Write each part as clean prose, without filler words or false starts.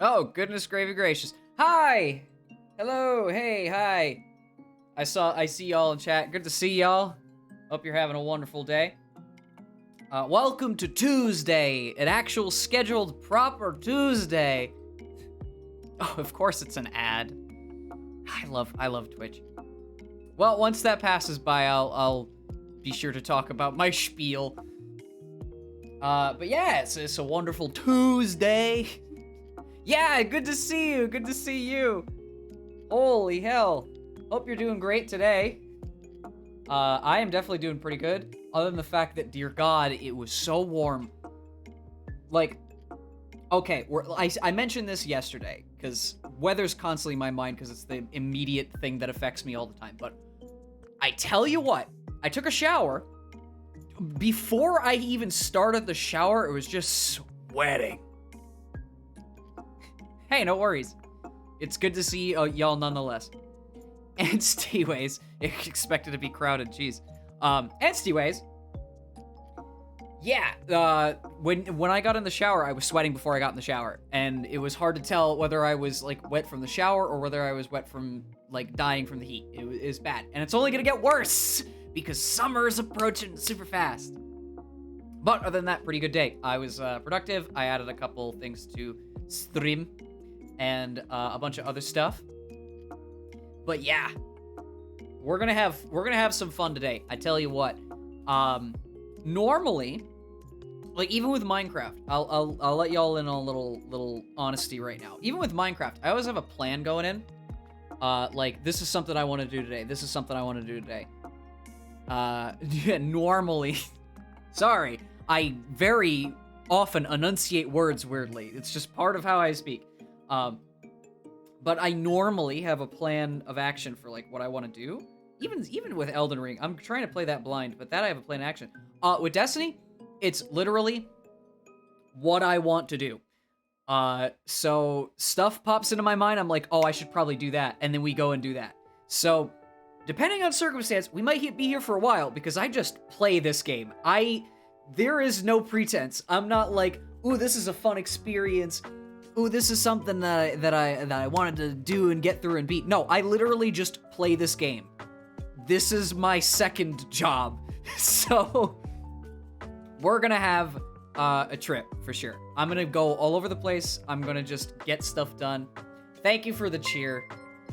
Oh, goodness gravy gracious. Hi! Hello, hey, hi. I see y'all in chat. Good to see y'all. Hope you're having a wonderful day. Welcome to Tuesday, an actual scheduled proper Tuesday. Oh, of course it's an ad. I love Twitch. Well, once that passes by, I'll be sure to talk about my spiel. But yeah, it's a wonderful Tuesday. Yeah, good to see you. Good to see you. Holy hell. Hope you're doing great today. I am definitely doing pretty good. Other than the fact that, dear God, it was so warm. Like, okay, I mentioned this yesterday, because weather's constantly in my mind, because it's the immediate thing that affects me all the time. But I tell you what, I took a shower. Before I even started the shower, it was just sweating. Hey, no worries. It's good to see y'all nonetheless. And Steeways, expected to be crowded, jeez. And Steeways, yeah, when I got in the shower, I was sweating before I got in the shower. And it was hard to tell whether I was, like, wet from the shower or whether I was wet from, like, dying from the heat. It was bad. And it's only gonna get worse, because summer is approaching super fast. But other than that, pretty good day. I was productive. I added a couple things to stream and a bunch of other stuff. But yeah, we're gonna have some fun today. I tell you what. Normally, like even with Minecraft, I'll let y'all in on a little honesty right now. Even with Minecraft, I always have a plan going in. Like this is something I want to do today. This is something I want to do today. Yeah, normally, sorry, I very often enunciate words weirdly. It's just part of how I speak. But I normally have a plan of action for like what I want to do. Even with Elden Ring, I'm trying to play that blind, but that I have a plan of action. With Destiny, it's literally what I want to do. So stuff pops into my mind. I'm like, oh, I should probably do that, and then we go and do that. So depending on circumstance, we might be here for a while because I just play this game. There is no pretense. I'm not like, ooh, this is a fun experience. Ooh, this is something that I wanted to do and get through and beat. No, I literally just play this game. This is my second job. So we're gonna have a trip for sure. I'm gonna go all over the place. I'm gonna just get stuff done. Thank you for the cheer.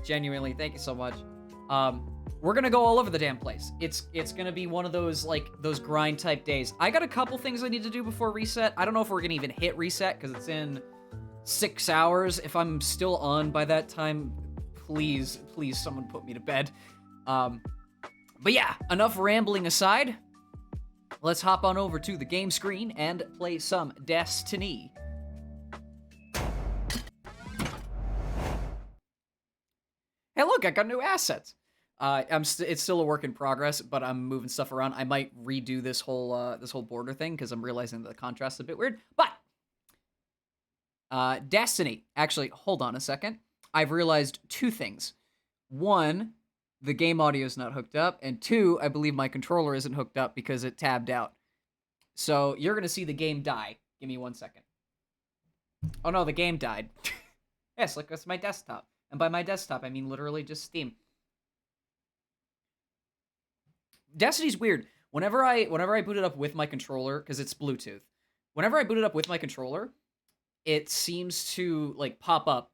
Genuinely, thank you so much. We're gonna go all over the damn place. It's gonna be one of those, like, those grind type days. I got a couple things I need to do before reset. I don't know if we're gonna even hit reset, because it's in 6 hours. If I'm still on by that time, please someone put me to bed. But yeah, enough rambling aside. Let's hop on over to the game screen and play some Destiny. Hey, look, I got new assets. It's still a work in progress, but I'm moving stuff around. I might redo this whole border thing because I'm realizing that the contrast is a bit weird. But Destiny. Actually, hold on a second. I've realized two things. One, the game audio is not hooked up, and two, I believe my controller isn't hooked up because it tabbed out. So you're gonna see the game die. Give me 1 second. Oh no, the game died. Yes, look, that's my desktop. And by my desktop, I mean literally just Steam. Destiny's weird. Whenever I boot it up with my controller, because it's Bluetooth, whenever I boot it up with my controller, it seems to, like, pop up.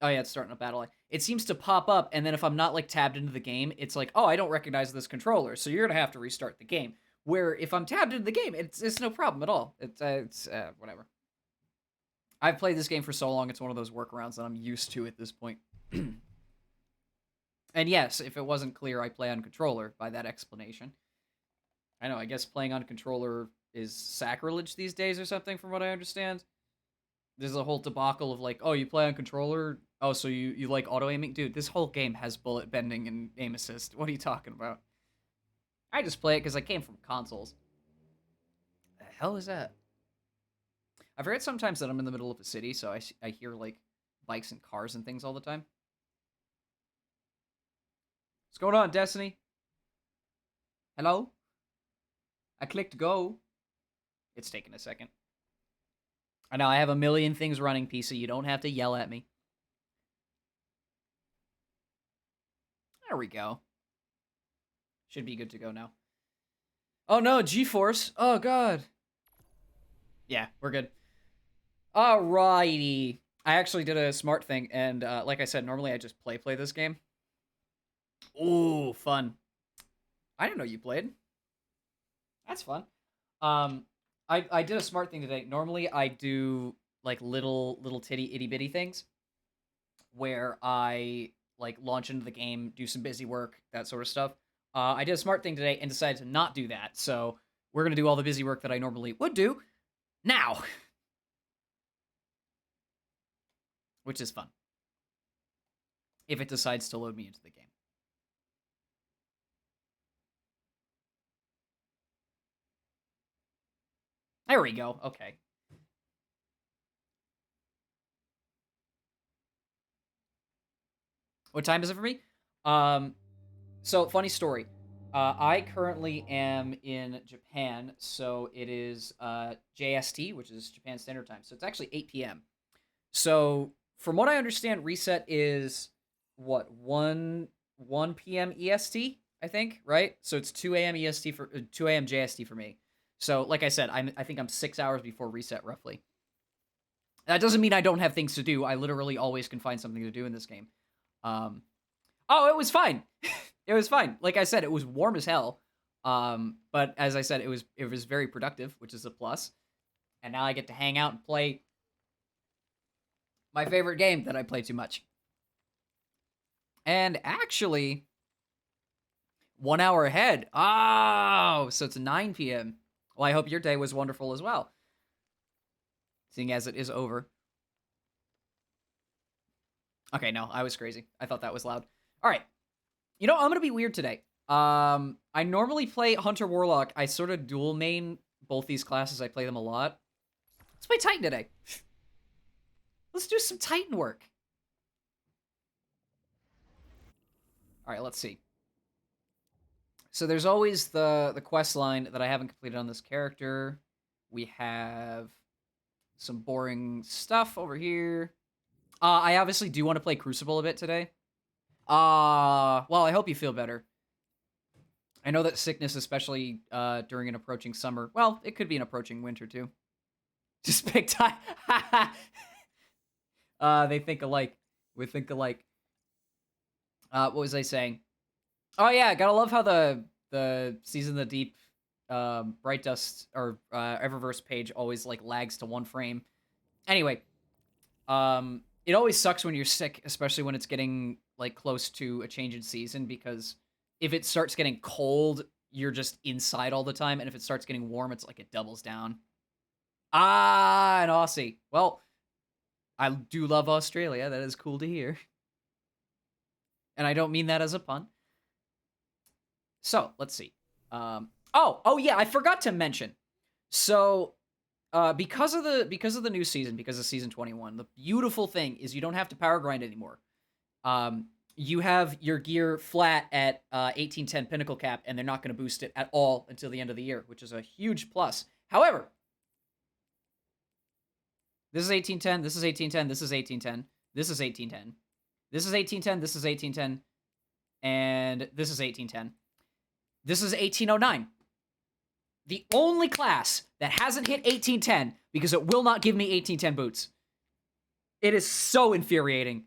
Oh yeah, it's starting a battle. It seems to pop up, and then if I'm not, like, tabbed into the game, it's like, oh, I don't recognize this controller, so you're gonna have to restart the game. Where if I'm tabbed into the game, it's no problem at all. It's whatever. I've played this game for so long, it's one of those workarounds that I'm used to at this point. And yes, if it wasn't clear, I play on controller by that explanation. I know, I guess playing on controller is sacrilege these days or something, from what I understand. There's a whole debacle of like, oh, you play on controller? Oh, so you like auto-aiming? Dude, this whole game has bullet bending and aim assist. What are you talking about? I just play it because I came from consoles. The hell is that? I've heard sometimes that I'm in the middle of a city, so I hear, like, bikes and cars and things all the time. What's going on, Destiny? Hello? I clicked go. It's taking a second. I know I have a million things running, PC. You don't have to yell at me. There we go. Should be good to go now. Oh no, G-Force. Oh god. Yeah, we're good. Alrighty. I actually did a smart thing, and like I said, normally I just play this game. Ooh, fun. I didn't know you played. That's fun. I did a smart thing today. Normally I do like little titty itty bitty things where I like launch into the game, do some busy work, that sort of stuff. I did a smart thing today and decided to not do that. So we're gonna do all the busy work that I normally would do now, which is fun. If it decides to load me into the game. There we go. Okay. What time is it for me? So funny story. I currently am in Japan, so it is JST, which is Japan Standard Time. So it's actually 8 p.m. So from what I understand, reset is what 1 p.m. EST, I think, right? So it's 2 a.m. EST for 2 a.m. JST for me. So like I said, I think I'm 6 hours before reset roughly. That doesn't mean I don't have things to do. I literally always can find something to do in this game. Oh, it was fine. It was fine. Like I said, it was warm as hell. But as I said, it was very productive, which is a plus. And now I get to hang out and play my favorite game that I play too much. And actually, 1 hour ahead. Oh, so it's 9 p.m. Well, I hope your day was wonderful as well, seeing as it is over. Okay, no, I was crazy. I thought that was loud. All right. You know, I'm going to be weird today. I normally play Hunter Warlock. I sort of dual main both these classes. I play them a lot. Let's play Titan today. Let's do some Titan work. All right, let's see. So there's always the quest line that I haven't completed on this character. We have some boring stuff over here. I obviously do want to play Crucible a bit today. Well, I hope you feel better. I know that sickness, especially during an approaching summer, well, it could be an approaching winter too. Just pick time. They think alike. We think alike. What was I saying? Oh yeah, gotta love how the Season of the Deep Bright Dust or Eververse page always like lags to 1 frame. Anyway, it always sucks when you're sick, especially when it's getting like close to a change in season, because if it starts getting cold, you're just inside all the time, and if it starts getting warm, it's like it doubles down. Ah, an Aussie. Well, I do love Australia. That is cool to hear. And I don't mean that as a pun. So, let's see. Oh yeah, I forgot to mention. So, because of the new season, because of season 21, the beautiful thing is you don't have to power grind anymore. You have your gear flat at 1810 pinnacle cap, and they're not going to boost it at all until the end of the year, which is a huge plus. However, this is 1810, this is 1810, this is 1810, this is 1810, this is 1810, this is 1810, and this is 1810. This is 1809. The only class that hasn't hit 1810 because it will not give me 1810 boots. It is so infuriating.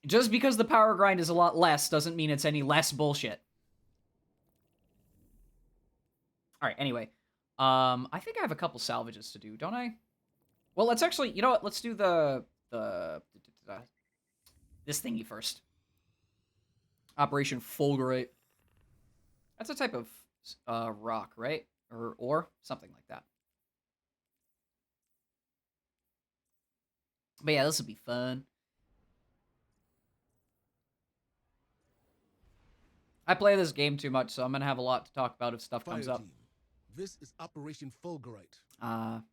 Just because the power grind is a lot less doesn't mean it's any less bullshit. Alright, anyway. I think I have a couple salvages to do, don't I? Well, let's actually, you know what? Let's do this thingy first. Operation Fulgurate. That's a type of rock, right? Or ore? Something like that. But yeah, this will be fun. I play this game too much, so I'm going to have a lot to talk about if stuff comes up. This is Operation Fulgurite.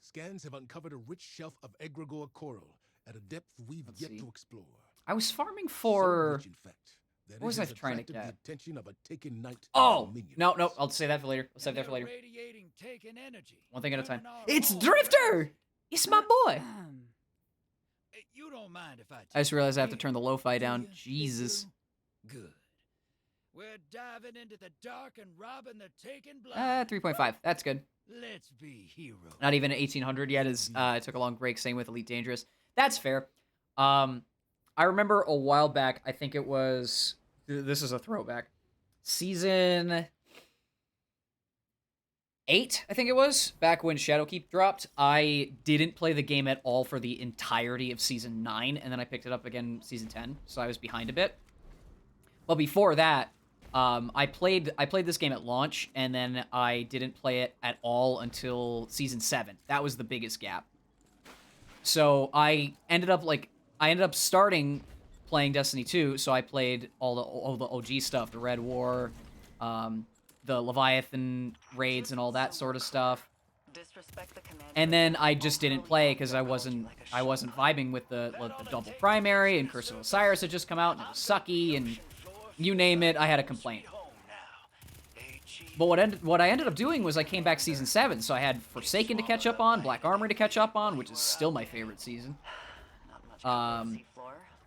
Scans have uncovered a rich shelf of egregore coral at a depth we've yet to explore. I was farming for... So rich, in fact, what was I trying to get? The attention of a taken knight. Oh! No, I'll say that for later. I'll save that for later. One thing at a time. It's Drifter! It's my boy. You don't mind if I just realized I have to turn the lo-fi down. Jesus. Good. We're diving into the dark and robbing the taken blind. 3.5. That's good. Let's be heroes. Not even at 1800 yet. It took a long break. Same with Elite Dangerous. That's fair. I remember a while back. I think it was. This is a throwback. Season 8, I think it was, back when Shadowkeep dropped. I didn't play the game at all for the entirety of Season 9, and then I picked it up again Season 10, so I was behind a bit. But before that, I played this game at launch, and then I didn't play it at all until Season 7. That was the biggest gap. So I ended up starting playing Destiny 2, so I played all the OG stuff, the Red War, the Leviathan raids and all that sort of stuff. And then I just didn't play because I wasn't vibing with the double primary, and Curse of Osiris had just come out and it was sucky, and you name it, I had a complaint. But what I ended up doing was I came back Season 7, so I had Forsaken to catch up on, Black Armory to catch up on, which is still my favorite season.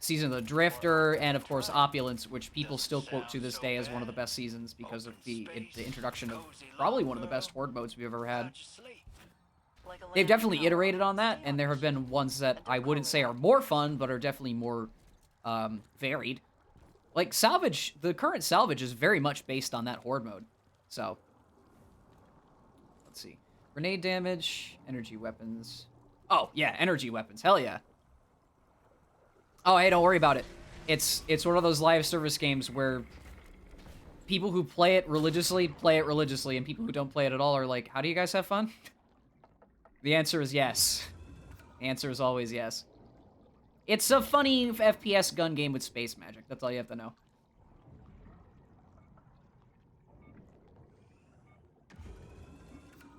Season of the Drifter, and of course Opulence, which people still quote to this day as one of the best seasons because of the introduction of probably one of the best horde modes we've ever had. They've definitely iterated on that, and there have been ones that I wouldn't say are more fun, but are definitely more varied. Like Salvage, the current Salvage is very much based on that horde mode. So, let's see. Grenade damage, energy weapons. Oh, yeah, energy weapons. Hell yeah. Oh, hey, don't worry about it. It's one of those live service games where people who play it religiously, and people who don't play it at all are like, how do you guys have fun? The answer is yes. The answer is always yes. It's a funny FPS gun game with space magic. That's all you have to know.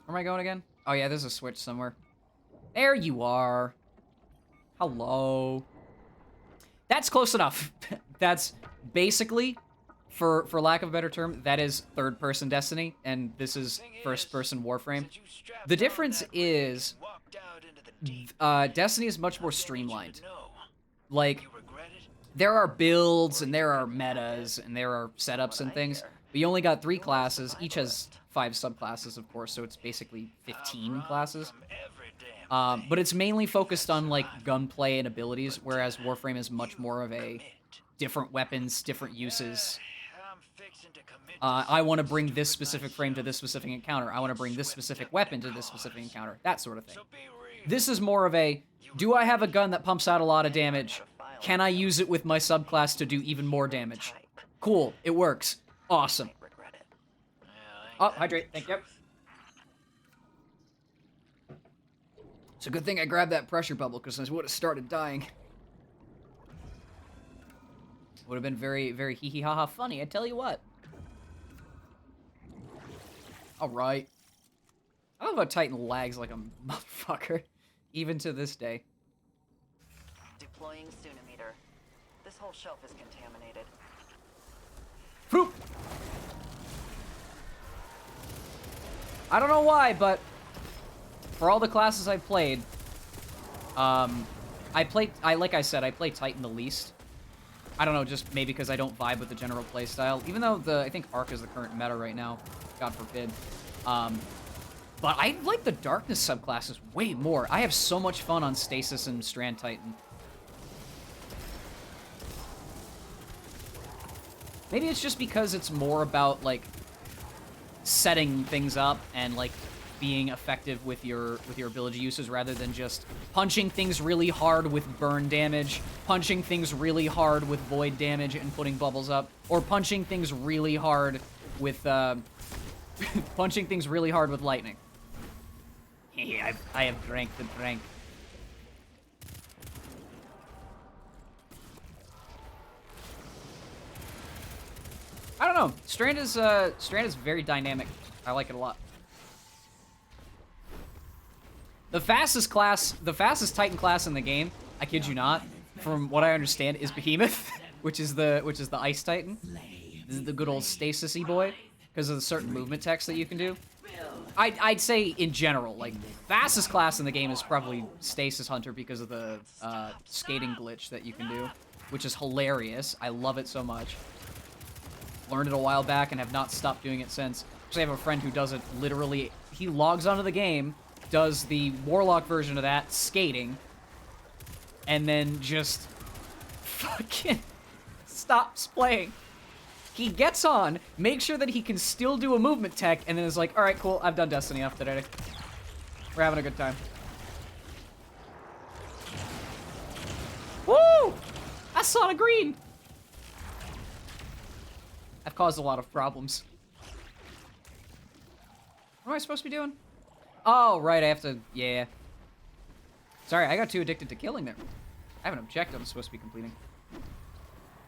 Where am I going again? Oh, yeah, there's a switch somewhere. There you are. Hello. That's close enough. That's basically, for lack of a better term, that is third-person Destiny, and this is first-person Warframe. The difference is, Destiny is much more streamlined. Like, there are builds, and there are metas, and there are setups and things, but you only got 3 classes. Each has 5 subclasses, of course, so it's basically 15 classes. But it's mainly focused on, like, gunplay and abilities, whereas Warframe is much more of a different weapons, different uses. I want to bring this specific frame to this specific encounter. I want to bring this specific weapon to this specific encounter. That sort of thing. This is more of a, do I have a gun that pumps out a lot of damage? Can I use it with my subclass to do even more damage? Cool. It works. Awesome. Oh, hydrate. Thank you. It's a good thing I grabbed that pressure bubble, because I would have started dying. Would have been very, very hee-hee-ha-ha funny, I tell you what. Alright. I love how Titan lags like a motherfucker, even to this day. Deploying Sunimeter. This whole shelf is contaminated. Whew. I don't know why, but for all the classes I've played, like I said, I play Titan the least. I don't know, just maybe because I don't vibe with the general playstyle. Even though I think Arc is the current meta right now, God forbid. But I like the Darkness subclasses way more. I have so much fun on Stasis and Strand Titan. Maybe it's just because it's more about, like, setting things up and, like, being effective with your ability uses rather than just punching things really hard with burn damage, punching things really hard with void damage and putting bubbles up, or punching things really hard with punching things really hard with lightning. Yeah, I have drank the drink. I don't know. Strand is very dynamic. I like it a lot. The fastest Titan class in the game, I kid you not, from what I understand, is Behemoth, which is the Ice Titan. This is the good old stasis-y boy, because of the certain movement text that you can do. I'd say in general, like, fastest class in the game is probably Stasis Hunter because of the skating glitch that you can do, which is hilarious. I love it so much. Learned it a while back and have not stopped doing it since. Actually, I have a friend who does it literally. He logs onto the game, does the Warlock version of that, skating, and then just fucking stops playing. He gets on, makes sure that he can still do a movement tech, and then is like, alright, cool, I've done Destiny after today. We're having a good time. Woo! That's Sonic Green! I've caused a lot of problems. What am I supposed to be doing? Oh, right, I have to... Yeah. Sorry, I got too addicted to killing there. I have an objective I'm supposed to be completing.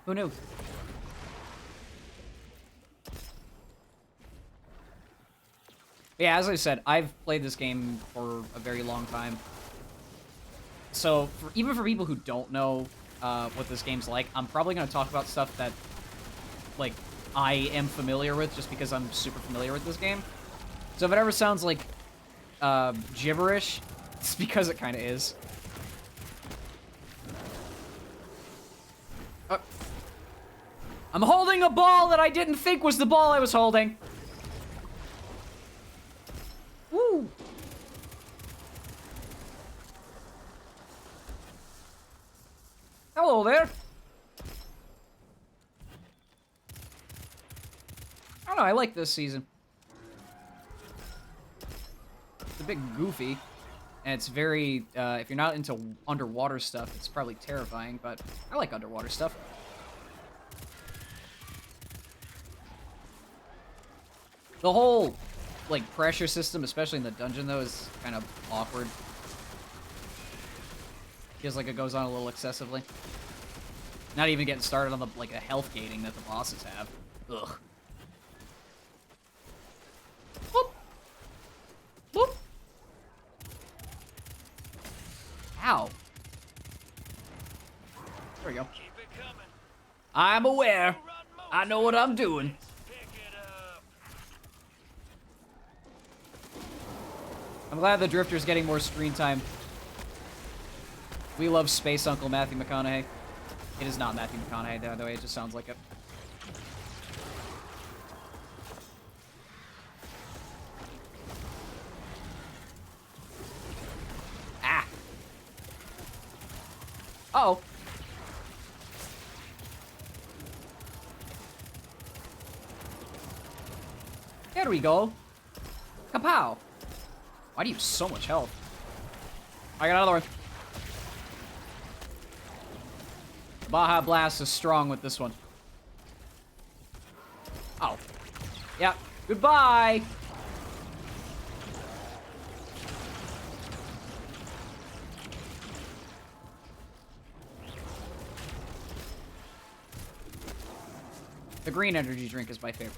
Who knew? Yeah, as I said, I've played this game for a very long time. So, even for people who don't know what this game's like, I'm probably going to talk about stuff that, like, I am familiar with just because I'm super familiar with this game. So if it ever sounds like gibberish, it's because it kind of is. I'm holding a ball that I didn't think was the ball I was holding. Woo! Hello there. I don't know, I like this season. It's a bit goofy, and it's very, if you're not into underwater stuff, it's probably terrifying, but I like underwater stuff. The whole, like, pressure system, especially in the dungeon, though, is kind of awkward. Feels like it goes on a little excessively. Not even getting started on the, like, a health gating that the bosses have. Ugh. Whoop. Whoop. Ow. There we go. I'm aware. I know what I'm doing. I'm glad the Drifter's getting more screen time. We love Space Uncle Matthew McConaughey. It is not Matthew McConaughey, by the way, it just sounds like it. Ah! Uh-oh. There we go. Kapow! Why do you have so much health? I got another one. Baja Blast is strong with this one. Oh. Yep. Goodbye! The green energy drink is my favorite.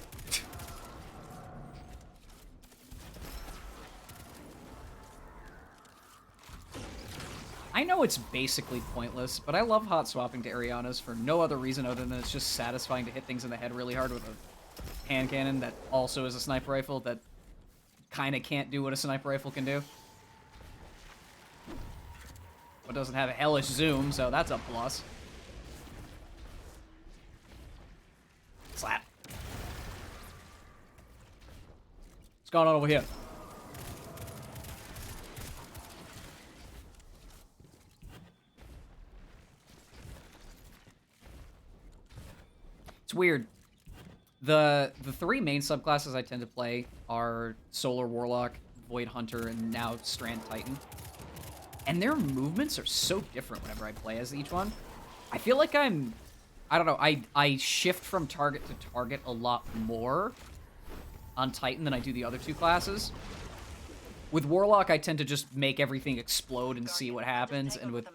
I know it's basically pointless, but I love hot swapping to Arianas for no other reason other than it's just satisfying to hit things in the head really hard with a hand cannon that also is a sniper rifle that kind of can't do what a sniper rifle can do. But doesn't have a hellish zoom, so that's a plus. Slap. What's going on over here? It's weird. The three main subclasses I tend to play are Solar Warlock, Void Hunter, and now Strand Titan. And their movements are so different whenever I play as each one. I feel like I don't know, I shift from target to target a lot more on Titan than I do the other two classes. With Warlock, I tend to just make everything explode and see what happens, and with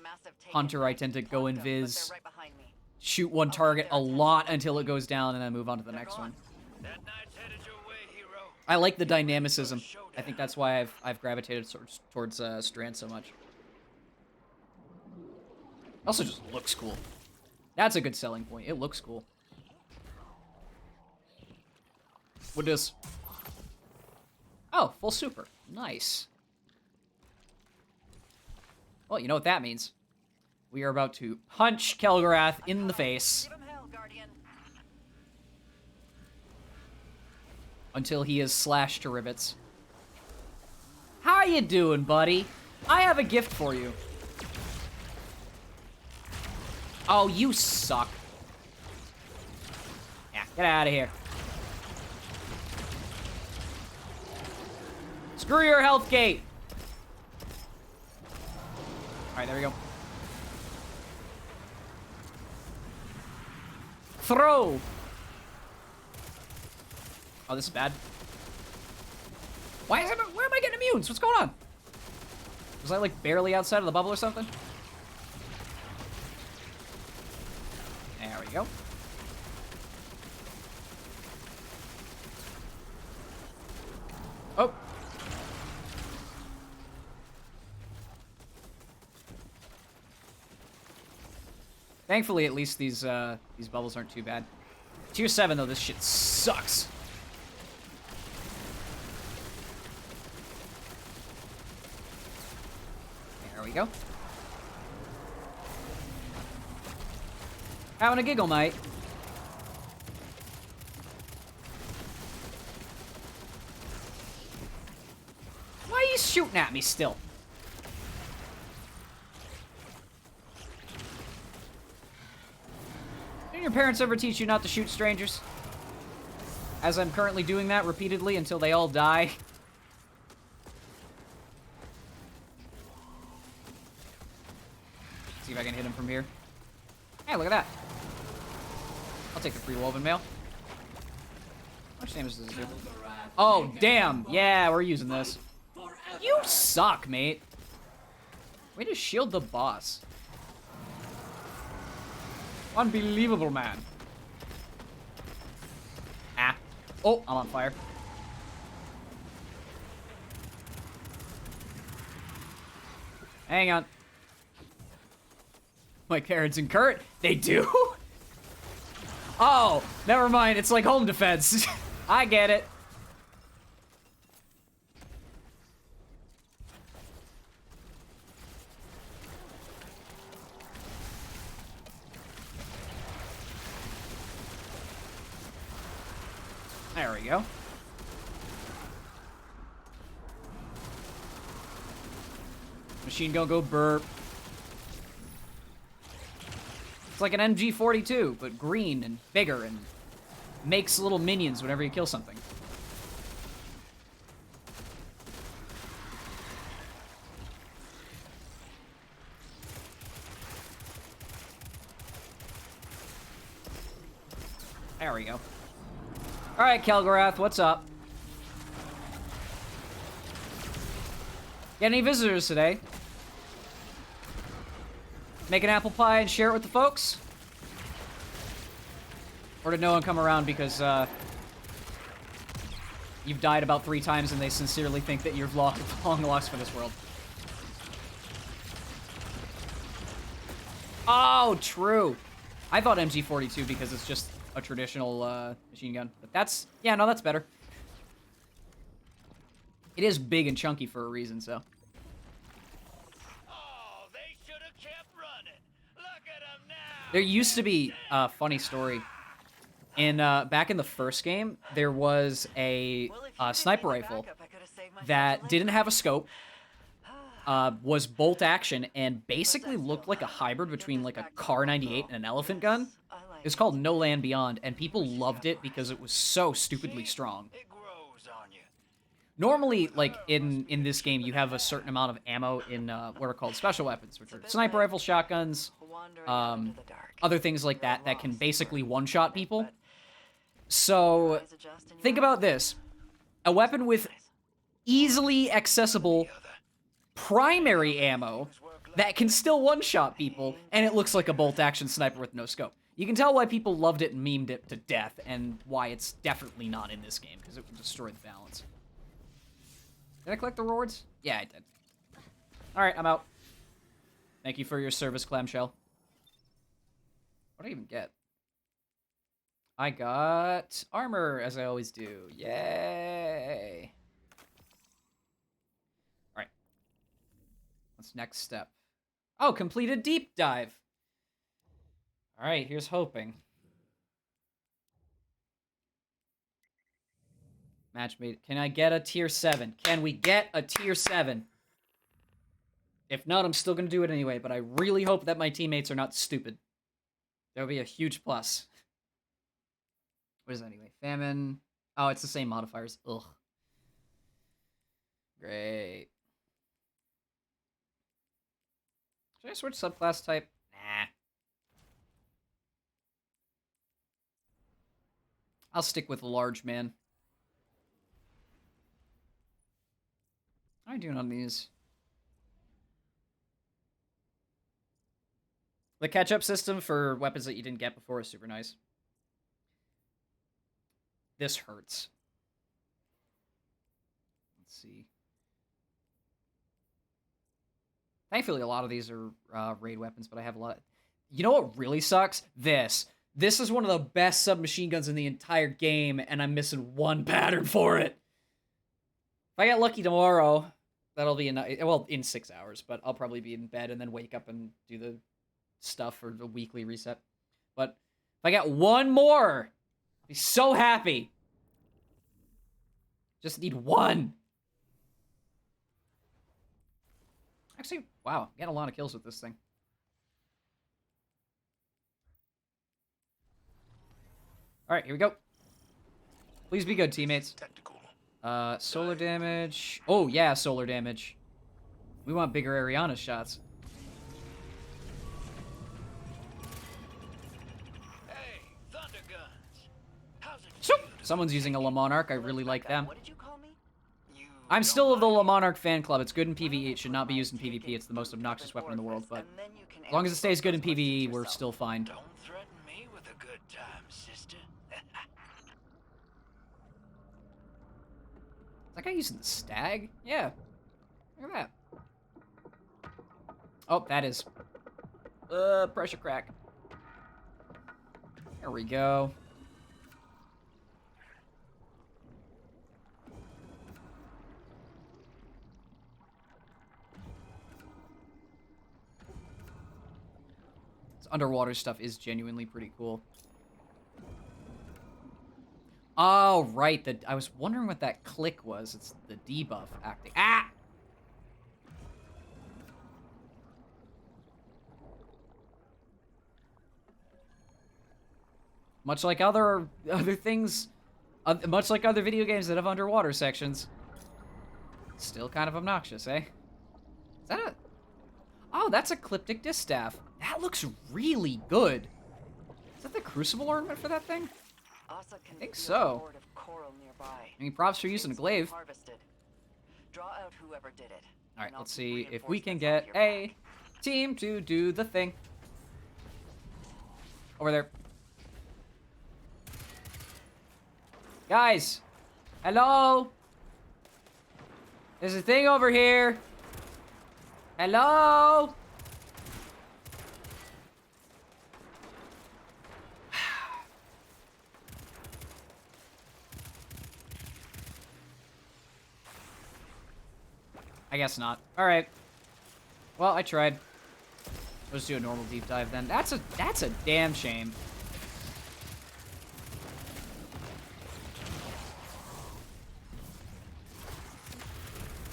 Hunter, I tend to go invis, shoot one target a lot until it goes down, and then move on to the next one. I like the dynamicism. I think that's why I've gravitated towards Strand so much. Also just looks cool. That's a good selling point. It looks cool. What is? Oh, full super. Nice. Well, you know what that means. We are about to punch Kelgarath in the face. Give him hell, Guardian. Until he is slashed to rivets. How you doing, buddy? I have a gift for you. Oh, you suck. Yeah, get out of here. Screw your health gate. Alright, there we go. Throw! Oh, this is bad. Why am I getting immunes? What's going on? Was I, like, barely outside of the bubble or something? There we go. Oh! Thankfully, at least these bubbles aren't too bad. Tier 7, though, this shit sucks. There we go. Having a giggle, mate. Why are you shooting at me still? Didn't your parents ever teach you not to shoot strangers? As I'm currently doing that repeatedly until they all die. See if I can hit him from here. Hey, look at that. I'll take the free woven mail. How much damage does this do? Oh, damn. Yeah, we're using this. You suck, mate. Way to shield the boss. Unbelievable, man. Ah. Oh, I'm on fire. Hang on. My carrots incur it? They do? Oh, never mind. It's like home defense. I get it. There we go. Machine gun go burp. It's like an MG42, but green and bigger and makes little minions whenever you kill something. There we go. Alright, Kelgarath, what's up? Get any visitors today? Make an apple pie and share it with the folks? Or did no one come around because, you've died about 3 times and they sincerely think that you're long lost for this world? Oh, true. I thought MG42 because it's just a traditional, machine gun. But that's, yeah, no, that's better. It is big and chunky for a reason, so. There used to be a funny story. Back in the first game, there was a sniper rifle that didn't have a scope, was bolt action, and basically looked like a hybrid between like a Car 98 and an elephant gun. It was called No Land Beyond, and people loved it because it was so stupidly strong. Normally, like, in this game, you have a certain amount of ammo in what are called special weapons, which are sniper rifles, shotguns, other things like that that can basically one-shot people. So, think about this. A weapon with easily accessible primary ammo that can still one-shot people, and it looks like a bolt-action sniper with no scope. You can tell why people loved it and memed it to death, and why it's definitely not in this game, because it would destroy the balance. Did I collect the rewards? Yeah, I did. Alright, I'm out. Thank you for your service, Clamshell. What did I even get? I got armor, as I always do. Yay! What's next step? Oh, complete a deep dive. All right, here's hoping. Match made. Can I get a tier 7? Can we get a tier 7? If not, I'm still going to do it anyway, but I really hope that my teammates are not stupid. That would be a huge plus. What is that anyway? Famine. Oh, it's the same modifiers. Ugh. Great. Should I switch subclass type? Nah. I'll stick with large man. How am I doing on these? The catch-up system for weapons that you didn't get before is super nice. This hurts. Let's see. Thankfully, a lot of these are raid weapons, but I have a lot of... You know what really sucks? This. This is one of the best submachine guns in the entire game, and I'm missing one pattern for it. If I get lucky tomorrow, that'll be in 6 hours, but I'll probably be in bed and then wake up and do the stuff for the weekly reset. But if I get one more, I'll be so happy. Just need one. Actually, wow, getting a lot of kills with this thing. All right, here we go. Please be good, teammates. Solar damage. Oh, yeah, solar damage. We want bigger Ariana shots. Hey, Thunder Guns. How's it So, feel to someone's using a Le Monarch. I really like them. What did you call me? I'm still of the Le Monarch fan club. It's good in PvE. It should not be used in PvP. It's the most obnoxious weapon in the world, but as long as it stays good in PvE, we're still fine. Don't threaten me with a good time, sister. Is that guy using the stag? Yeah. Look at that. Oh, that is... pressure crack. There we go. This underwater stuff is genuinely pretty cool. Oh, right. I was wondering what that click was. It's the debuff acting. Ah! Much like other things, much like other video games that have underwater sections. Still kind of obnoxious, eh? Is that a... Oh, that's a Cryptic Distaff. That looks really good. Is that the Crucible ornament for that thing? I think so. I mean, props for using a glaive. Alright, let's see if we can get a team to do the thing. Over there. Guys! Hello? There's a thing over here. Hello? I guess not. Alright. Well, I tried. Let's do a normal deep dive then. That's a damn shame.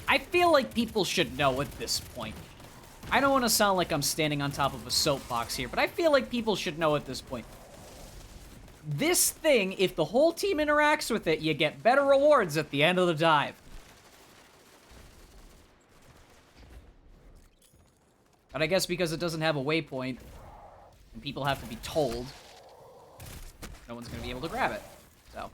I feel like people should know at this point. I don't want to sound like I'm standing on top of a soapbox here, but I feel like people should know at this point. This thing, if the whole team interacts with it, you get better rewards at the end of the dive. But I guess because it doesn't have a waypoint, and people have to be told, no one's going to be able to grab it. So.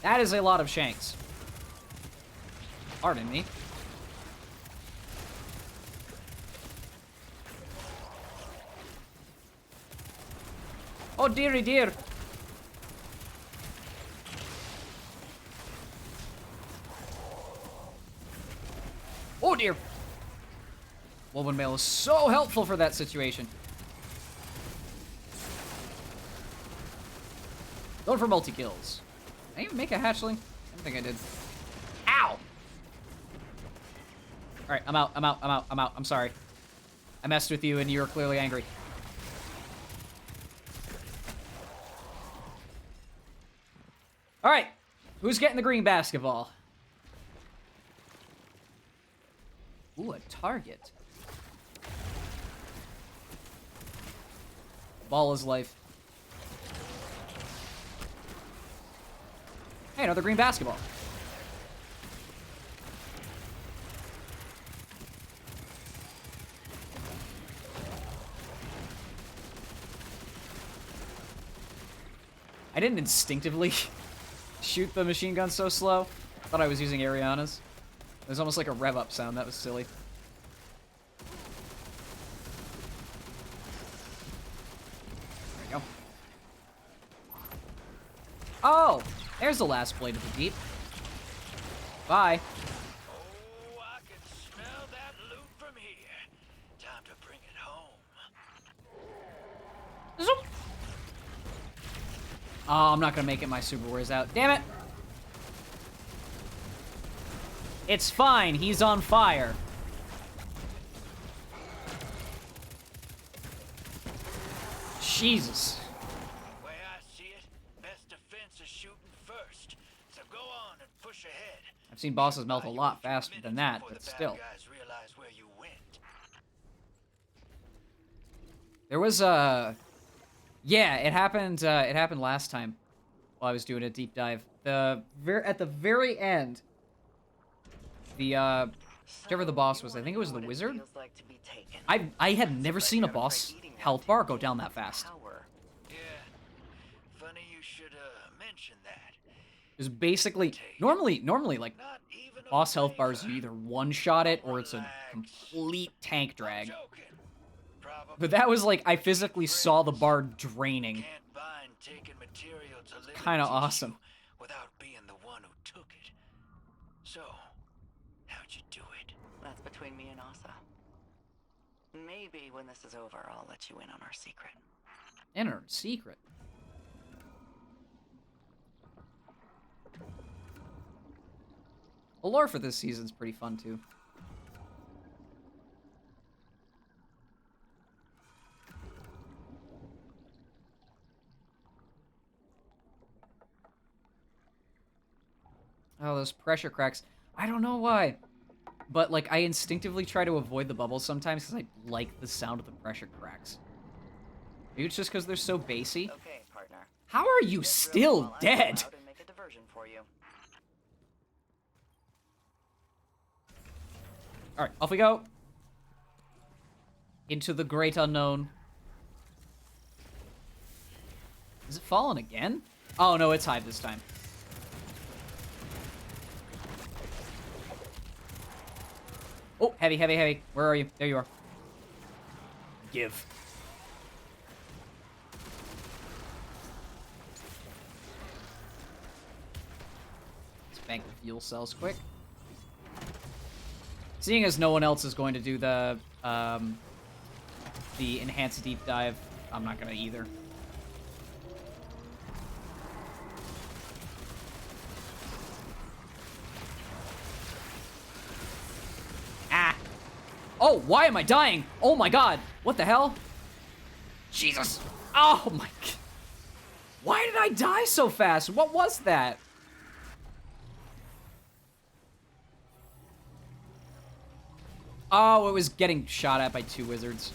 That is a lot of shanks. Pardon me. Oh, dearie dear. Oh, dear. Woven mail is so helpful for that situation. Going for multi-kills. I even make a hatchling? I don't think I did. Ow! Alright, I'm out, I'm out, I'm out, I'm out. I'm sorry. I messed with you and you're clearly angry. Alright, who's getting the green basketball? Ooh, a target. Ball is life. Hey, another green basketball. I didn't instinctively shoot the machine gun so slow. I thought I was using Ariana's. It was almost like a rev up sound. That was silly. There we go. Oh! There's the last blade of the deep. Bye. Oh, I can smell that loot from here. Time to bring it home. Zoop. Oh, I'm not gonna make it. My super wears out. Damn it! It's fine. He's on fire. Jesus. The way I see it, best defense is shooting first. So go on and push ahead. I've seen bosses melt a lot faster than that, but still. Guys realize where you went. There was a... Yeah, it happened last time while I was doing a deep dive. At the very end, whichever the boss was, I think it was the wizard. I had never seen a boss health bar go down that fast. Yeah, funny you should mention that. It was basically normally like Not even a boss health bars, flavor. you either one shot it or it's a complete tank drag. Joking. Probably But that was like I physically saw the bar draining. can't bind taking material to live Kinda into awesome. you without being the one who took it. So, how'd you do it? That's between me and Asa. Maybe when this is over, I'll let you in on our secret. Inner secret. The lore for this season's pretty fun too. Oh, those pressure cracks. I don't know why. But, like, I instinctively try to avoid the bubbles sometimes because I like the sound of the pressure cracks. Maybe it's just because they're so bassy. Okay, partner. How are you still dead? Out and make a diversion for you. Alright, off we go. Into the great unknown. Is it fallen again? Oh, no, it's Hive this time. Oh, heavy, heavy, heavy. Where are you? There you are. Give. Let's bank the fuel cells quick. Seeing as no one else is going to do the enhanced deep dive, I'm not gonna either. Ah! Oh, why am I dying? Oh my god! What the hell? Jesus! Oh my god! Why did I die so fast? What was that? Oh, it was getting shot at by two wizards.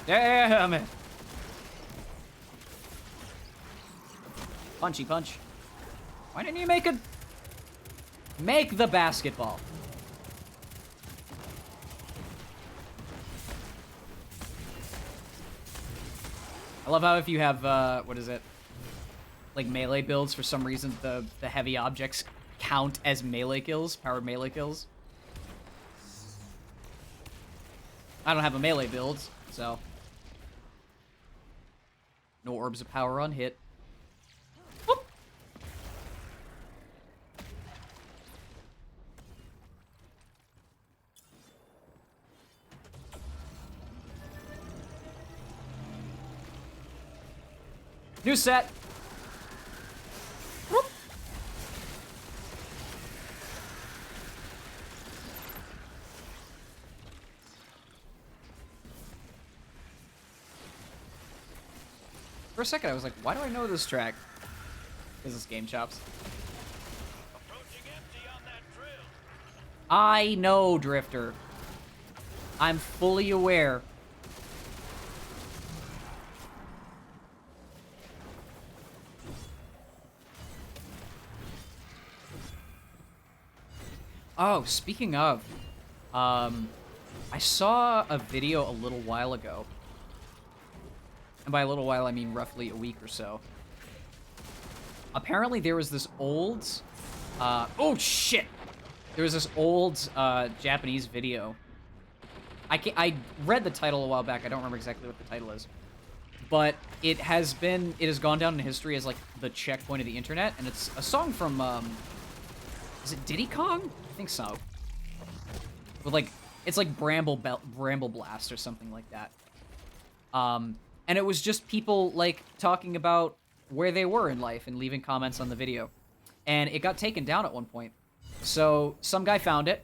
Damn it! Punchy punch. Why didn't you make the basketball? I love how if you have, what is it? Like melee builds, for some reason the heavy objects count as melee kills, powered melee kills. I don't have a melee build, so no orbs of power on hit. Whoop. New set. Whoop. For a second, I was like, why do I know this track? Because it's Game Chops. I know, Drifter. I'm fully aware. Oh, speaking of, I saw a video a little while ago. And by a little while, I mean roughly a week or so. Apparently, there was this old... oh, shit! There was this old Japanese video. I read the title a while back. I don't remember exactly what the title is. But it has gone down in history as, like, the checkpoint of the internet. And it's a song from, is it Diddy Kong? I think so. With, like, it's like Bramble Blast or something like that. And it was just people, like, talking about where they were in life and leaving comments on the video. And it got taken down at one point. So some guy found it,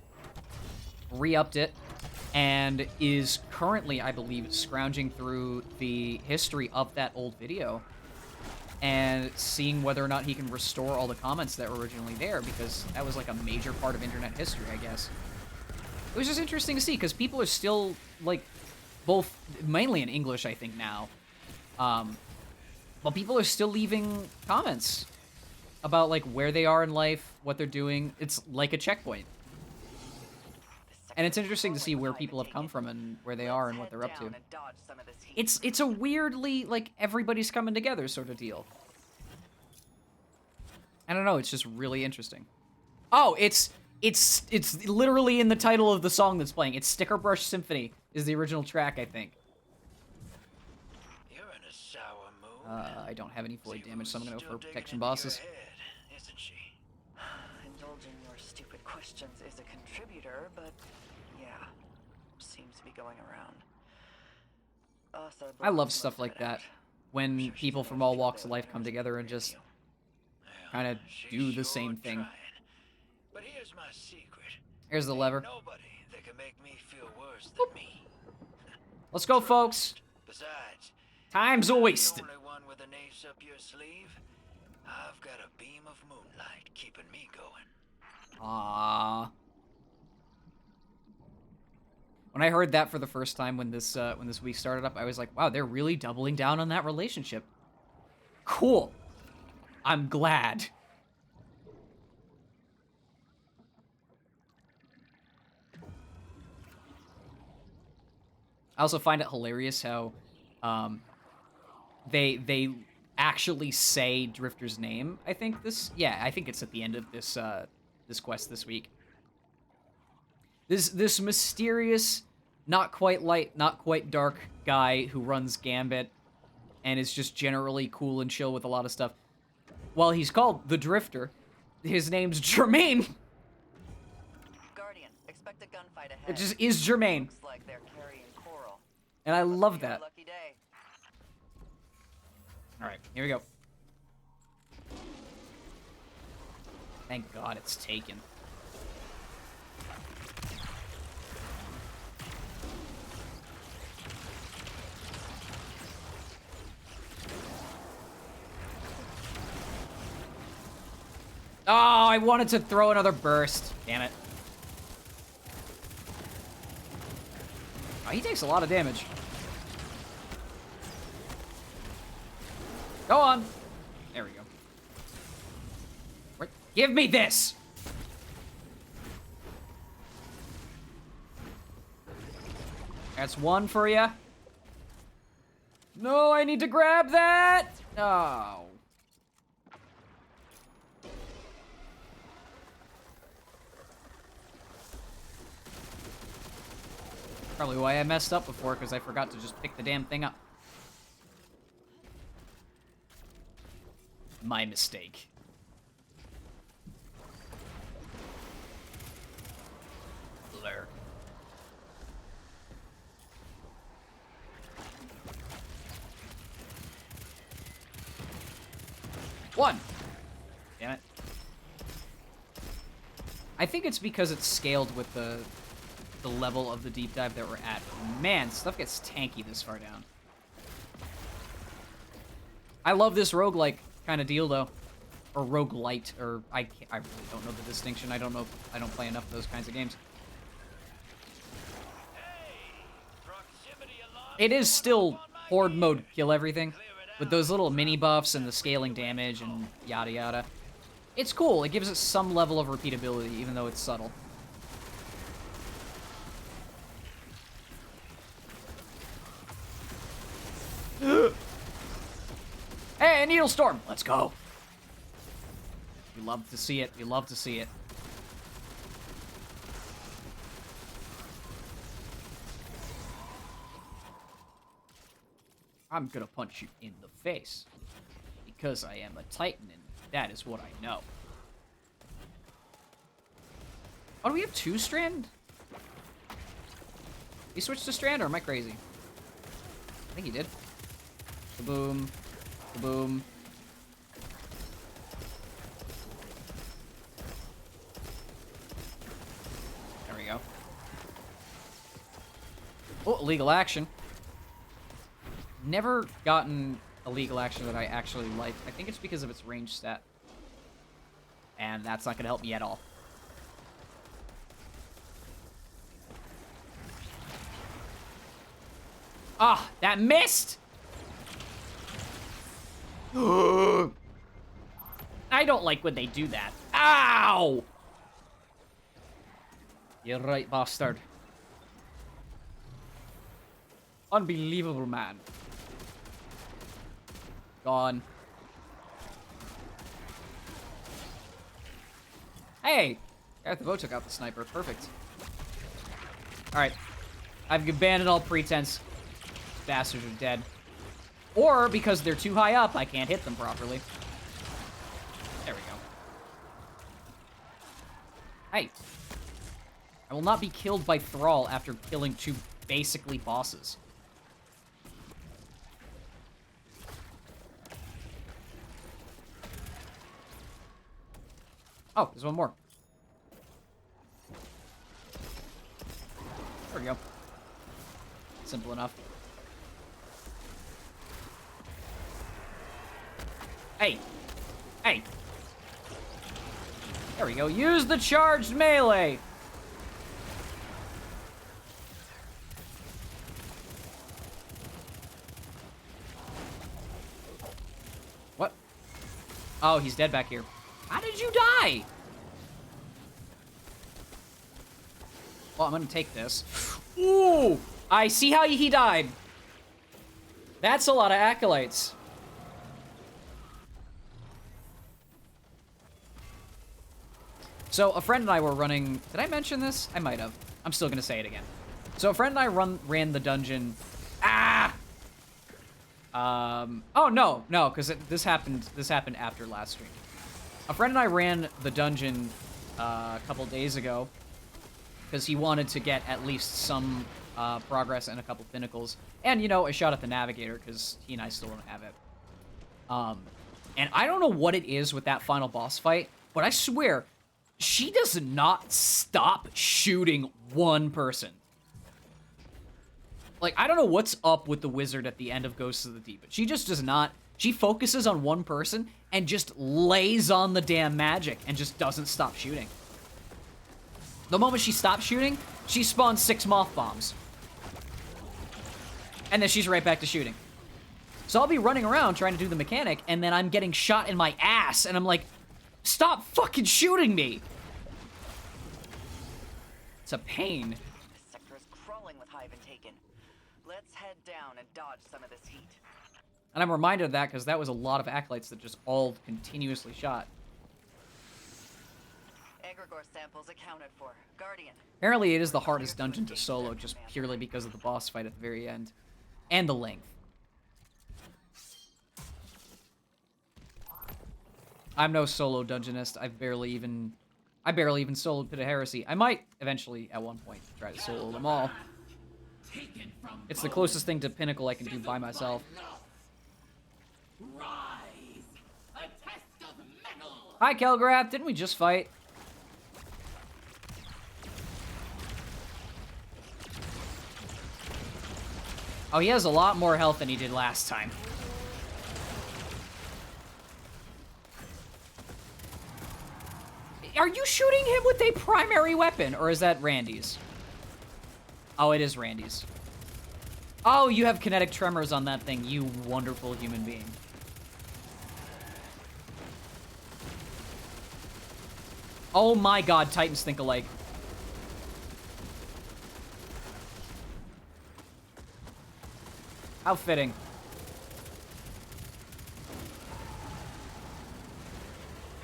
re-upped it, and is currently, I believe, scrounging through the history of that old video and seeing whether or not he can restore all the comments that were originally there, because that was like a major part of internet history, I guess. It was just interesting to see, because people are still, like, both, mainly in English, I think, now, but people are still leaving comments about, like, where they are in life, what they're doing. It's like a checkpoint. And it's interesting to see where people have come from and where they are and what they're up to. It's a weirdly, like, everybody's coming together sort of deal. I don't know, it's just really interesting. Oh, it's literally in the title of the song that's playing. It's Sticker Brush Symphony is the original track, I think. You're in a sour mood. I don't have any void damage, so I'm gonna go for protection bosses. Isn't she? Indulging your stupid questions is a contributor, but yeah, seems to be going around. Also, I love stuff like that. When people from all walks of life come together and just kind of do the same thing. But here's my secret. Here's the lever. Nobody that can make me feel worse than me. Let's go, folks. Besides, Time's you're wasted. the only one with an ace up your sleeve. I've got a beam of moonlight keeping me going. Aww. When I heard that for the first time when this week started up, I was like, wow, they're really doubling down on that relationship. Cool. I'm glad. I also find it hilarious how they actually say Drifter's name. I think I think it's at the end of this this quest this week. This mysterious, not quite light, not quite dark guy who runs Gambit and is just generally cool and chill with a lot of stuff. While he's called the Drifter, his name's Jermaine. Guardian, expect a gunfight ahead. It just is Jermaine. Looks like they're carrying Coral. And I love Must be your that. lucky day. Alright, here we go. Thank God it's taken. Oh, I wanted to throw another burst. Damn it. Oh, he takes a lot of damage. Go on. There we go. Right. Give me this. That's one for you. No, I need to grab that. Oh. Probably why I messed up before, because I forgot to just pick the damn thing up. My mistake. Blur. 1. Damn it. I think it's because it's scaled with the level of the deep dive that we're at. Man, stuff gets tanky this far down. I love this roguelike kind of deal, though. Or roguelite, or I really don't know the distinction. I don't play enough of those kinds of games. It is still horde mode kill everything, with those little mini buffs and the scaling damage and yada yada. It's cool. It gives it some level of repeatability, even though it's subtle. Hey, Needle Storm! Let's go. We love to see it. We love to see it. I'm gonna punch you in the face. Because I am a Titan, and that is what I know. Oh, do we have 2 Strand? He switched to Strand, or am I crazy? I think he did. Kaboom. Kaboom. There we go. Oh, illegal action. Never gotten a legal action that I actually like. I think it's because of its range stat. And that's not going to help me at all. Ah, that missed! I don't like when they do that. Ow! You're right, bastard. Unbelievable, man. Gone. Hey! Gareth the Bow took out the sniper. Perfect. Alright. I've abandoned all pretense. Bastards are dead. Or, because they're too high up, I can't hit them properly. There we go. Hey. I will not be killed by Thrall after killing 2 basically bosses. Oh, there's one more. There we go. Simple enough. Hey! Hey! There we go. Use the charged melee! What? Oh, he's dead back here. How did you die? Well, I'm gonna take this. Ooh! I see how he died. That's a lot of acolytes. So, a friend and I were running... Did I mention this? I might have. I'm still gonna say it again. So, a friend and I ran the dungeon... Ah! Oh, no, because this happened after last stream. A friend and I ran the dungeon a couple days ago because he wanted to get at least some progress and a couple pinnacles. And, you know, a shot at the Navigator because he and I still don't have it. And I don't know what it is with that final boss fight, but I swear, she does not stop shooting one person. Like, I don't know what's up with the wizard at the end of Ghosts of the Deep, but she just does not... She focuses on one person and just lays on the damn magic and just doesn't stop shooting. The moment she stops shooting, she spawns 6 moth bombs. And then she's right back to shooting. So I'll be running around trying to do the mechanic, and then I'm getting shot in my ass, and I'm like, stop fucking shooting me! It's a pain. This sector is crawling with Hive and Taken. Let's head down and dodge some of this heat. And I'm reminded of that because that was a lot of acolytes that just all continuously shot. Egregore samples accounted for. Guardian. Apparently it is the hardest dungeon to solo just purely because of the boss fight at the very end. And the length. I'm no solo dungeonist. I barely even soloed Pit of Heresy. I might eventually, at one point, try to solo them all. It's the closest thing to Pinnacle I can do by myself. Rise! A test Hi, Kelgrath. Didn't we just fight? Oh, he has a lot more health than he did last time. Are you shooting him with a primary weapon, or is that Randy's? Oh, it is Randy's. Oh, you have kinetic tremors on that thing, you wonderful human being. Oh my god, Titans think alike. How fitting.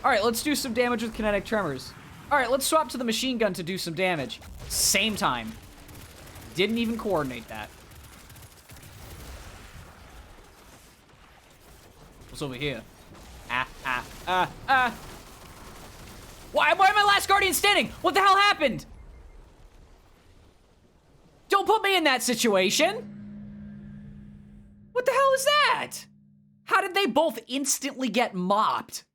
Alright, let's do some damage with kinetic tremors. Alright, let's swap to the machine gun to do some damage. Same time. Didn't even coordinate that. What's over here? Why am I last guardian standing? What the hell happened? Don't put me in that situation. What the hell is that? How did they both instantly get mopped?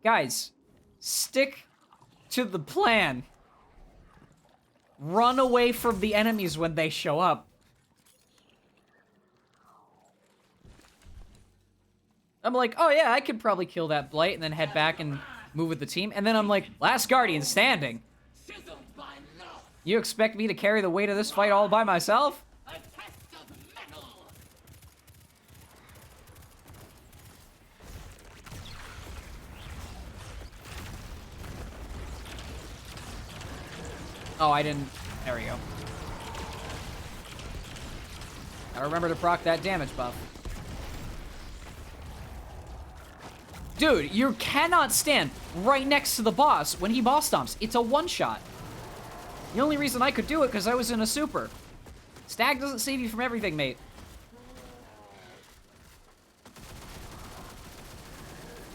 Guys, stick to the plan. Run away from the enemies when they show up. I'm like, oh yeah, I could probably kill that Blight and then head back and move with the team. And then I'm like, last guardian standing. You expect me to carry the weight of this fight all by myself? Oh, I didn't. There we go. Gotta remember to proc that damage buff. Dude, you cannot stand right next to the boss when he boss stomps. It's a one-shot. The only reason I could do it because I was in a super. Stag doesn't save you from everything, mate.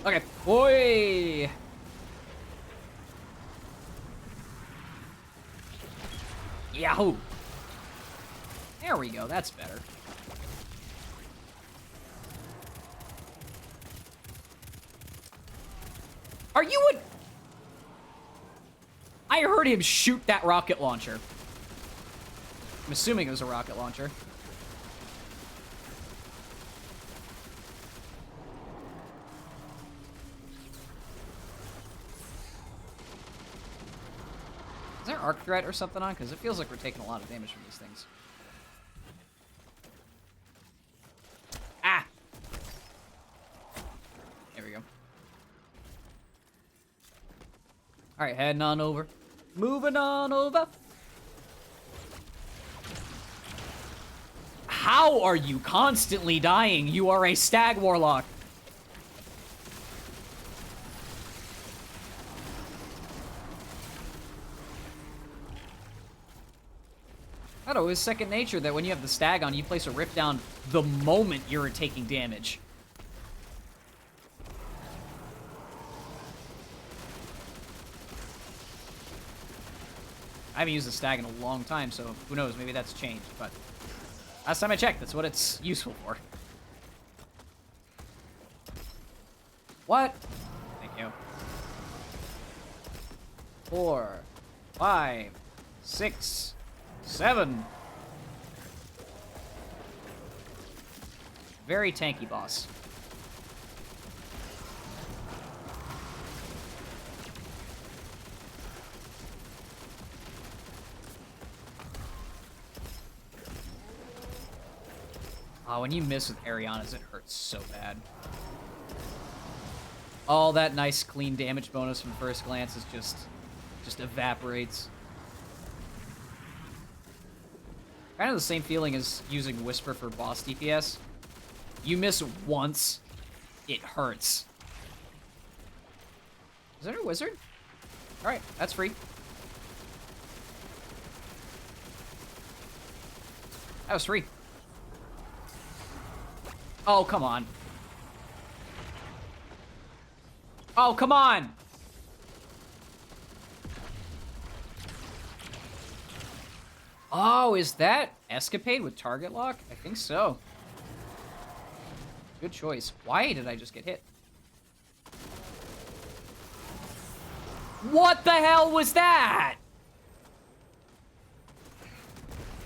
Okay. Oi! Yahoo! There we go, that's better. Are you a... I heard him shoot that rocket launcher. I'm assuming it was a rocket launcher. Is there arc threat or something on? Because it feels like we're taking a lot of damage from these things. Ah! There we go. Alright, heading on over. Moving on over. How are you constantly dying? You are a stag warlock. I don't know, it's second nature that when you have the stag on, you place a rift down the moment you're taking damage. I haven't used the stag in a long time, so who knows, maybe that's changed, but last time I checked, that's what it's useful for. What? Thank you. 4, 5, 6, 7. Very tanky boss. Oh, when you miss with Ariana's, it hurts so bad. All that nice clean damage bonus from first glance is just evaporates. Kind of the same feeling as using Whisper for boss DPS. You miss once, it hurts. Is there a wizard? Alright, that's free. That was free. Oh, come on. Oh, come on! Oh, is that Escapade with target lock? I think so. Good choice. Why did I just get hit? What the hell was that?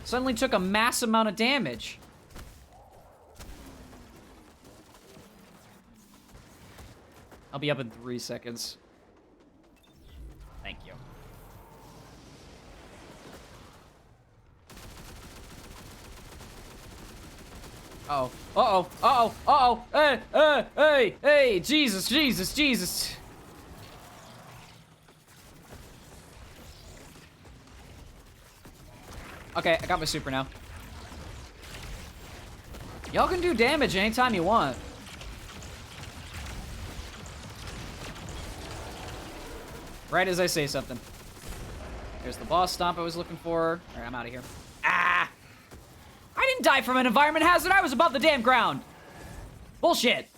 Suddenly took a mass amount of damage. I'll be up in 3 seconds. Thank you. Uh-oh. Uh-oh. Uh-oh. Uh-oh. Hey, Jesus, Jesus, Jesus. Okay, I got my super now. Y'all can do damage anytime you want. Right as I say something. There's the boss stomp I was looking for. Alright, I'm out of here. Ah! I didn't die from an environment hazard. I was above the damn ground. Bullshit.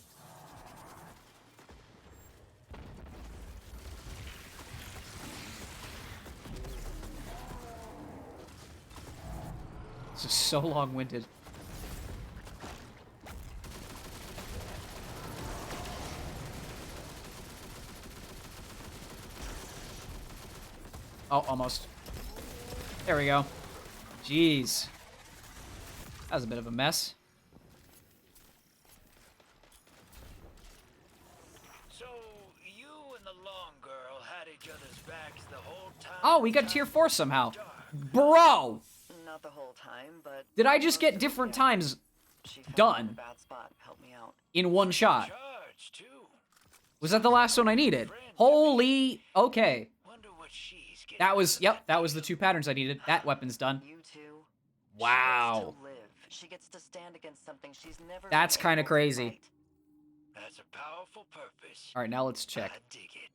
This is so long-winded. Oh, almost. There we go. Jeez. That was a bit of a mess. So, you and the long girl had each other's backs the whole time? Oh, we got tier 4 somehow. Bro! Not the whole time, but Did I just get different times she found done a bad spot. Help me out. in one shot? Charge, too. Was that the last one I needed? Holy... Okay. Wonder what she's getting That was... out of Yep, it. that was the 2 patterns I needed. That weapon's done. You too. Wow. She gets to live. She gets to stand against something she's never. That's been kinda able to crazy. fight. That's a powerful purpose. Alright, now let's check. I dig it.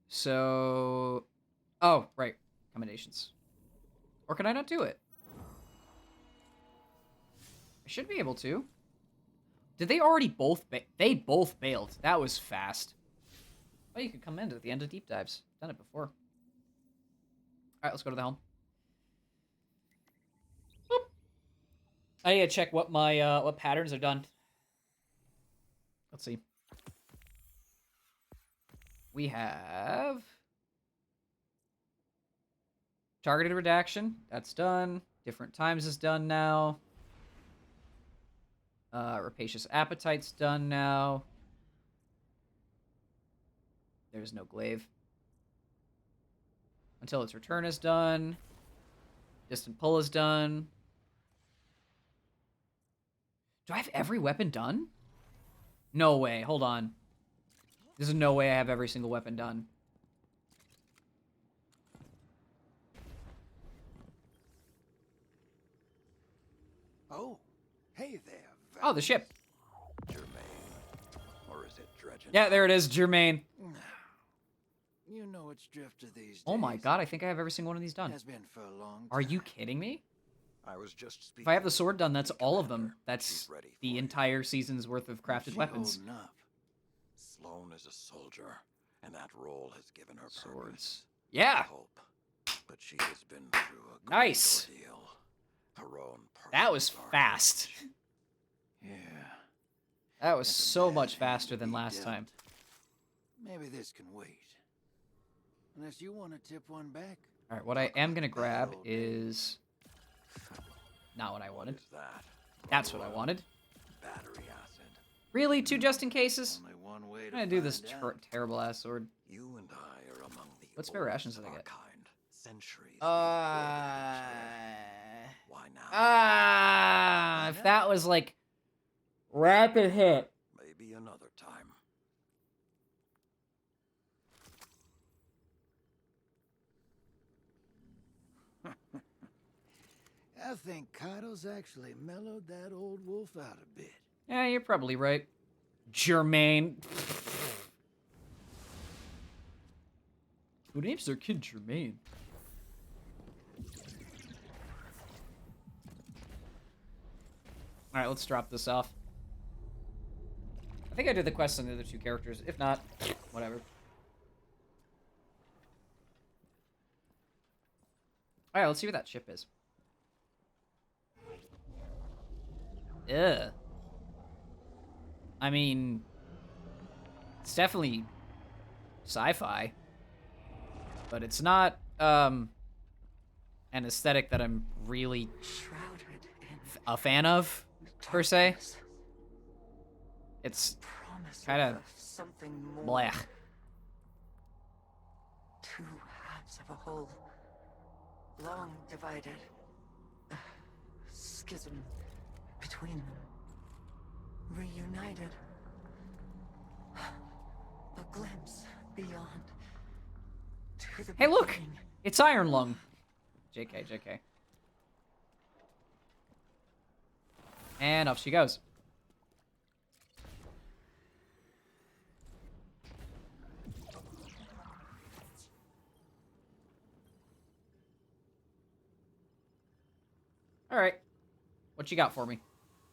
So... Oh, right. Accommodations. Or can I not do it? I should be able to. Did they already both... They both bailed. That was fast. Oh, you could come in at the end of deep dives. Done it before. Alright, let's go to the helm. Boop. I need to check what my, what patterns are done. Let's see. We have... Targeted redaction, that's done. Different times is done now. Rapacious appetite's done now. There's no glaive. Until its return is done. Distant pull is done. Do I have every weapon done? No way, hold on. There's no way I have every single weapon done. Oh, hey there. Oh, the ship. Jermaine. Or is it Dredgen? Yeah, there it is, Jermaine. You know it's drifter these days. Oh my god, I think I have every single one of these done. Has been for a long time. Are you kidding me? I was just speaking. If I have the sword done, that's to all of them. Commander. That's She's ready for the you. entire season's worth of crafted She weapons. holding up. Sloane is a soldier, and that role has given her Swords. purpose. Yeah! Hope. But she has been through a great Nice. ordeal. Her own That was personal fast. carnage. Yeah. That was That's a so bad much hand faster to than be last dealt. time. Maybe this can wait. Unless you want to tip one back. Alright, what I am gonna Bad grab old days. is... Not what I What wanted. is that? That's what I wanted. Battery acid. Really? 2 just in cases? Only one way I'm to gonna do this find out. terrible ass sword. You and I are among the What spare rations oldest did I of our get? kind. Centuries. we've waited each other. Why now? If that was like... Rapid hit. Maybe another time. I think Kaido's actually mellowed that old wolf out a bit. Yeah, you're probably right. Jermaine. Who names their kid Jermaine? Alright, let's drop this off. I think I did the quest on the other 2 characters. If not, whatever. Alright, let's see what that ship is. Ugh. I mean, it's definitely sci-fi. But it's not an aesthetic that I'm really a fan of, per se. It's kind of something more. blech. Two halves of a whole, long divided. Schism between them. Reunited. A glimpse beyond. To the Hey, look! beginning. It's Iron Lung. JK, JK. And off she goes. Alright. What you got for me?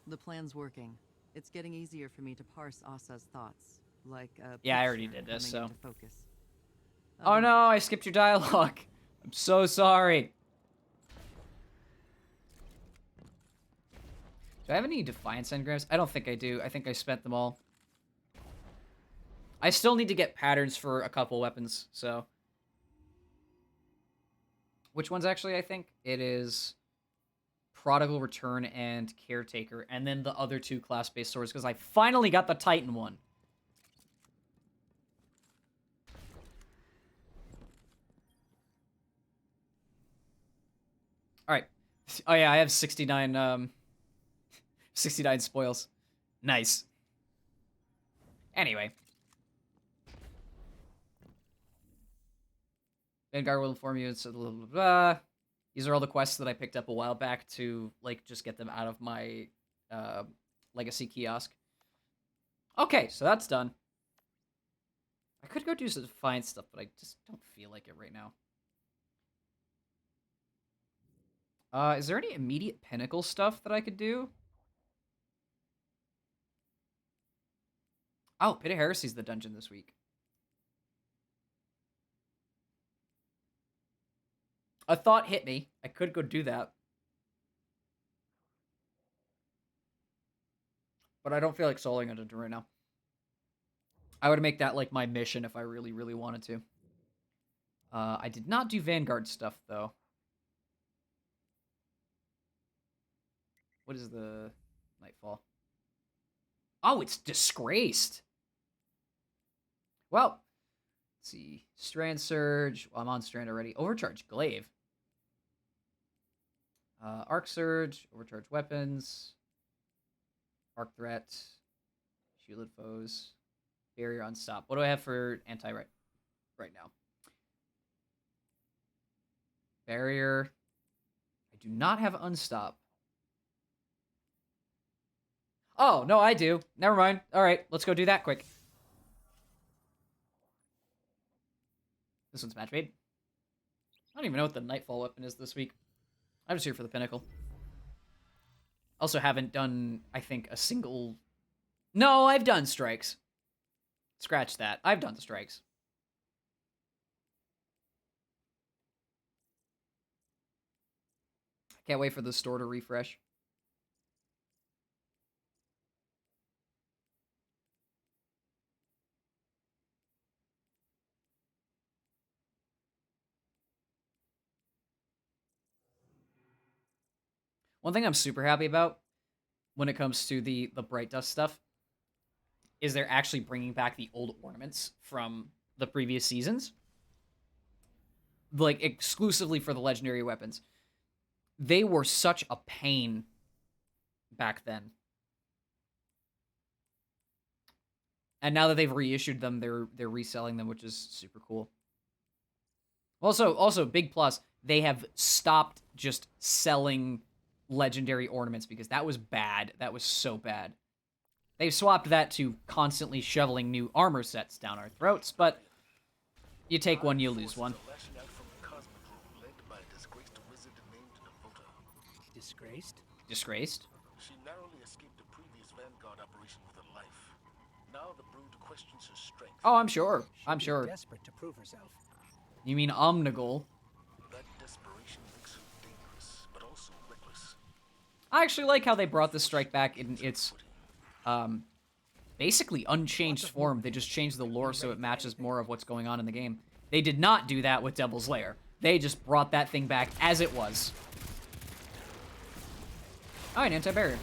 The plan's working. It's getting easier for me to parse Asa's thoughts, like a Yeah, I already picture did this, coming so. into focus. Oh no, I skipped your dialogue. I'm so sorry. Do I have any Defiance engrams? I don't think I do. I think I spent them all. I still need to get patterns for a couple weapons, so. Which ones actually, I think? It is Prodigal Return and Caretaker, and then the other two class-based swords, because I finally got the Titan one. Alright. Oh yeah, I have 69, 69 spoils. Nice. Anyway. Vanguard will inform you, it's blah, blah, blah. These are all the quests that I picked up a while back to, like, just get them out of my, legacy kiosk. Okay, so that's done. I could go do some Defiance stuff, but I just don't feel like it right now. Is there any immediate Pinnacle stuff that I could do? Oh, Pit of Heresy's the dungeon this week. A thought hit me. I could go do that. But I don't feel like soloing a dungeon right now. I would make that like my mission if I really, really wanted to. I did not do Vanguard stuff, though. What is the Nightfall? Oh, it's Disgraced. Well, let's see. Strand Surge. Well, I'm on Strand already. Overcharge Glaive. Arc Surge. Overcharge Weapons. Arc Threat. Shielded Foes. Barrier Unstop. What do I have for anti right now? Barrier. I do not have Unstop. Oh, no, I do. Never mind. All right, let's go do that quick. This one's match made. I don't even know what the Nightfall weapon is this week. I'm just here for the Pinnacle. Also haven't done, I think, a single... No, I've done strikes. Scratch that. I've done the strikes. Can't wait for the store to refresh. One thing I'm super happy about when it comes to the Bright Dust stuff is they're actually bringing back the old ornaments from the previous seasons. Like, exclusively for the legendary weapons. They were such a pain back then. And now that they've reissued them, they're reselling them, which is super cool. Also, big plus, they have stopped just selling legendary ornaments because that was bad. That was so bad. They've swapped that to constantly shoveling new armor sets down our throats, but you take one, you lose one. Disgraced? Disgraced? She narrowly escaped the previous Vanguard operation with her life. Now the brood questions her strength. Oh, I'm sure. I'm She'd be sure. desperate to prove herself. You mean Omnigul? That desperation makes her dangerous, but also reckless. I actually like how they brought the strike back in its basically unchanged form. They just changed the lore so it matches more of what's going on in the game. They did not do that with Devil's Lair. They just brought that thing back as it was. Oh, an anti-barrier.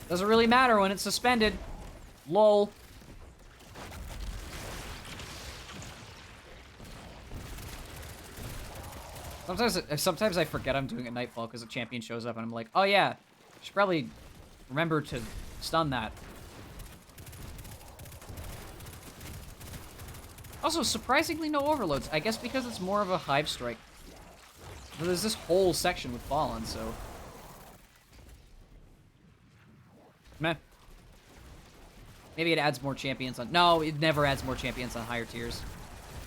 Doesn't really matter when it's suspended. Lol. Sometimes I forget I'm doing a Nightfall because a champion shows up and I'm like, oh yeah, I should probably remember to stun that. Also, surprisingly no overloads. I guess because it's more of a Hive Strike. But there's this whole section with Fallen, so... Meh. Maybe it adds more champions on... No, it never adds more champions on higher tiers.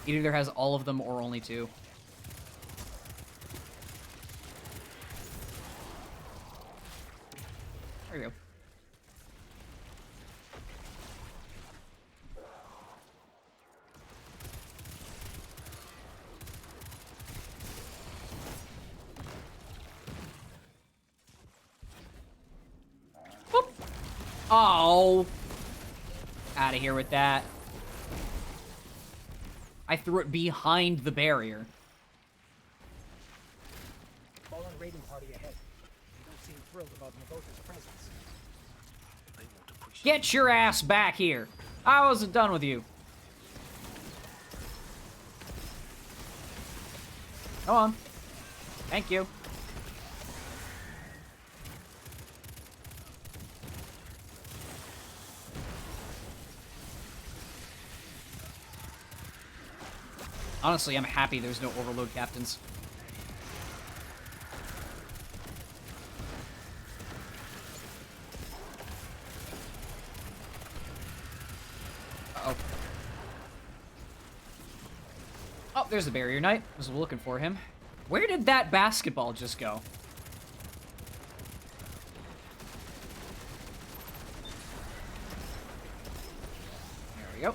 It either has all of them or only 2. There you go. Boop. Oh. Out of here with that. I threw it behind the barrier. Fallen raiding party ahead. They don't seem thrilled about Navota's presence. They won't appreciate Get your ass back here. I wasn't done with you. Come on. Thank you. Honestly, I'm happy there's no overload captains. Uh-oh. Oh, there's the barrier knight. I was looking for him. Where did that basketball just go? There we go.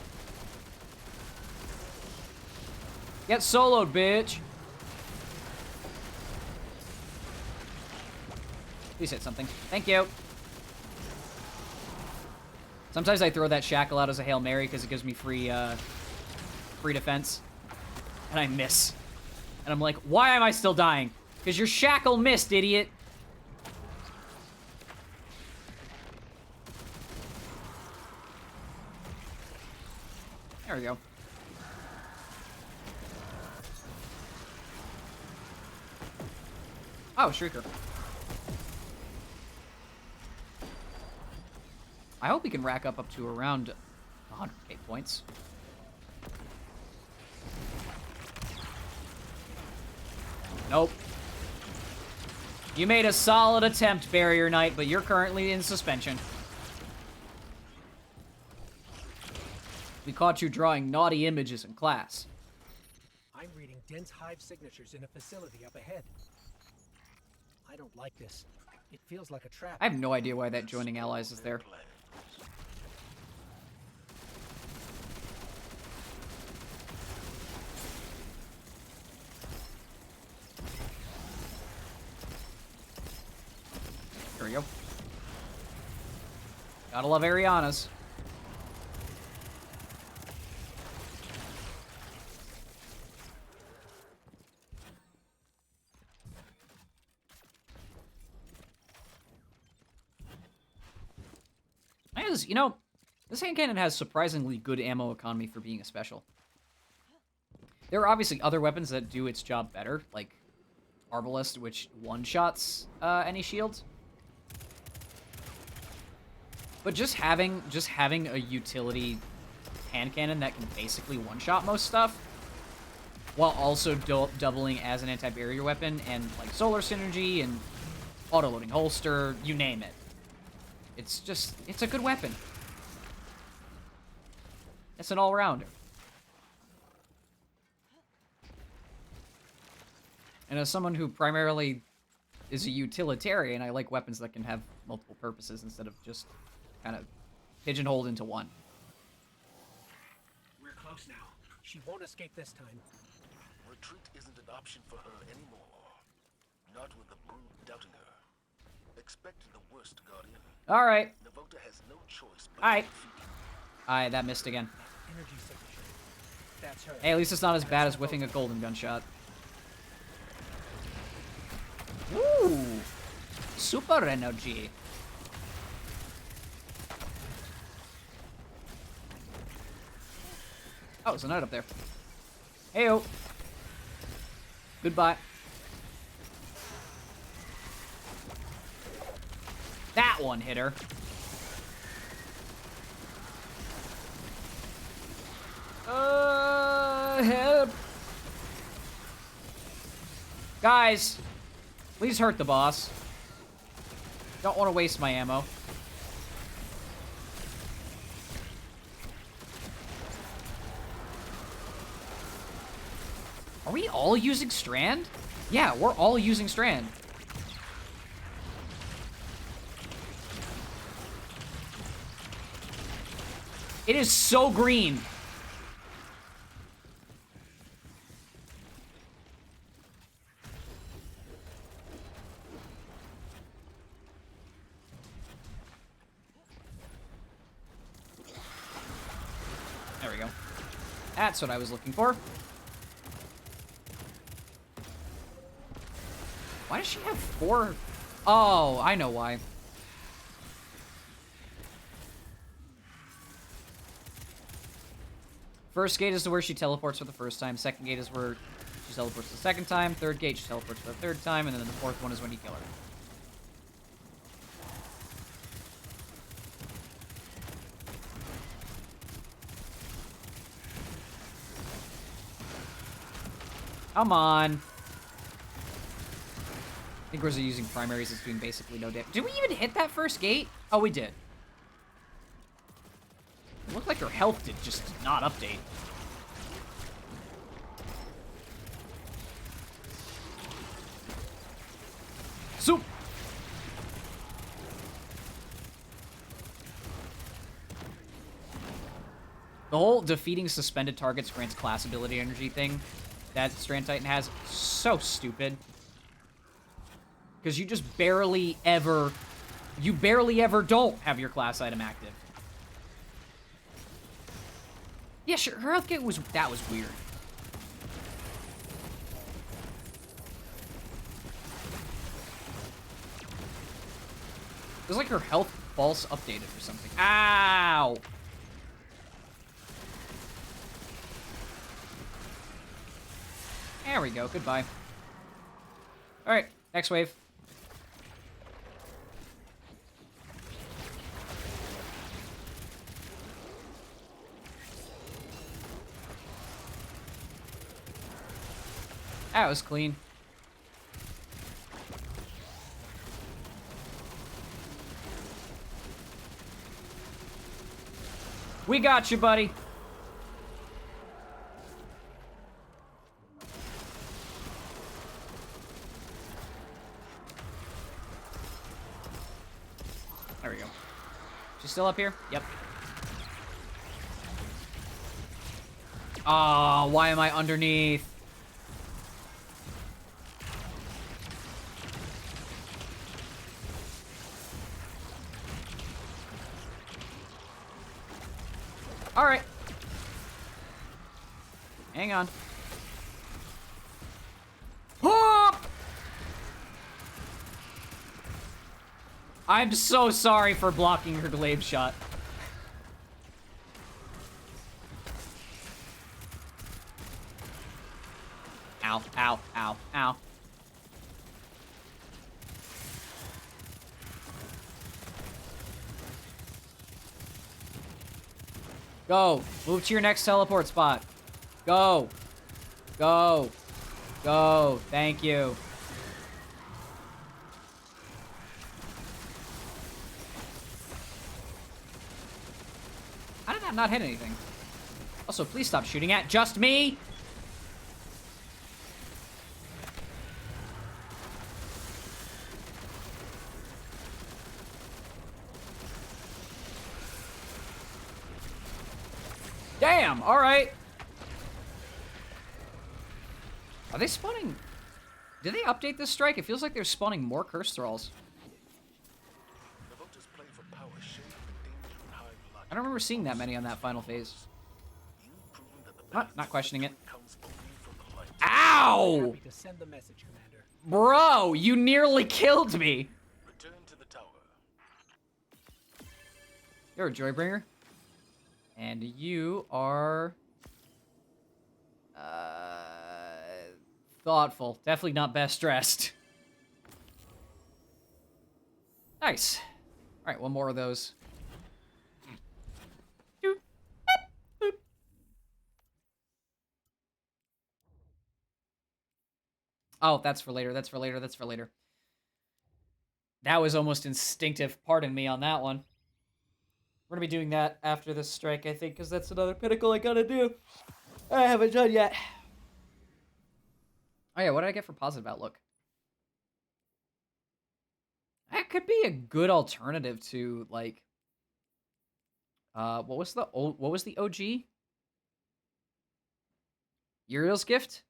Get soloed, bitch. Please hit something. Thank you. Sometimes I throw that shackle out as a Hail Mary because it gives me free defense. And I miss. And I'm like, why am I still dying? Because your shackle missed, idiot. There we go. Oh, Shrieker. I hope we can rack up to around 100k points. Nope. You made a solid attempt, Barrier Knight, but you're currently in suspension. We caught you drawing naughty images in class. I'm reading dense hive signatures in a facility up ahead. I don't like this. It feels like a trap. I have no idea why that joining allies is there. There we go. Gotta love Ariana's. You know, this hand cannon has surprisingly good ammo economy for being a special. There are obviously other weapons that do its job better, like Arbalest, which one-shots any shields. But just having a utility hand cannon that can basically one-shot most stuff, while also doubling as an anti-barrier weapon and like solar synergy and auto-loading holster, you name it. It's a good weapon. It's an all-rounder. And as someone who primarily is a utilitarian, I like weapons that can have multiple purposes instead of just kind of pigeonholed into one. We're close now. She won't escape this time. Retreat isn't an option for her anymore. Not with the brood doubting her. Expect the worst, Guardian. All right. Navota Alright. Alright, that missed again. Energy signature. That's her. Hey, at least it's not as bad as whiffing a golden gunshot. Woo! Super energy. Oh, there's a note up there. Heyo. Goodbye. That one hit her. Help. Guys, please hurt the boss. Don't want to waste my ammo. Are we all using Strand? Yeah, we're all using Strand. It is so green. There we go. That's what I was looking for. Why does she have 4? Oh, I know why. First gate is to where she teleports for the first time. Second gate is where she teleports the second time. Third gate, she teleports for the third time. And then the fourth one is when you kill her. Come on. I think we're using primaries. It's doing basically no damage. Did we even hit that first gate? Oh, we did. It looked like her health did not update. Soup! The whole defeating suspended targets grants class ability energy thing that Strand Titan has, so stupid. Because you just barely ever don't have your class item active. Yeah, sure, her health kit was weird. It was like her health false updated or something. Ow! There we go, goodbye. Alright, next wave. That was clean. We got you, buddy. There we go. She's still up here? Yep. Ah, why am I underneath? All right. Hang on. Oh! I'm so sorry for blocking her glaive shot. Ow, ow, ow, ow. Go. Move to your next teleport spot. Go. Go. Go. Thank you. How did that not hit anything? Also, please stop shooting at just me. Damn, all right. Are they spawning? Did they update this strike? It feels like they're spawning more curse thralls. The voters play for power, shame, and danger in hive I don't remember seeing that many on that final phase. Not questioning it. Ow! Happy to send the message, Commander. Bro, you nearly killed me. Return to the tower. You're a Joybringer. And you are... thoughtful. Definitely not best dressed. Nice. Alright, one more of those. Doop. Boop. Oh, that's for later. That's for later. That's for later. That was almost instinctive. Pardon me on that one. We're going to be doing that after this strike, I think, because that's another pinnacle I got to do. I haven't done yet. Oh, yeah. What did I get for positive outlook? That could be a good alternative to, like... what was the OG? Uriel's Gift?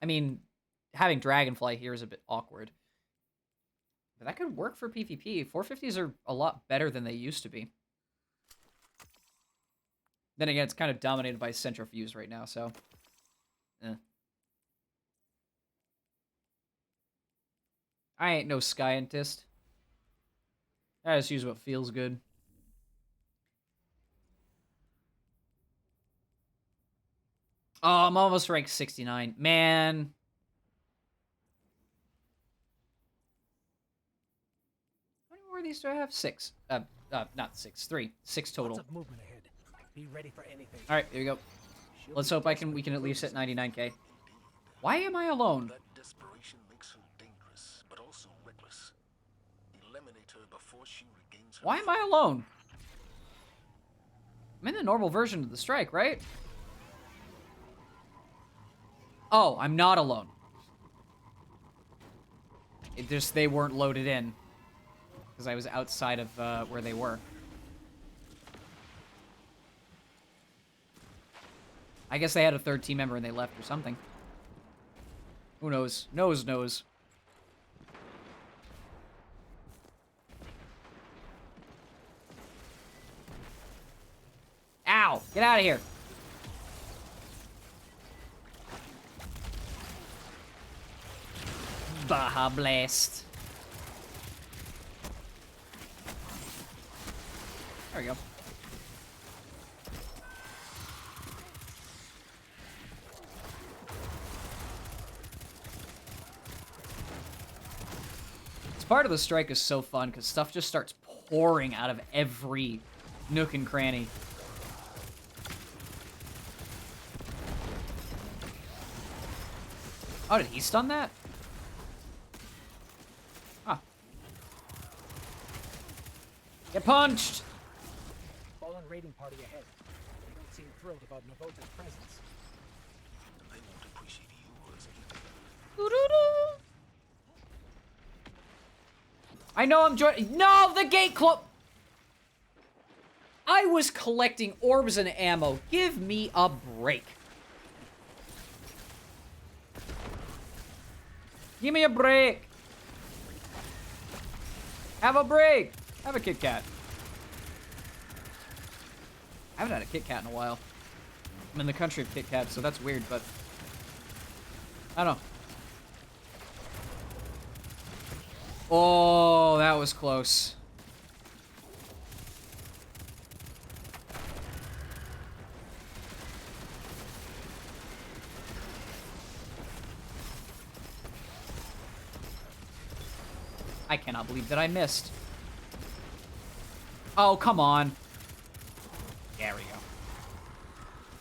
I mean, having Dragonfly here is a bit awkward. But that could work for PvP. 450s are a lot better than they used to be. Then again, it's kind of dominated by Centrifuge right now, so... I ain't no scientist. I just use what feels good. Oh, I'm almost ranked 69. Man. How many more of these do I have? 6. Not 6. 3. 6 total. Lots of movement ahead. Be ready for anything. All right, here we go. Let's hope we can at least hit 99k. Why am I alone? That desperation makes her dangerous, but also reckless. Eliminate her before she regains her. Why am I alone? I'm in the normal version of the strike, right? Oh, I'm not alone. It just, they weren't loaded in. Because I was outside of where they were. I guess they had a third team member and they left or something. Who knows? Knows. Ow! Get out of here! Baja Blast. There we go. This part of the strike is so fun because stuff just starts pouring out of every nook and cranny. Oh, did he stun that? Huh. Get punched! Fallen raiding party ahead. They don't seem thrilled about Navota's presence. They won't appreciate you as Doo-doo-doo. I know I'm joining. No, the gate I was collecting orbs and ammo. Give me a break. Give me a break. Have a break. Have a Kit Kat. I haven't had a Kit Kat in a while. I'm in the country of Kit Kats, so that's weird, but... I don't know. Oh, that was close. I cannot believe that I missed. Oh, come on. There we go.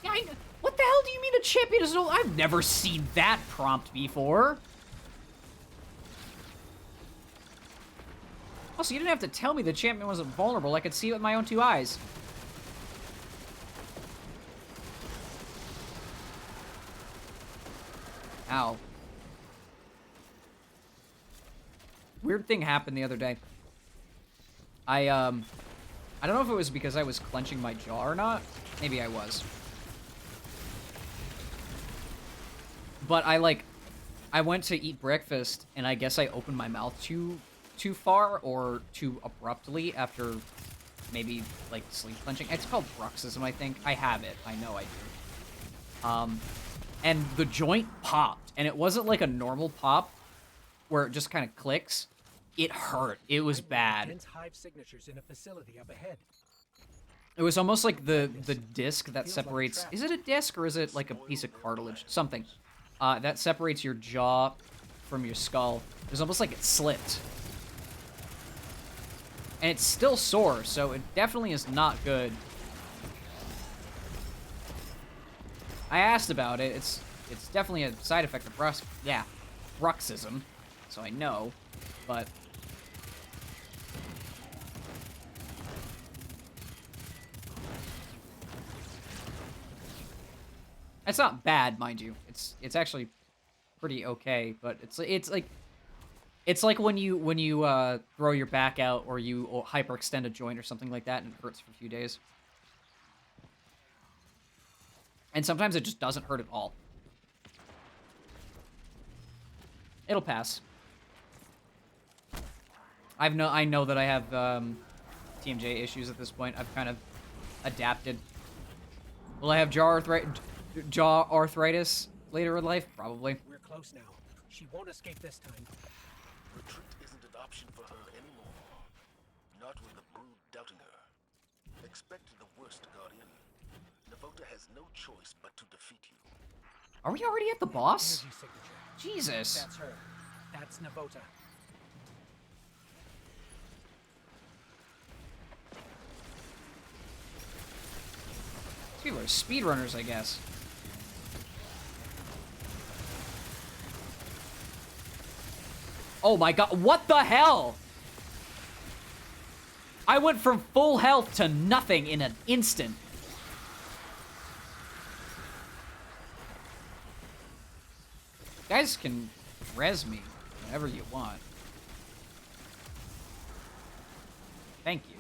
Yeah, what the hell do you mean a champion is no... I've never seen that prompt before. Also, you didn't have to tell me the champion wasn't vulnerable. I could see it with my own 2 eyes. Ow. Weird thing happened the other day. I don't know if it was because I was clenching my jaw or not. Maybe I was. But I went to eat breakfast, and I guess I opened my mouth too too far or too abruptly after maybe, like, sleep clenching. It's called bruxism, I think. I have it. I know I do. And the joint popped, and it wasn't like a normal pop where it just kind of clicks. It hurt. It was bad. Dense hive signatures in a facility up ahead. It was almost like the disc that separates... Is it a disc or is it like a piece of cartilage? Something. That separates your jaw from your skull. It was almost like it slipped. And it's still sore, so it definitely is not good. I asked about it. It's definitely a side effect of bruxism, so I know, but... It's not bad, mind you. It's actually pretty okay, but it's like when you throw your back out or you hyperextend a joint or something like that and it hurts for a few days. And sometimes it just doesn't hurt at all. It'll pass. I know that I have TMJ issues at this point. I've kind of adapted. Will I have jaw arthritis later in life? Probably. We're close now. She won't escape this time. Retreat isn't an option for her anymore. Not with the brood doubting her. Expect the worst, Guardian. Navota has no choice but to defeat you. Are we already at the boss? Energy signature. Jesus. That's her. That's Navota. These people are speedrunners, I guess. Oh my god, what the hell? I went from full health to nothing in an instant. You guys can res me whenever you want. Thank you.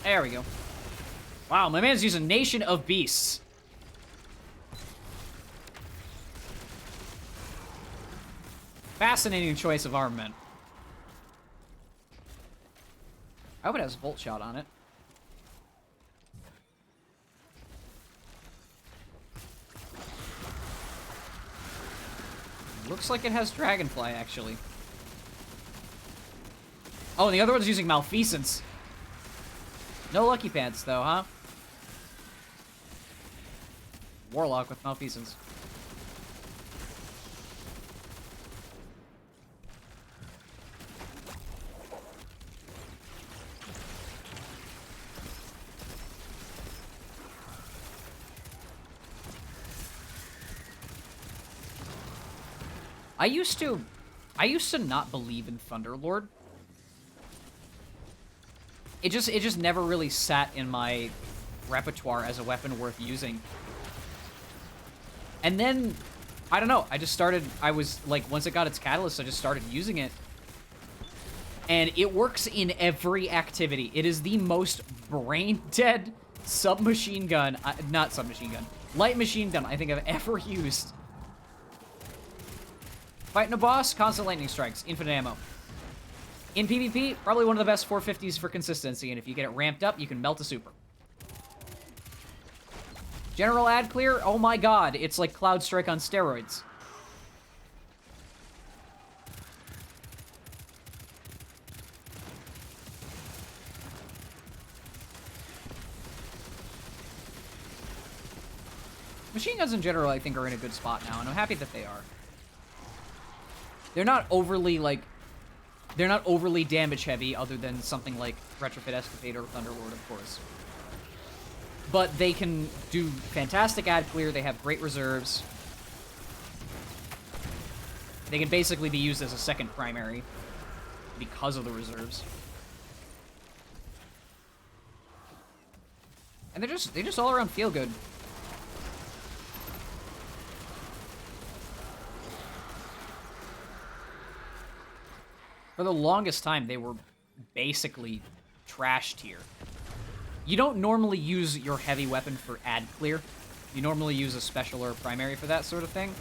There we go. Wow, my man's using Nation of Beasts. Fascinating choice of armament. I hope it has Volt Shot on it. Looks like it has Dragonfly, actually. Oh, and the other one's using Malfeasance. No Lucky Pants, though, huh? Warlock with Malfeasance. I used to not believe in Thunderlord. It just never really sat in my repertoire as a weapon worth using. And then, I don't know, I was, like, once it got its catalyst, I just started using it. And it works in every activity. It is the most brain-dead submachine gun, not submachine gun, light machine gun I think I've ever used. Fighting a boss, constant lightning strikes, infinite ammo. In PvP, probably one of the best 450s for consistency, and if you get it ramped up, you can melt a super. General ad clear, oh my god, it's like Cloud Strike on steroids. Machine guns in general, I think, are in a good spot now, and I'm happy that they are. They're not overly, like... They're not overly damage heavy, other than something like Retrofit Escapade or Thunderlord, of course. But they can do fantastic ad clear, they have great reserves. They can basically be used as a second primary because of the reserves. And they just all around feel good. For the longest time, they were basically trash tier. You don't normally use your heavy weapon for ad clear. You normally use a special or a primary for that sort of thing.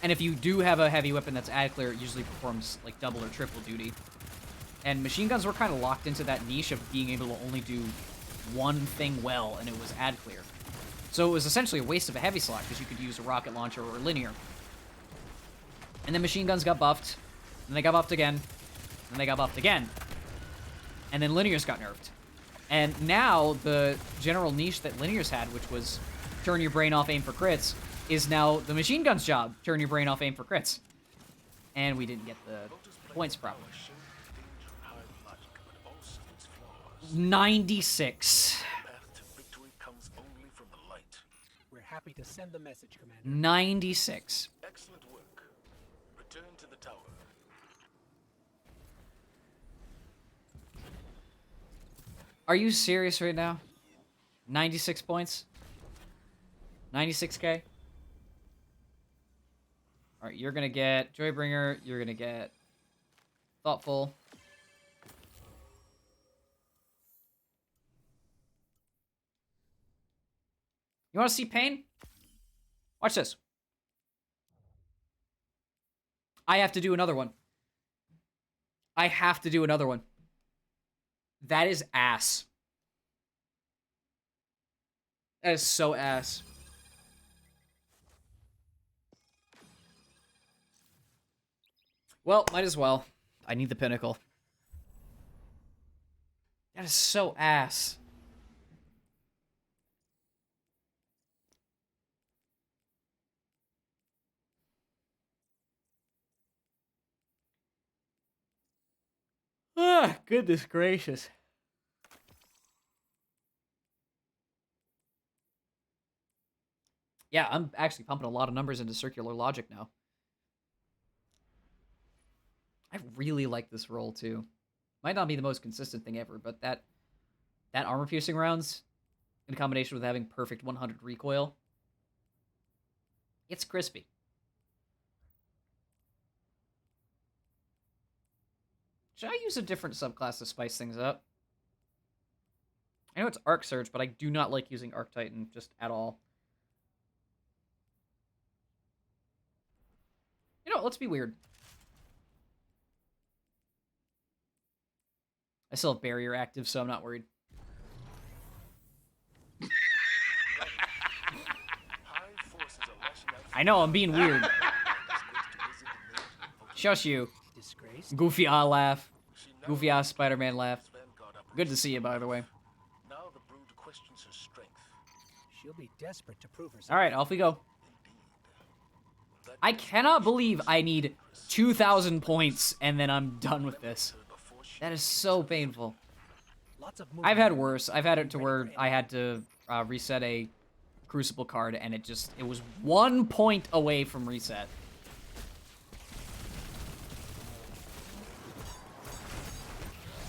And if you do have a heavy weapon that's ad clear, it usually performs like double or triple duty. And machine guns were kind of locked into that niche of being able to only do one thing well, and it was ad clear. So it was essentially a waste of a heavy slot, because you could use a rocket launcher or a linear. And then machine guns got buffed, and they got buffed again, and they got buffed again. And then linears got nerfed. And now the general niche that linears had, which was turn your brain off, aim for crits, is now the machine gun's job, turn your brain off, aim for crits. And we didn't get the points properly. 96. Path to victory comes only from the light. We're happy to send the message, Commander. 96. Excellent work. Return to the tower. Are you serious right now? 96 points? 96k? Alright, you're gonna get Joybringer, you're gonna get Thoughtful. You wanna see pain? Watch this. I have to do another one. I have to do another one. That is ass. That is so ass. Well, might as well. I need the pinnacle. That is so ass. Ah, goodness gracious. Yeah, I'm actually pumping a lot of numbers into circular logic now. I really like this roll too. Might not be the most consistent thing ever, but that armor piercing rounds in combination with having perfect 100 recoil, it's crispy. Should I use a different subclass to spice things up? I know it's Arc Surge, but I do not like using Arc Titan just at all. You know, let's be weird. I still have barrier active, so I'm not worried. I know, I'm being weird. Shush you. Disgrace. Goofy ah laugh. Goofy ah Spider-Man laugh. Good to see you, by the way. Now the brood questions her strength. She'll be desperate to prove herself. Alright, off we go. I cannot believe I need 2,000 points and then I'm done with this. That is so painful. Lots of I've had worse. I've had it to where I had to reset a Crucible card and it was 1 point away from reset.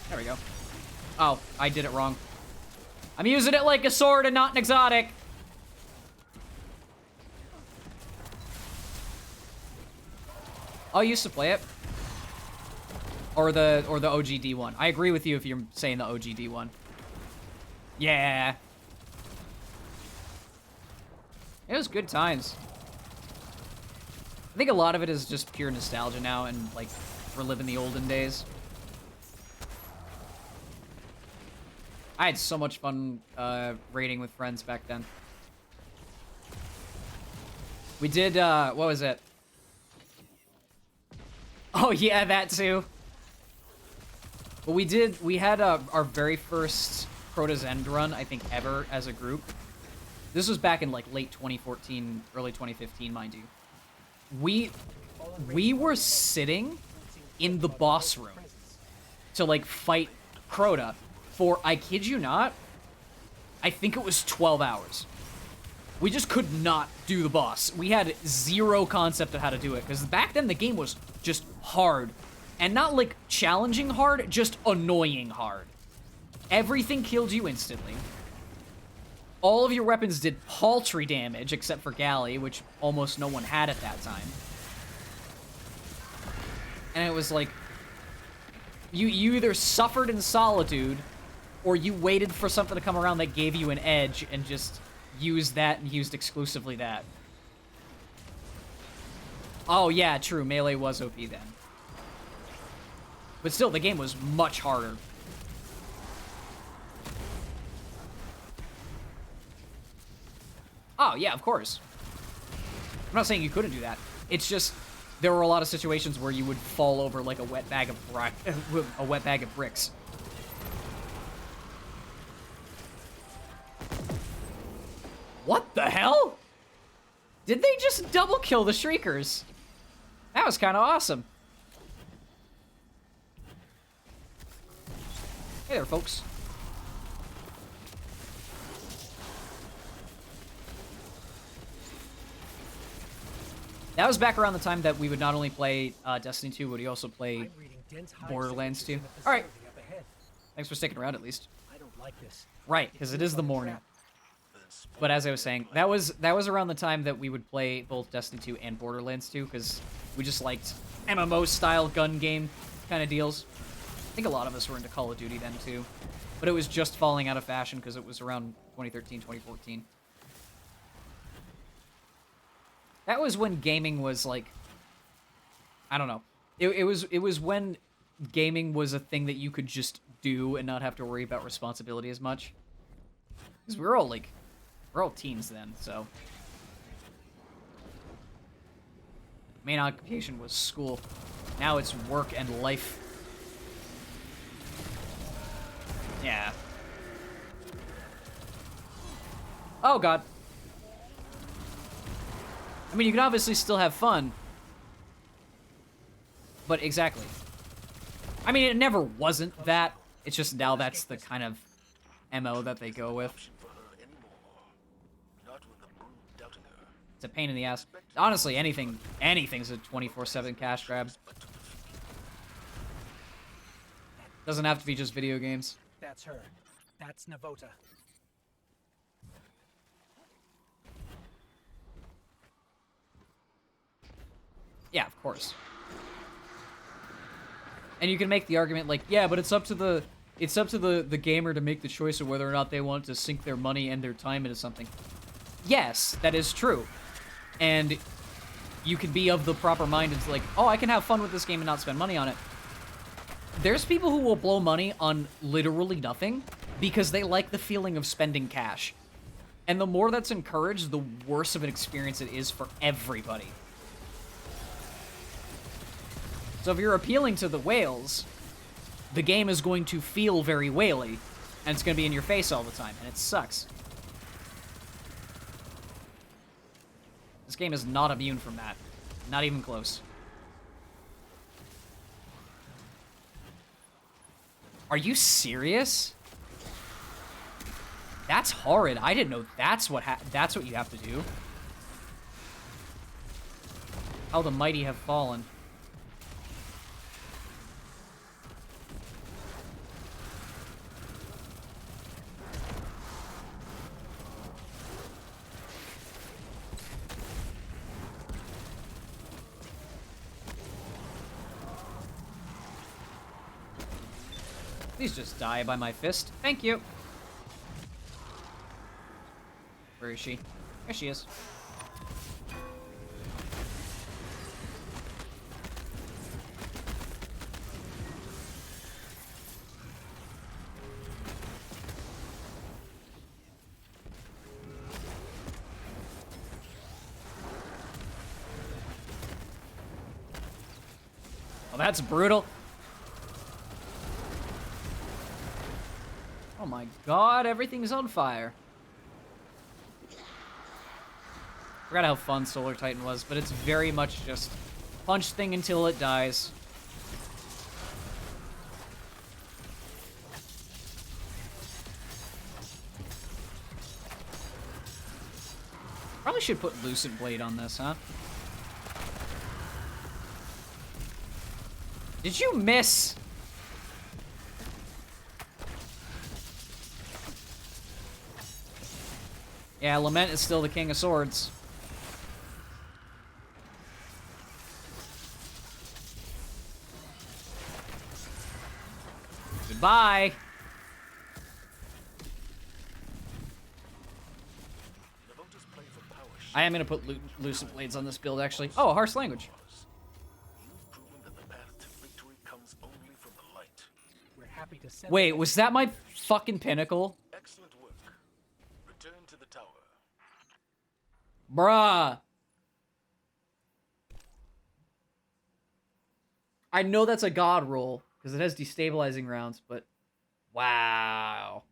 There we go. Oh, I did it wrong. I'm using it like a sword and not an exotic. I'll used to play it. Or the OGD one. I agree with you if you're saying the OGD one. Yeah. It was good times. I think a lot of it is just pure nostalgia now and like reliving the olden days. I had so much fun raiding with friends back then. We did, what was it? Oh yeah, that too. But we had our very first Crota's End run, I think, ever as a group. This was back in like late 2014, early 2015, mind you. We were sitting in the boss room to like fight Crota for, I kid you not, I think it was 12 hours. We just could not do the boss. We had zero concept of how to do it, because back then the game was just hard. And not like challenging hard, just annoying hard. Everything killed you instantly. All of your weapons did paltry damage, except for Galley, which almost no one had at that time. And it was like, you either suffered in solitude, or you waited for something to come around that gave you an edge, and just used that and used exclusively that. Oh yeah, true, melee was OP then. But still, the game was much harder. Oh, yeah, of course. I'm not saying you couldn't do that. It's just, there were a lot of situations where you would fall over like a wet bag of bricks. What the hell? Did they just double kill the Shriekers? That was kind of awesome. Hey there, folks. That was back around the time that we would not only play Destiny 2, but we also play Borderlands 2. All right. Thanks for sticking around, at least. I don't like this. Right, because it is the morning. But as I was saying, that was around the time that we would play both Destiny 2 and Borderlands 2, because we just liked MMO-style gun game kind of deals. I think a lot of us were into Call of Duty then, too. But it was just falling out of fashion because it was around 2013, 2014. That was when gaming was, like... I don't know. It was when gaming was a thing that you could just do and not have to worry about responsibility as much. Because we were all, like... We're all teens then, so... Main occupation was school. Now it's work and life. Yeah. Oh, God. I mean, you can obviously still have fun. But exactly. I mean, it never wasn't that. It's just now that's the kind of MO that they go with. It's a pain in the ass. Honestly, anything's a 24/7 cash grab. Doesn't have to be just video games. That's her. That's Navota. Yeah, of course. And you can make the argument like, yeah, but it's up to the gamer to make the choice of whether or not they want to sink their money and their time into something. Yes, that is true. And you can be of the proper mind. It's like, oh, I can have fun with this game and not spend money on it. There's people who will blow money on literally nothing because they like the feeling of spending cash. And the more that's encouraged, the worse of an experience it is for everybody. So if you're appealing to the whales, the game is going to feel very whaley, and it's going to be in your face all the time, and it sucks. This game is not immune from that. Not even close. Are you serious? That's horrid. I didn't know that's what you have to do. How the mighty have fallen. Please just die by my fist. Thank you. Where is she? There she is. Well, that's brutal. Oh my god, everything's on fire. Forgot how fun Solar Titan was, but it's very much just punch thing until it dies. Probably should put Lucid Blade on this, huh? Did you miss? Yeah, Lament is still the king of swords. Goodbye. Navota's play for power I am gonna put Lucent Blades on this build, actually. Oh, harsh language. You've proven that the path to victory comes only from the light. We're happy to send Wait, the was that my fucking pinnacle? Excellent work. Return to the tower. Bruh. I know that's a god roll, because it has destabilizing rounds, but... Wow.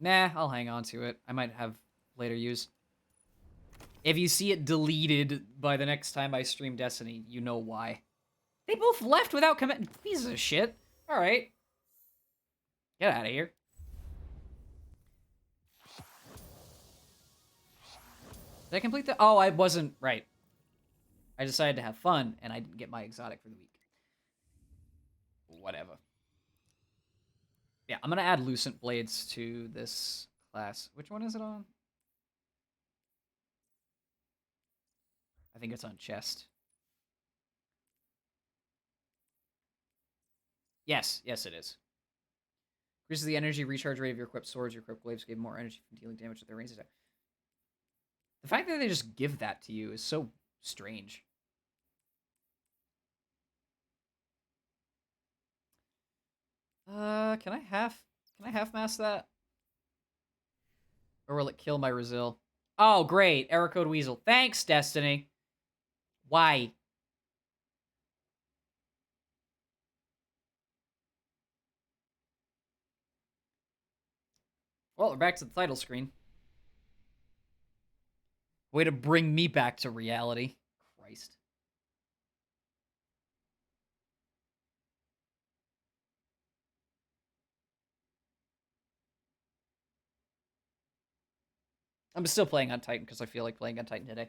Nah, I'll hang on to it. I might have later use. If you see it deleted by the next time I stream Destiny, you know why. They both left without commit. Pieces of shit. Alright. Get out of here. Did I complete the... Oh, I wasn't... Right. I decided to have fun, and I didn't get my exotic for the week. Whatever. Yeah, I'm gonna add Lucent Blades to this class. Which one is it on? I think it's on chest. Yes, yes it is. Increases the energy recharge rate of your equipped swords. Your equipped glaives give more energy from dealing damage with their ranged attack. The fact that they just give that to you is so strange. Can I half mass that? Or will it kill my Resil? Oh, great. Error code Weasel. Thanks, Destiny. Why? Well, we're back to the title screen. Way to bring me back to reality. Christ. I'm still playing on Titan because I feel like playing on Titan today.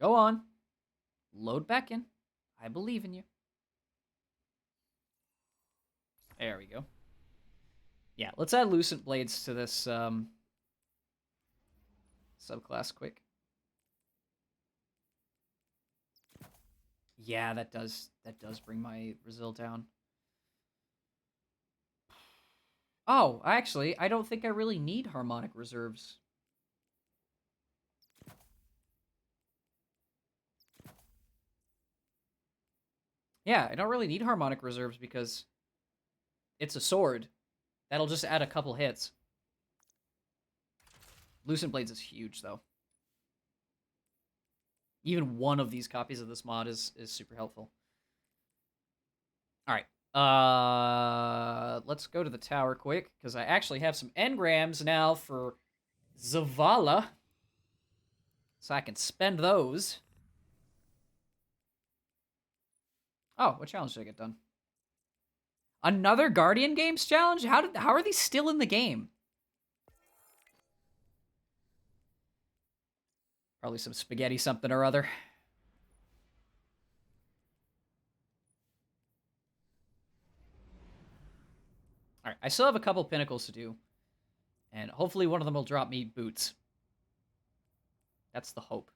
Go on. Load back in. I believe in you. There we go. Yeah, let's add Lucent Blades to this subclass quick. Yeah, that does bring my Resil down. Oh, actually, I don't think I really need harmonic reserves. Yeah, I don't really need harmonic reserves because it's a sword. That'll just add a couple hits. Lucent Blades is huge, though. Even one of these copies of this mod is super helpful. All right. Let's go to the tower quick, because I actually have some engrams now for Zavala. So I can spend those. Oh, what challenge did I get done? Another Guardian Games challenge? How are these still in the game? Probably some spaghetti something or other. All right, I still have a couple pinnacles to do. And hopefully one of them will drop me boots. That's the hope.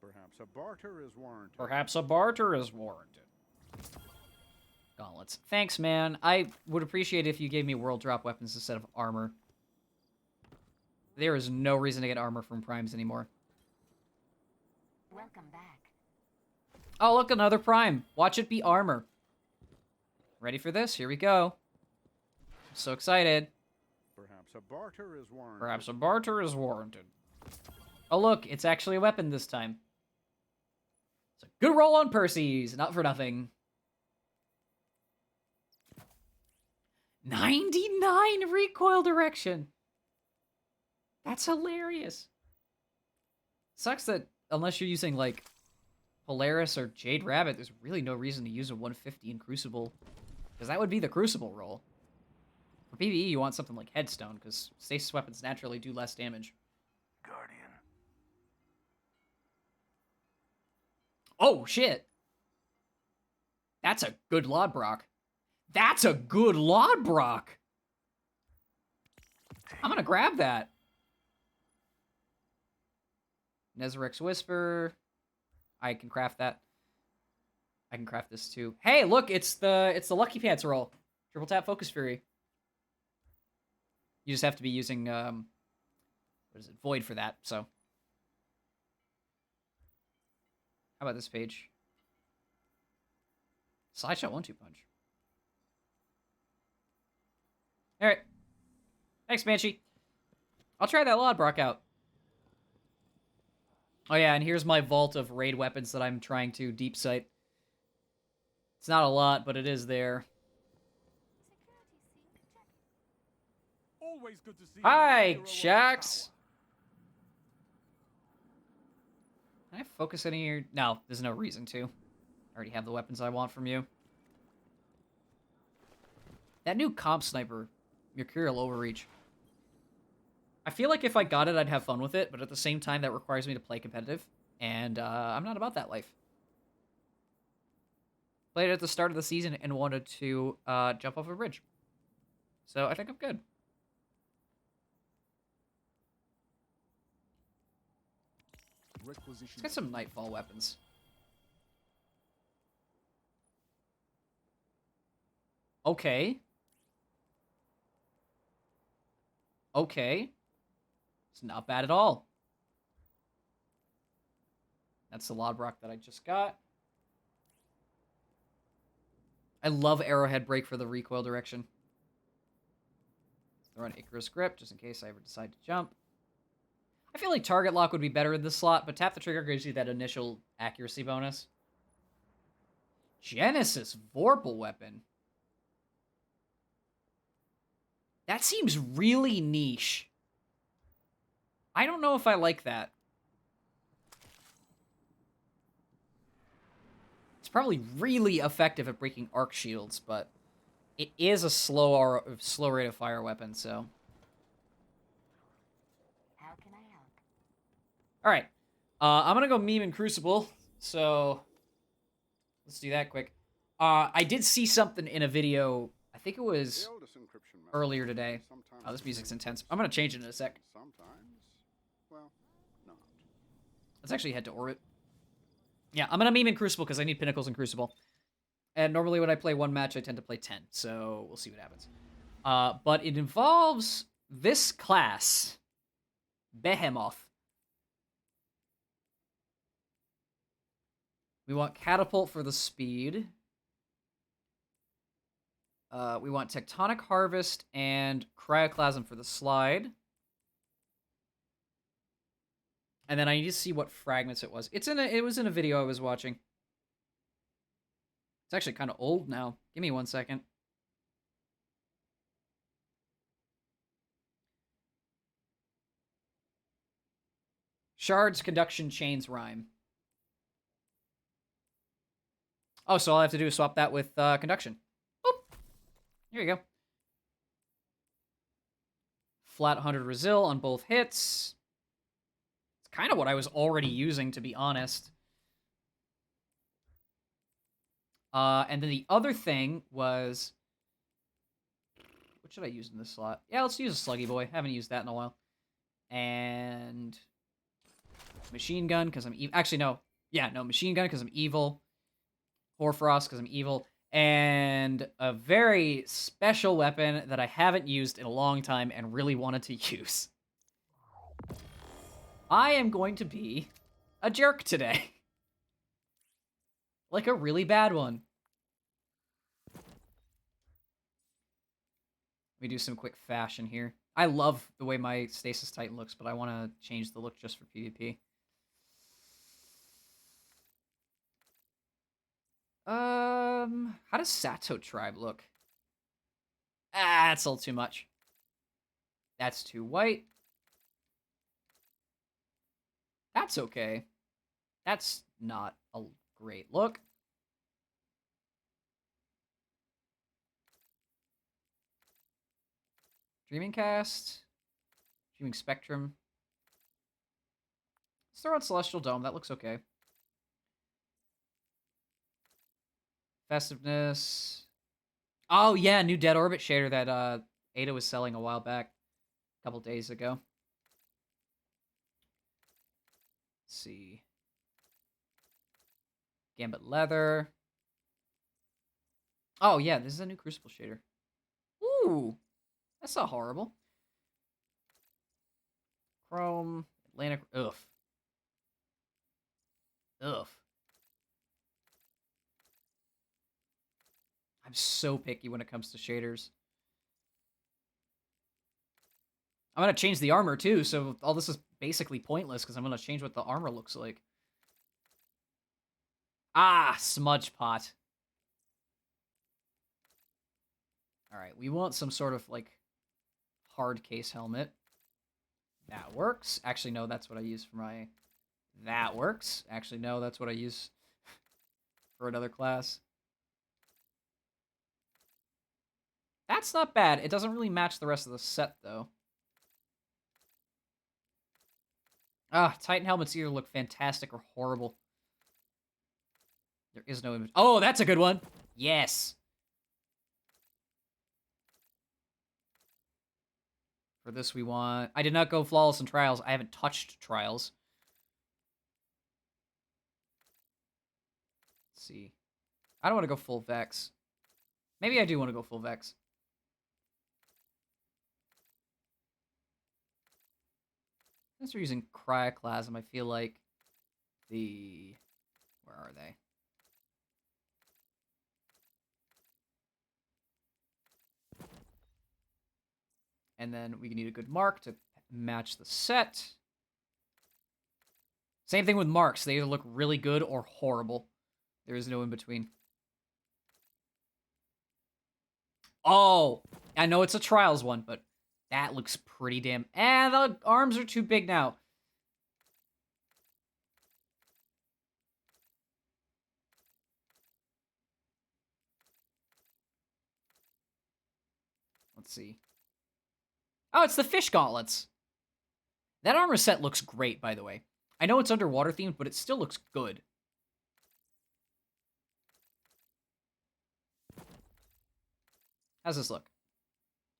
Perhaps a barter is warranted. Perhaps a barter is warranted. Gauntlets. Thanks, man. I would appreciate if you gave me world drop weapons instead of armor. There is no reason to get armor from primes anymore. Welcome back. Oh, look, another prime. Watch it be armor. Ready for this? Here we go. I'm so excited. Perhaps a barter is warranted. Perhaps a barter is warranted. Oh, look, it's actually a weapon this time. It's a good roll on Percy's, not for nothing. 99 recoil direction. That's hilarious. Sucks that unless you're using, like, Polaris or Jade Rabbit, there's really no reason to use a 150 in Crucible. Because that would be the Crucible roll. For PvE, you want something like Headstone, because stasis weapons naturally do less damage. Guardian. Oh, shit! That's a good Lodbrok. That's a good Lodbrok! I'm gonna grab that. Nezaric's Whisper. I can craft that. I can craft this too. Hey, look, it's the Lucky Pants roll. Triple tap Focus Fury. You just have to be using what is it, Void for that, so. How about this page? Slideshot 1-2 punch. Alright. Thanks, Banshee. I'll try that Lodbrok out. Oh yeah, and here's my vault of raid weapons that I'm trying to deep sight. It's not a lot, but it is there. Always good to see Hi, a hero of the Shax. tower. Can I focus any of your... No, there's no reason to. I already have the weapons I want from you. That new comp sniper, Mercurial Overreach. I feel like if I got it, I'd have fun with it, but at the same time, that requires me to play competitive, and I'm not about that life. Played it at the start of the season and wanted to jump off a bridge. So I think I'm good. Let's get some Nightfall weapons. Okay. Okay. It's not bad at all. That's the Lodbrok that I just got. I love Arrowhead Break for the recoil direction. Throw an Icarus Grip just in case I ever decide to jump. I feel like Target Lock would be better in this slot, but Tap the Trigger gives you that initial accuracy bonus. Genesis Vorpal Weapon. That seems really niche. I don't know if I like that. It's probably really effective at breaking arc shields, but it is a slow rate of fire weapon, so. How can I help? All right, I'm gonna go meme and Crucible, so let's do that quick. I did see something in a video. I think it was The oldest encryption method earlier today. sometimes Oh, this music's contains intense. I'm gonna change it in a sec. Sometimes, well, not. Let's actually head to orbit. Yeah, I'm gonna meme in Crucible because I need Pinnacles in Crucible. And normally when I play one match, I tend to play 10, so we'll see what happens. But it involves this class, Behemoth. We want Catapult for the speed. We want Tectonic Harvest and Cryoclasm for the slide. And then I need to see what fragments it was. It was in a video I was watching. It's actually kind of old now. Give me 1 second. Shards, Conduction, Chains, Rhyme. Oh, so all I have to do is swap that with Conduction. Boop. Here you go. Flat 100 Resil on both hits. It's kind of what I was already using, to be honest. And then the other thing was... What should I use in this slot? Yeah, let's use a Sluggy Boy. Haven't used that in a while. And... Machine Gun, because I'm evil. Actually, no. Yeah, no. Machine Gun, because I'm evil. Hoarfrost, because I'm evil. And a very special weapon that I haven't used in a long time and really wanted to use. I am going to be a jerk today. Like a really bad one. Let me do some quick fashion here. I love the way my Stasis Titan looks, but I want to change the look just for PvP. How does Sato Tribe look? Ah, that's a little too much. That's too white. That's okay. That's not a great look. Dreaming Cast. Dreaming Spectrum. Let's throw out Celestial Dome. That looks okay. Festiveness. Oh, yeah, new Dead Orbit shader that Ada was selling a while back. A couple days ago. Let's see. Gambit Leather. Oh, yeah, this is a new Crucible shader. Ooh, that's not horrible. Chrome, Atlantic, ugh. Ugh. I'm so picky when it comes to shaders. I'm going to change the armor, too, so all this is basically pointless, because I'm going to change what the armor looks like. Ah, Smudge Pot. Alright, we want some sort of, like, hard case helmet. That works. Actually, no, that's what I use for my... That works. Actually, no, that's what I use for another class. That's not bad. It doesn't really match the rest of the set, though. Ah, Titan helmets either look fantastic or horrible. There is no image. Oh, that's a good one! Yes! For this, we want... I did not go Flawless in Trials. I haven't touched Trials. Let's see. I don't want to go full Vex. Maybe I do want to go full Vex. Since we're using Cryoclasm, I feel like the... Where are they? And then we need a good mark to match the set. Same thing with marks. They either look really good or horrible. There is no in between. Oh! I know it's a Trials one, but that looks pretty damn... And the arms are too big now. Let's see. Oh, it's the fish gauntlets. That armor set looks great, by the way. I know it's underwater themed, but it still looks good. How's this look?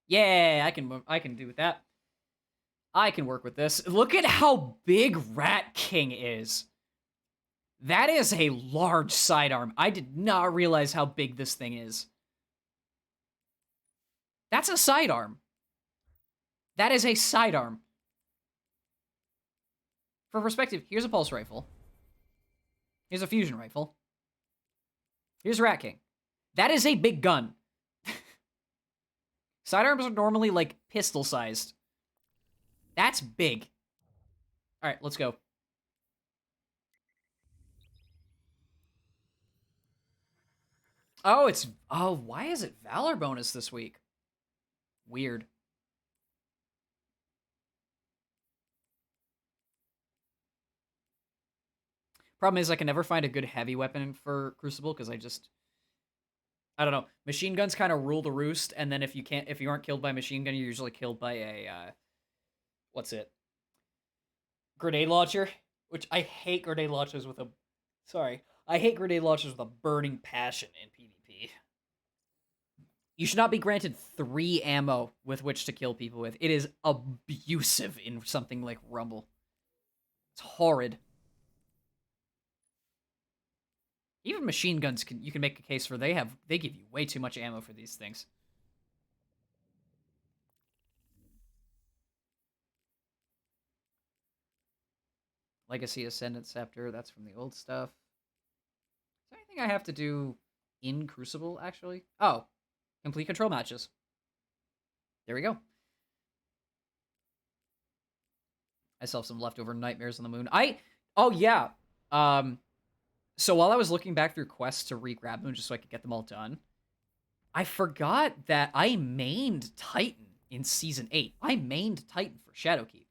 Yeah, I can do with that. I can work with this. Look at how big Rat King is. That is a large sidearm. I did not realize how big this thing is. That's a sidearm. That is a sidearm. For perspective, here's a pulse rifle. Here's a fusion rifle. Here's Rat King. That is a big gun. Sidearms are normally, like, pistol-sized. That's big. Alright, let's go. Oh, it's... Oh, why is it Valor bonus this week? Weird. Problem is, I can never find a good heavy weapon for Crucible, because I don't know. Machine guns kind of rule the roost, and then if you aren't killed by a machine gun, you're usually killed by a, what's it? Grenade launcher? Which I hate grenade launchers with a... Sorry. I hate grenade launchers with a burning passion in PvP. You should not be granted 3 ammo with which to kill people with. It is abusive in something like Rumble. It's horrid. Even machine guns, you can make a case for they give you way too much ammo for these things. Legacy Ascendant Scepter, that's from the old stuff. Is there anything I have to do in Crucible, actually? Oh, complete control matches. There we go. I still have some leftover Nightmares on the Moon. Oh, yeah. So while I was looking back through quests to re-grab them just so I could get them all done, I forgot that I mained Titan in Season 8. I mained Titan for Shadowkeep.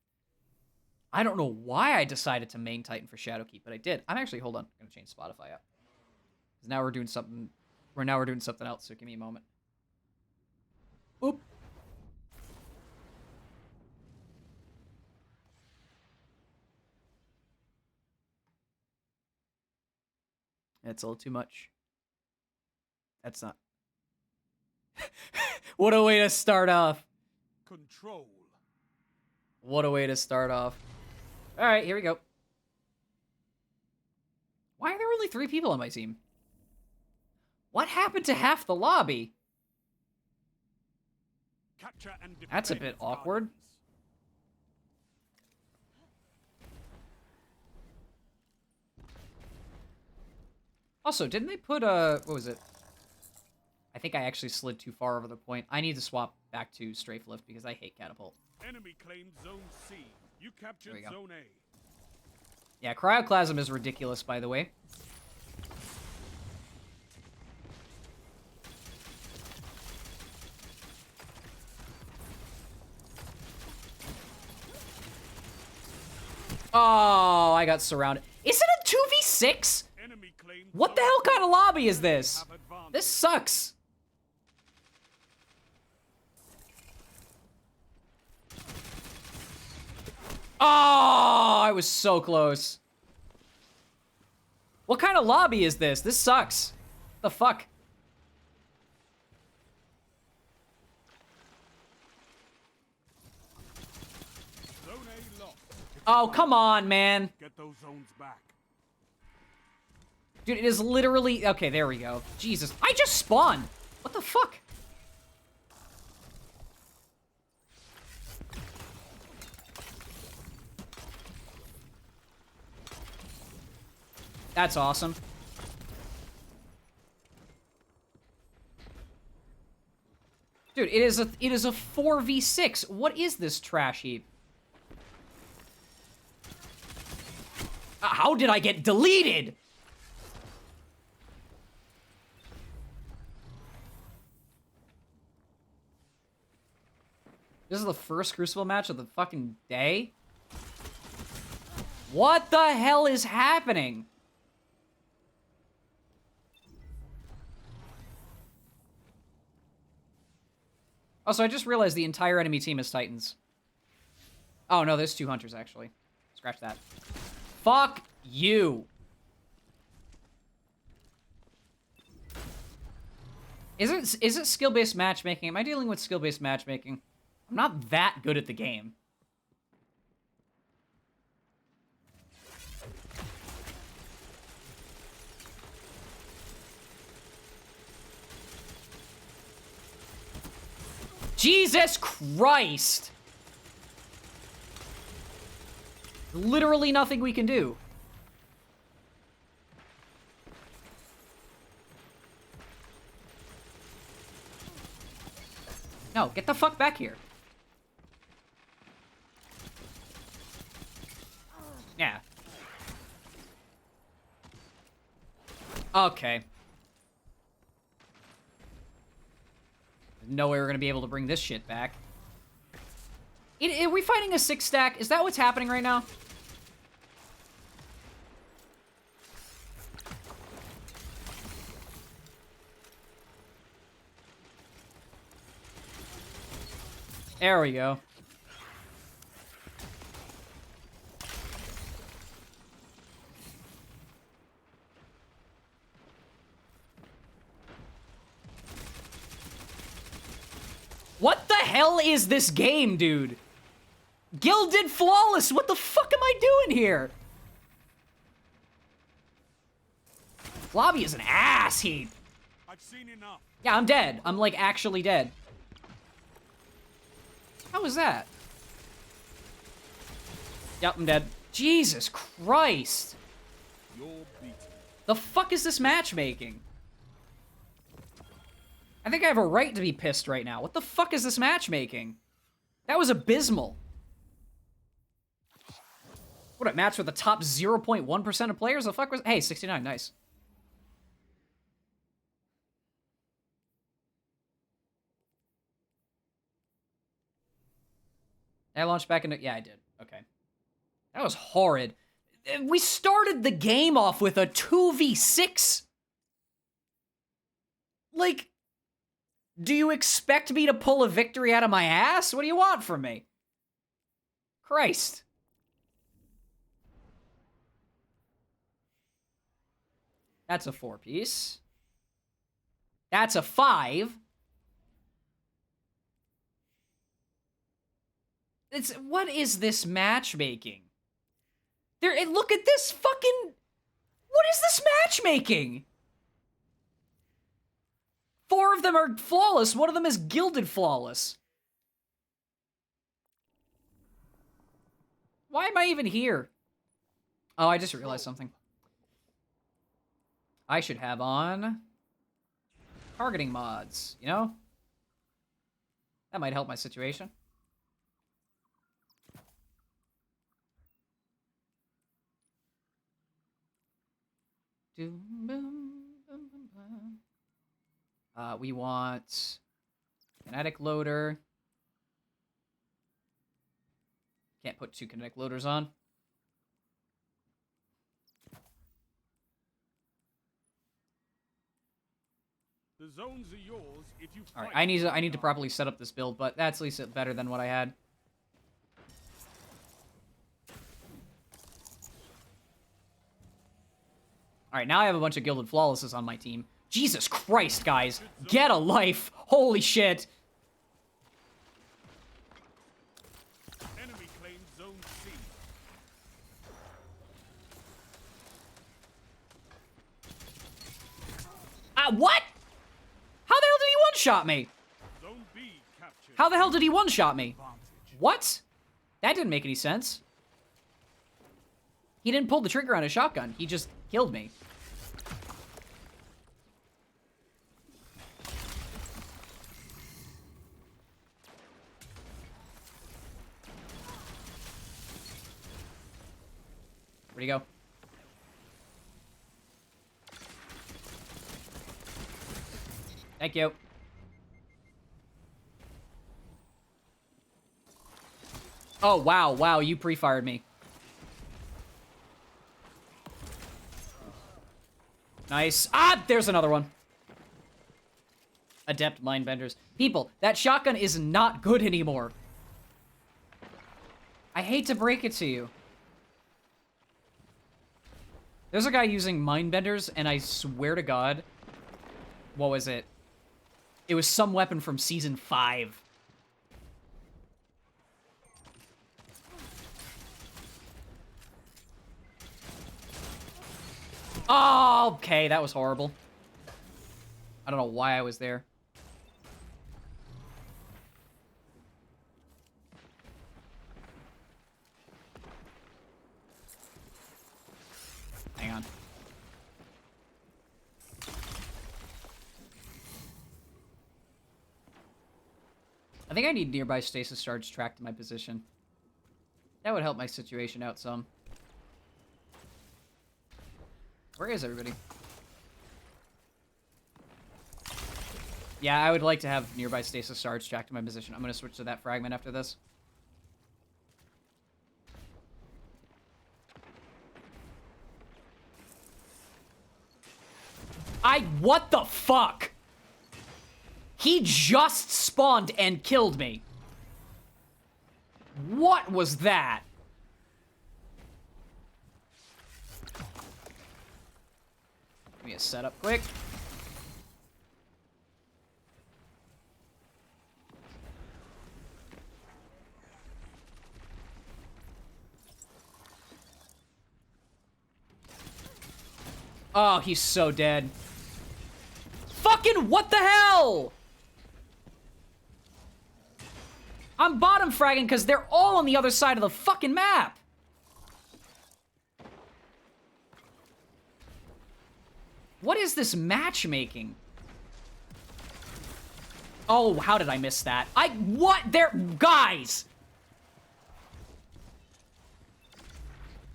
I don't know why I decided to main Titan for Shadowkeep, but I did. I'm actually, hold on, I'm going to change Spotify up. Because now we're doing something, we're doing something else, so give me a moment. Oop. It's a little too much. That's not... What a way to start off. Control. What a way to start off. Alright, here we go. Why are there only 3 people on my team? What happened to half the lobby? Capture and That's a defend bit awkward. gardens. Also, didn't they put what was it? I think I actually slid too far over the point. I need to swap back to strafe lift because I hate catapult. Enemy claimed Zone C. You captured There we go. Zone A. Yeah, cryoclasm is ridiculous, by the way. Oh, I got surrounded. Is it a 2v6? Enemy claimed What the Zone hell B. kind of lobby is this? Have advantage. This sucks. Oh, I was so close. What kind of lobby is this? This sucks. The fuck? Zone A lost. Oh, come on, man. Get those zones back. Dude, it is literally... Okay, there we go. Jesus. I just spawned. What the fuck? That's awesome. Dude, it is a 4v6. What is this trash heap? How did I get deleted? This is the first Crucible match of the fucking day? What the hell is happening? Also, I just realized the entire enemy team is Titans. Oh, no, there's 2 Hunters, actually. Scratch that. Fuck you. Is it skill-based matchmaking? Am I dealing with skill-based matchmaking? I'm not that good at the game. Jesus Christ! Literally nothing we can do. No, get the fuck back here. Yeah. Okay. No way we're gonna be able to bring this shit back. Are we fighting a 6-stack? Is that what's happening right now? There we go. What the hell is this game, dude? Gil did flawless. What the fuck am I doing here? Lobby is an ass heap. I've seen enough. Yeah, I'm dead. I'm like actually dead. How was that? Yep, I'm dead. Jesus Christ. You're beaten. The fuck is this matchmaking? I think I have a right to be pissed right now. What the fuck is this matchmaking? That was abysmal. What, a match with the top 0.1% of players? The fuck was... Hey, 69, nice. I launched back into... Yeah, I did. Okay. That was horrid. We started the game off with a 2v6. Like... Do you expect me to pull a victory out of my ass? What do you want from me? Christ. That's a 4-piece. That's a 5. What is this matchmaking? Look at this fucking... What is this matchmaking? 4 of them are flawless. One of them is gilded flawless. Why am I even here? Oh, I just realized something. I should have on targeting mods, you know? That might help my situation. We want kinetic loader. Can't put 2 kinetic loaders on. The zones are yours if you All right, fight I need to properly set up this build, but that's at least better than what I had. All right, now I have a bunch of gilded flawlesses on my team. Jesus Christ, guys, get a life! Holy shit! Enemy claims zone C. What? How the hell did he one-shot me? Zone B captured. How the hell did he one-shot me? What? That didn't make any sense. He didn't pull the trigger on a shotgun. He just killed me. Where'd he go? Thank you. Oh, wow, wow, you pre-fired me. Nice. Ah, there's another one. Adept mindbenders. People, that shotgun is not good anymore. I hate to break it to you. There's a guy using mindbenders, and I swear to God, what was it? It was some weapon from Season 5. Oh, okay, that was horrible. I don't know why I was there. Hang on. I think I need nearby stasis charge tracked to my position. That would help my situation out some. Where is everybody? Yeah, I would like to have nearby stasis charge tracked to my position. I'm going to switch to that fragment after this. What the fuck? He just spawned and killed me. What was that? Give me a setup quick. Oh, he's so dead. Fucking what the hell? I'm bottom fragging because they're all on the other side of the fucking map. What is this matchmaking? Oh, how did I miss that? What? Guys!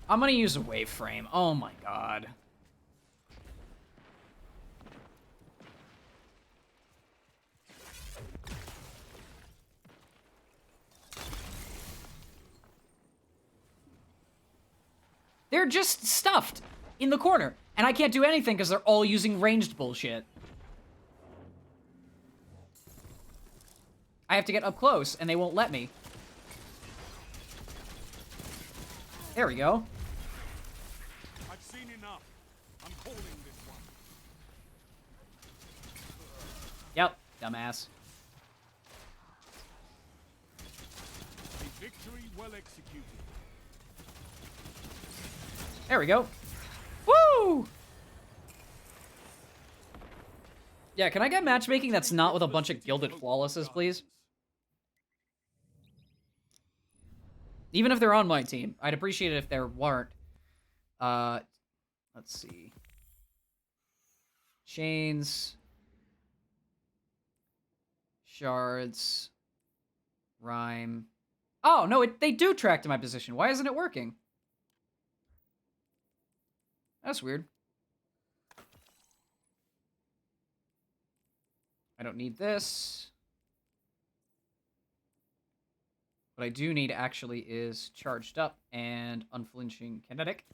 I'm gonna use a wave frame. Oh my god. They're just stuffed in the corner, and I can't do anything because they're all using ranged bullshit. I have to get up close, and they won't let me. There we go. I've seen enough. I'm calling this one. dumbass. A victory well executed. There we go. Woo! Yeah, can I get matchmaking that's not with a bunch of gilded flawlesses, please? Even if they're on my team. I'd appreciate it if there weren't. Let's see. Chains. Shards. Rhyme. Oh, no, they do track to my position. Why isn't it working? That's weird. I don't need this. What I do need actually is charged up and unflinching kinetic.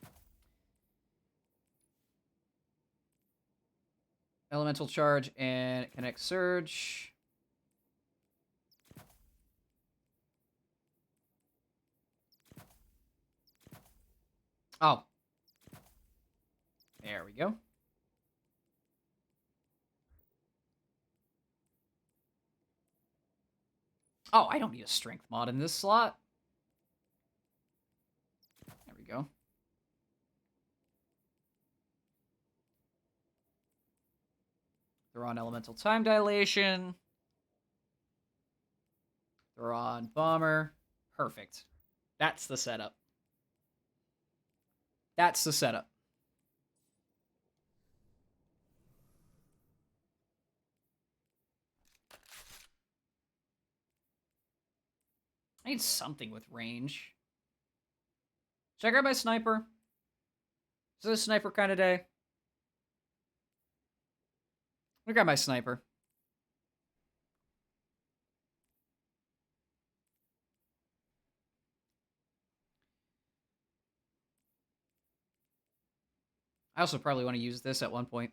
Elemental charge and kinetic surge. Oh. There we go. Oh, I don't need a strength mod in this slot. There we go. They're on elemental time dilation. They're on bomber. Perfect. That's the setup. That's the setup. I need something with range. Should I grab my sniper? Is this a sniper kind of day? I'm gonna grab my sniper. I also probably want to use this at one point.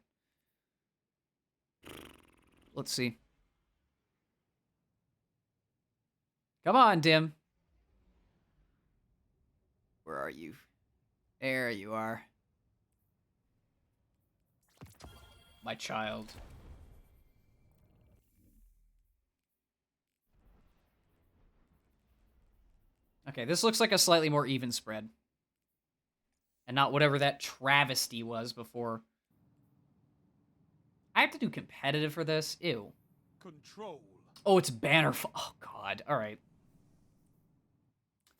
Let's see. Come on, Dim. Where are you? There you are. My child. Okay, this looks like a slightly more even spread. And not whatever that travesty was before. I have to do competitive for this? Ew. Control. Oh, it's banner. Oh, God. All right.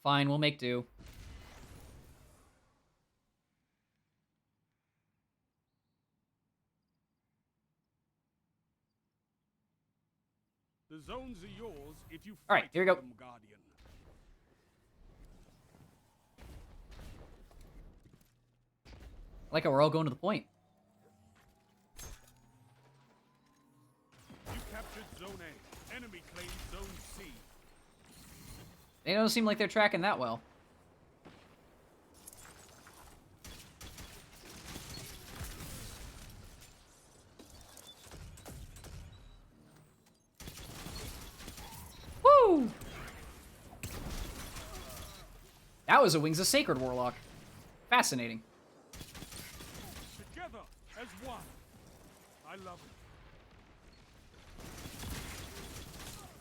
Fine, we'll make do. The zones are yours if you All right, fight here we go. for them, Guardian. I like how we're all going to the point. You captured Zone A. Enemy claims Zone C. They don't seem like they're tracking that well. Woo! That was a Wings of Sacred Warlock. Fascinating. Together as one. I love it.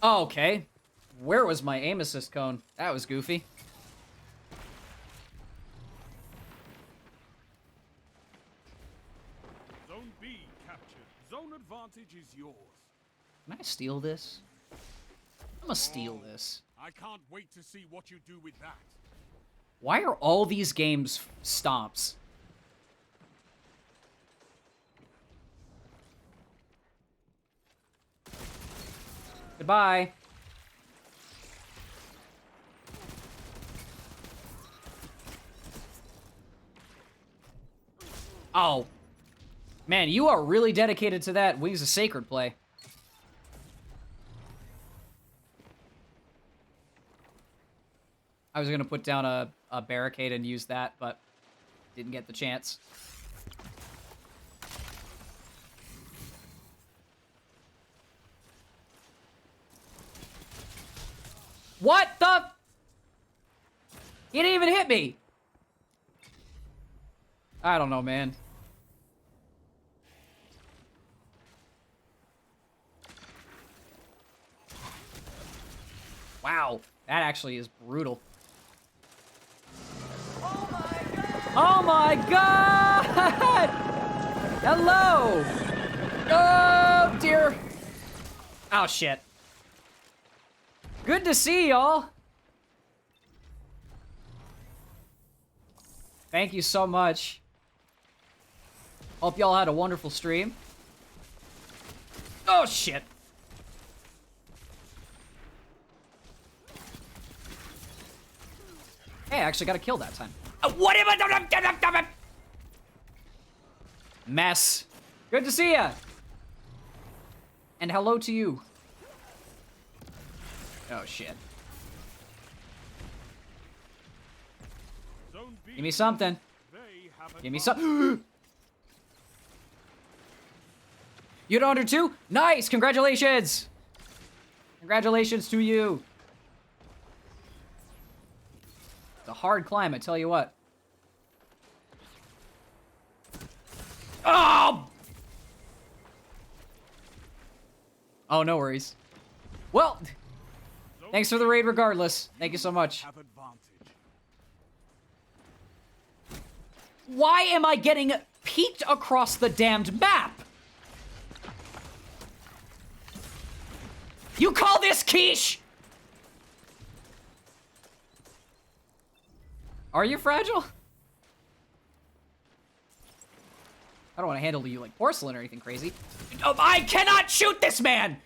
Oh, okay. Where was my aim assist cone? That was goofy. Zone B captured. Zone advantage is yours. Can I steal this? I'm gonna steal this. I can't wait to see what you do with that. Why are all these games stomps? Goodbye. Oh. Man, you are really dedicated to that Wings of Sacred play. I was gonna put down a barricade and use that, but didn't get the chance. What the? He didn't even hit me. I don't know, man. actually is brutal. Oh my god! Hello! Oh, dear. Oh, shit. Good to see y'all. Thank you so much. Hope y'all had a wonderful stream. Oh, shit. Hey, I actually got a kill that time. What am I? Mess. Good to see ya. And hello to you. Oh, shit. Give me something. Give me some. You don't under 2? Nice! Congratulations! Congratulations to you. It's a hard climb, I tell you what. Oh! Oh, no worries. Well, thanks for the raid regardless. Thank you so much. Why am I getting peeked across the damned map? You call this quiche? Are you fragile? I don't want to handle you like porcelain or anything crazy. Oh, I cannot shoot this man!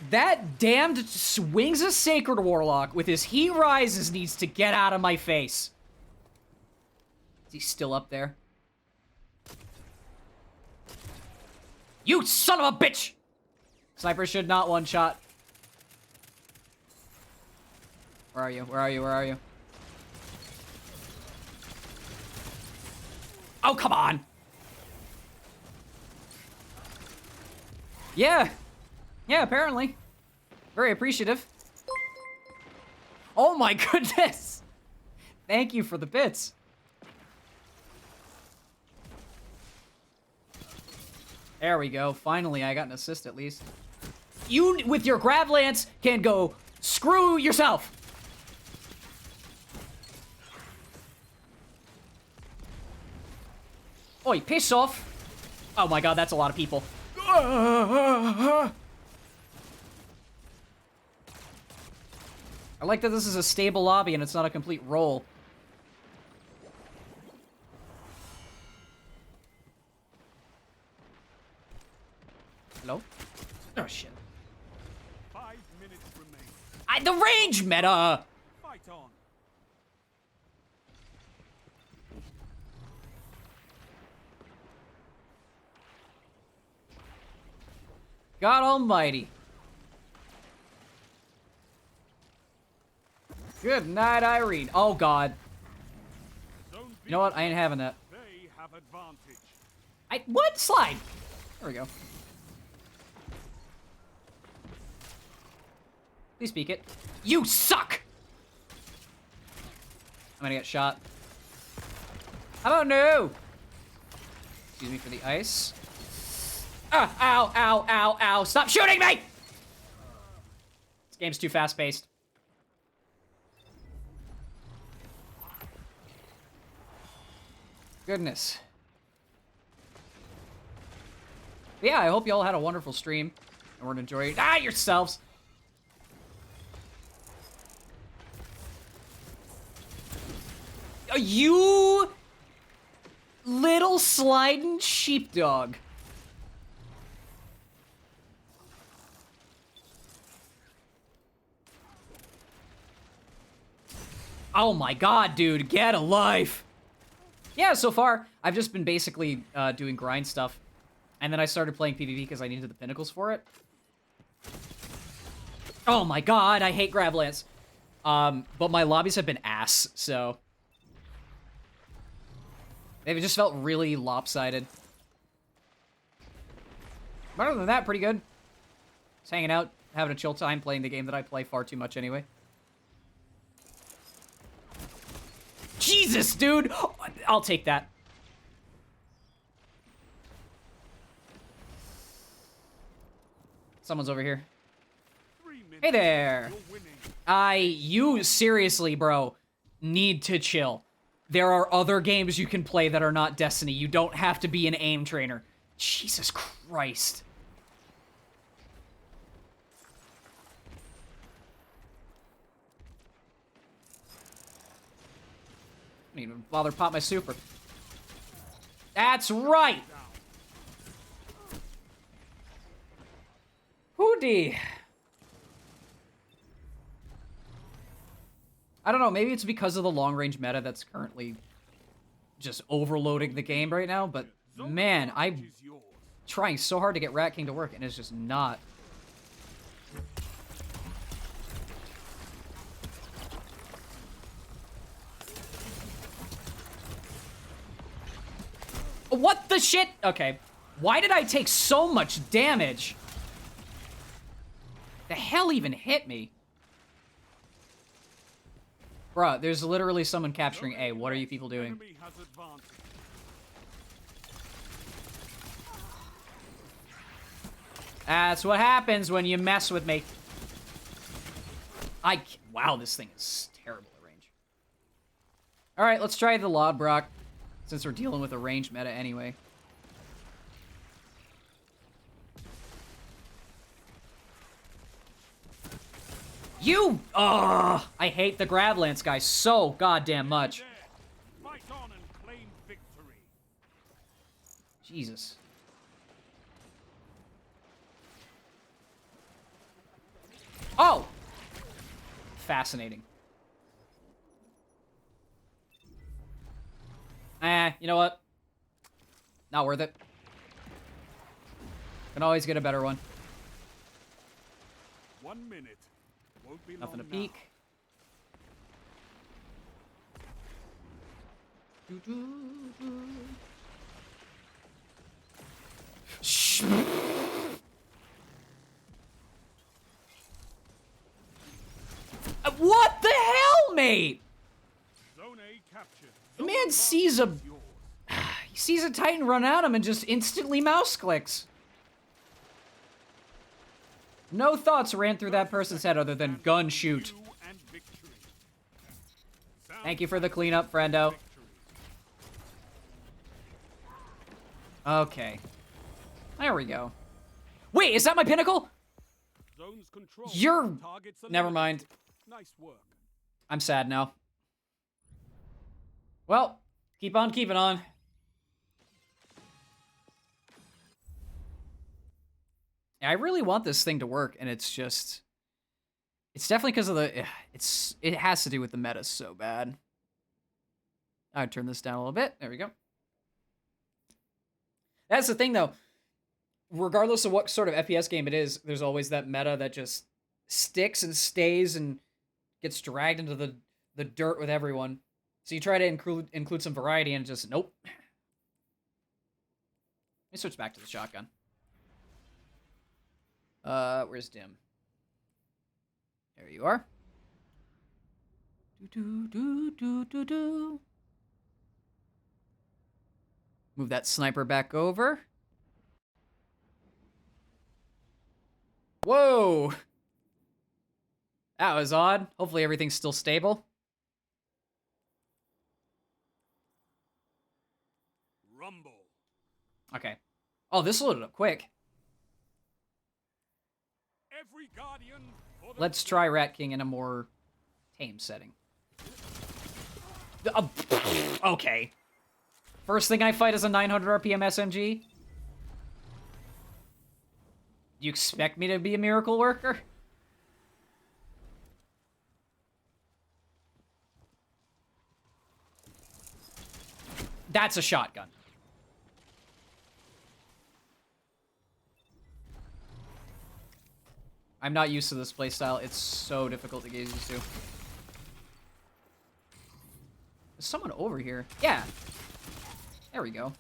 That damned swings a Sacred Warlock with his Heat Rises needs to get out of my face. Is he still up there? You son of a bitch! Sniper should not one-shot. Where are you? Where are you? Where are you? Oh, come on! Yeah. Yeah, apparently. Very appreciative. Oh my goodness! Thank you for the bits. There we go. Finally, I got an assist at least. You, with your grab lance, can go screw yourself. Oi, piss off. Oh my god, that's a lot of people. I like that this is a stable lobby and it's not a complete roll. Hello? Oh, shit. 5 minutes remain. The range meta! Fight on. God almighty. Good night, Irene. Oh, God. You know what? I ain't having that. They have advantage. What? Slide! There we go. Please speak it. You suck! I'm gonna get shot. Oh no! Excuse me for the ice. Ah, ow, ow, ow, ow. Stop shooting me! This game's too fast-paced. Goodness. But yeah, I hope you all had a wonderful stream and were enjoying yourselves. You little sliding sheepdog. Oh my god, dude, get a life. Yeah, so far, I've just been basically doing grind stuff. And then I started playing PvP because I needed the pinnacles for it. Oh my god, I hate Grab Lance. But my lobbies have been ass, so... They've just felt really lopsided. But other than that, pretty good. Just hanging out, having a chill time, playing the game that I play far too much anyway. Jesus, dude! I'll take that. Someone's over here. 3 minutes. Hey there. You seriously, bro, need to chill. There are other games you can play that are not Destiny. You don't have to be an aim trainer. Jesus Christ. I didn't even bother pop my super. That's right! Hoodie. I don't know, maybe it's because of the long-range meta that's currently just overloading the game right now, but man, I'm trying so hard to get Rat King to work, and it's just not. What the shit? Okay. Why did I take so much damage? The hell even hit me? Bruh, there's literally someone capturing A. What are you people doing? That's what happens when you mess with me. Wow, this thing is terrible at range. Alright, let's try the Lodbrok, since we're dealing with a range meta anyway. I hate the grab lance guy so goddamn much. Fight on and claim victory. Jesus. Oh! Fascinating. You know what? Not worth it. Can always get a better one. 1 minute. Won't be Nothing to long peek. Shh. What the hell, mate? Zone A captured. The man sees a... He sees a Titan run at him and just instantly mouse clicks. No thoughts ran through that person's head other than gun shoot. Thank you for the cleanup, friendo. Okay. There we go. Wait, is that my pinnacle? Zones controlled. You're... Targets Never eliminated. mind. Nice work. I'm sad now. Well, keep on keeping on. I really want this thing to work, and it's just... It's definitely because of the... It has to do with the meta so bad. I'd turn this down a little bit. There we go. That's the thing, though. Regardless of what sort of FPS game it is, there's always that meta that just sticks and stays and gets dragged into the dirt with everyone. So you try to include some variety, and just, nope. Let me switch back to the shotgun. Where's Dim? There you are. Move that sniper back over. Whoa! That was odd. Hopefully everything's still stable. Rumble. Okay. Oh, this loaded up quick. Every guardian for the Let's try Rat King in a more tame setting. Okay. First thing I fight is a 900 RPM SMG? You expect me to be a miracle worker? That's a shotgun. I'm not used to this playstyle. It's so difficult to get used to. There's someone over here. Yeah. There we go.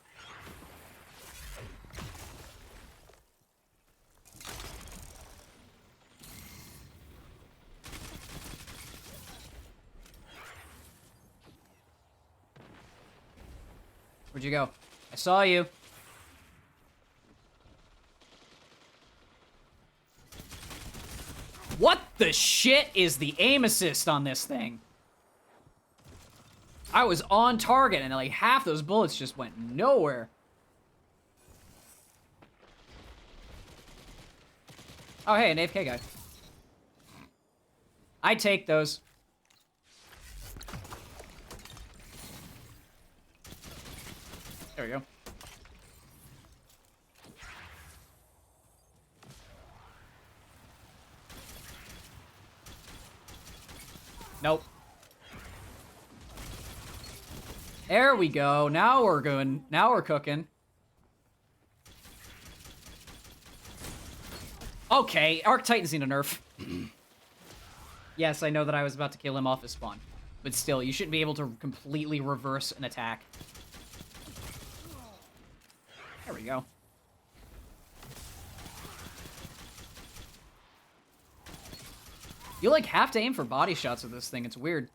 Where'd you go? I saw you. What the shit is the aim assist on this thing? I was on target and like half those bullets just went nowhere. Oh, hey, an AFK guy. I take those. There we go. Nope. There we go. Now we're going. Now we're cooking. Okay, Arc Titans need a nerf. Yes, I know that I was about to kill him off his spawn. But still, you shouldn't be able to completely reverse an attack. There we go. You like have to aim for body shots with this thing. It's weird.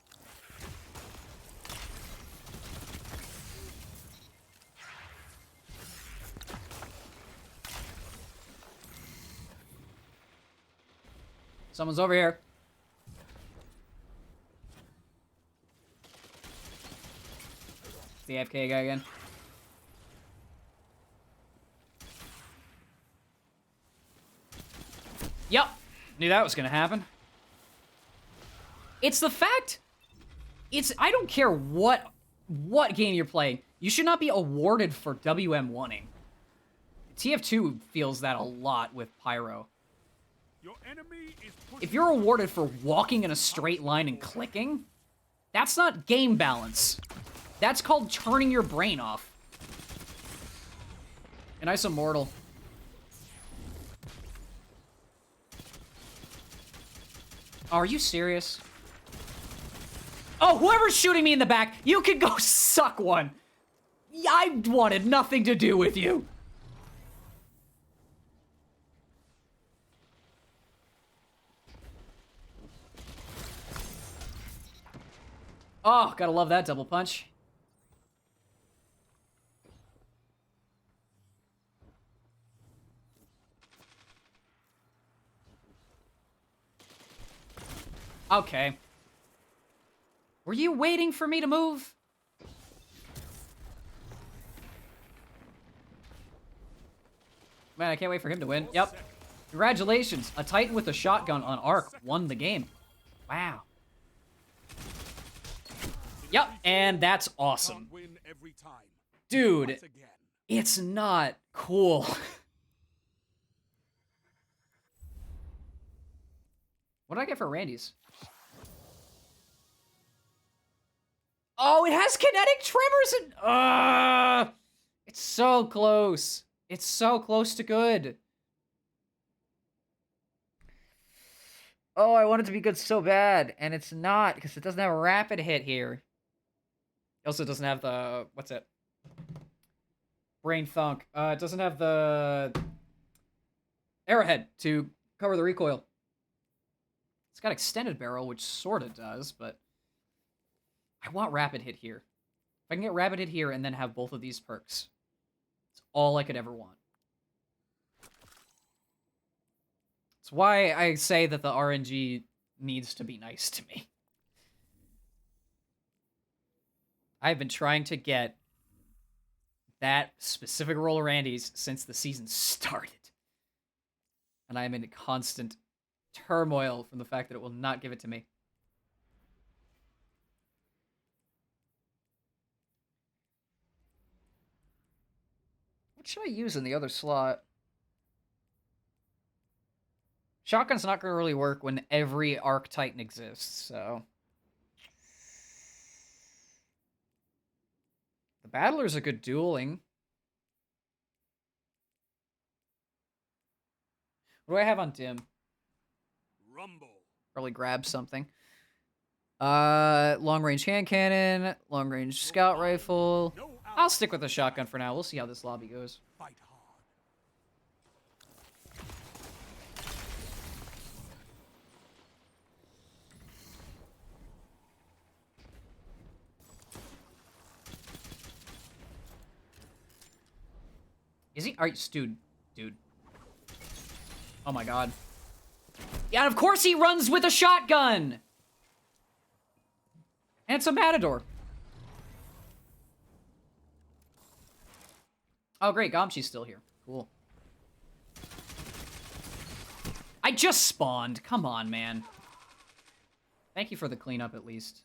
Someone's over here. The AFK guy again. Yep. Knew that was gonna happen. It's the fact. I don't care what game you're playing. You should not be awarded for WM1ing. TF2 feels that a lot with Pyro. Your enemy is If you're awarded for walking in a straight line and clicking, that's not game balance. That's called turning your brain off. And Ice Immortal. Oh, are you serious? Oh, whoever's shooting me in the back, you can go suck one. I wanted nothing to do with you. Oh, gotta love that double punch. Okay. Were you waiting for me to move? Man, I can't wait for him to win. Yep. Congratulations. A Titan with a shotgun on Arc won the game. Wow. Yep, and that's awesome. win every time. Dude, Once again. it's not cool. What did I get for Randy's? Oh, it has kinetic tremors and... it's so close. It's so close to good. Oh, I want it to be good so bad, and it's not, because it doesn't have a rapid hit here. It also doesn't have the... what's it? Brain Thunk. It doesn't have the... arrowhead to cover the recoil. It's got extended barrel, which sort of does, but... I want rapid hit here. If I can get rapid hit here and then have both of these perks, it's all I could ever want. It's why I say that the RNG needs to be nice to me. I've been trying to get that specific roll of Randy's since the season started. And I'm in constant turmoil from the fact that it will not give it to me. What should I use in the other slot? Shotgun's not going to really work when every Arc Titan exists, so... The Battler's a good dueling. What do I have on Dim? Rumble. Probably grab something. Long-range hand cannon, long-range scout rifle. No I'll stick with the shotgun for now. We'll see how this lobby goes. fight hard. Is he? Are you, dude? Oh my god. Yeah, of course he runs with a shotgun! And it's a matador. Oh, great, Gomchi's still here. Cool. I just spawned. Come on, man. Thank you for the cleanup, at least.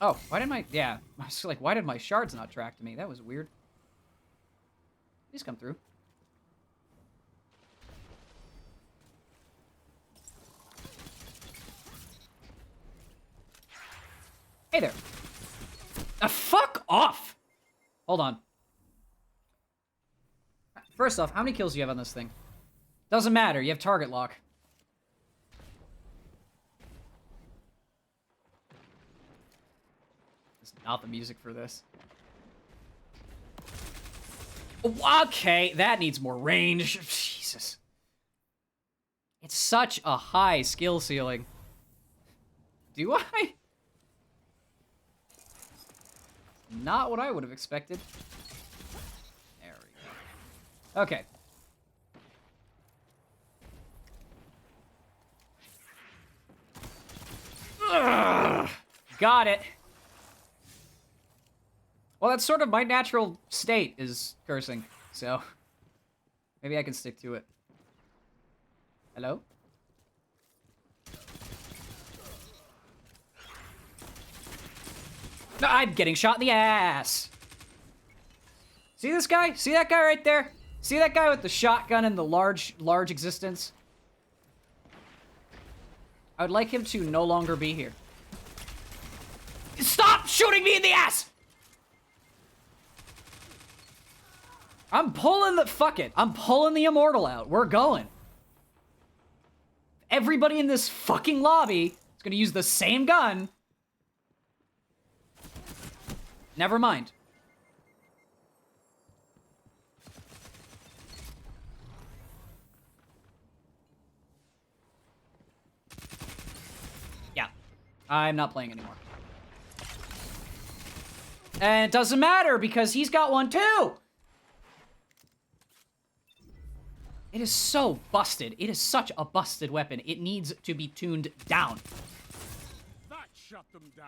Oh, why did my... Yeah, I was like, why did my shards not track to me? That was weird. Please come through. Hey there. Fuck off! Hold on. First off, how many kills do you have on this thing? Doesn't matter, you have target lock. It's not the music for this. Okay, that needs more range. Jesus. It's such a high skill ceiling. Do I? Not what I would have expected. There we go. Okay. Ugh, got it. Well, that's sort of my natural state, is cursing. So, maybe I can stick to it. Hello? No, I'm getting shot in the ass. See this guy? See that guy right there? See that guy with the shotgun and the large existence? I would like him to no longer be here. Stop shooting me in the ass! I'm pulling the... Fuck it. I'm pulling the Immortal out. We're going. Everybody in this fucking lobby is gonna use the same gun. Never mind. Yeah. I'm not playing anymore. And it doesn't matter because he's got one too! It is so busted. It is such a busted weapon. It needs to be tuned down. That shut them down.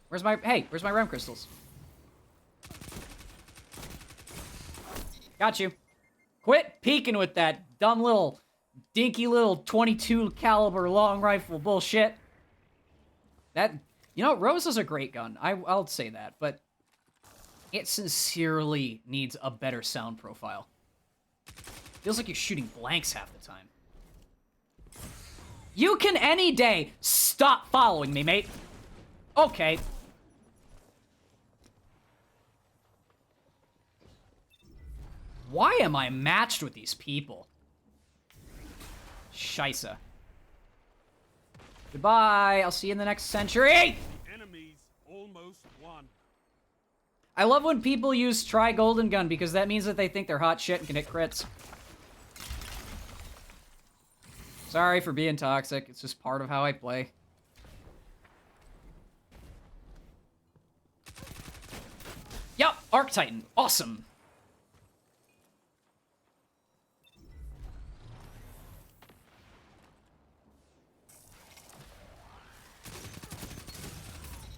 Where's my rem crystals? Got you. Quit peeking with that dumb little, dinky little 22 caliber long rifle bullshit. That, you know, Rose is a great gun. I'll say that, but it sincerely needs a better sound profile. Feels like you're shooting blanks half the time. You can any day stop following me, mate. Okay. Why am I matched with these people? Scheisse. Goodbye. I'll see you in the next century. Enemies almost won. I love when people use try golden gun because that means that they think they're hot shit and can hit crits. Sorry for being toxic. It's just part of how I play. Yup, Arc Titan. Awesome.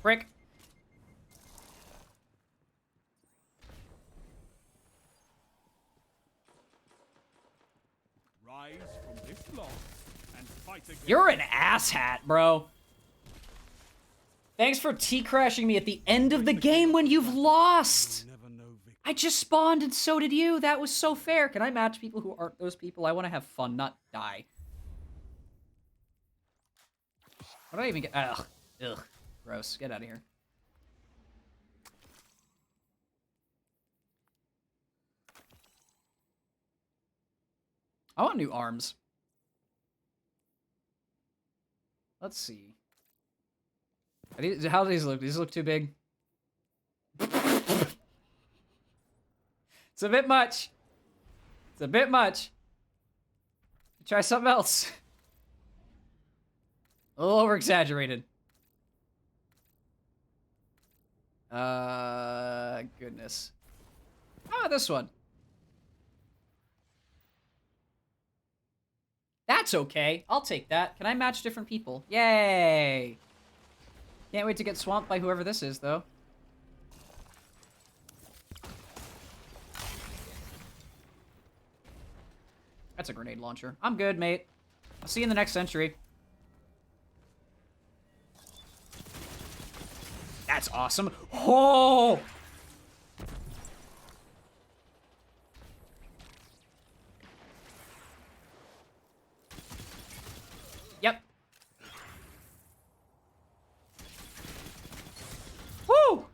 Frick. Rise from this loss and fight again. You're an asshat, bro. Thanks for T-crashing me at the end of the game when you've lost. Never know victory. I just spawned and so did you. That was so fair. Can I match people who aren't those people? I want to have fun, not die. What do I even get? Ugh. Ugh. Gross. Get out of here. I want new arms. Let's see. How do these look? These look too big. It's a bit much. It's a bit much. Try something else. A little over-exaggerated. Goodness. Ah, this one. That's okay. I'll take that. Can I match different people? Yay! Can't wait to get swamped by whoever this is, though. That's a grenade launcher. I'm good, mate. I'll see you in the next century. That's awesome. Oh! Yep. Woo!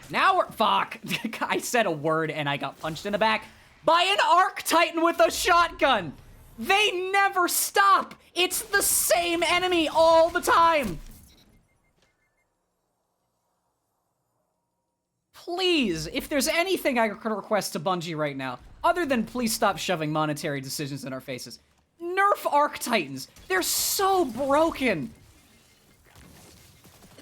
Now we're... Fuck. I said a word and I got punched in the back by an Arc Titan with a shotgun. They never stop. It's the same enemy all the time. Please, if there's anything I could request to Bungie right now, other than please stop shoving monetary decisions in our faces, nerf Arc Titans. They're so broken.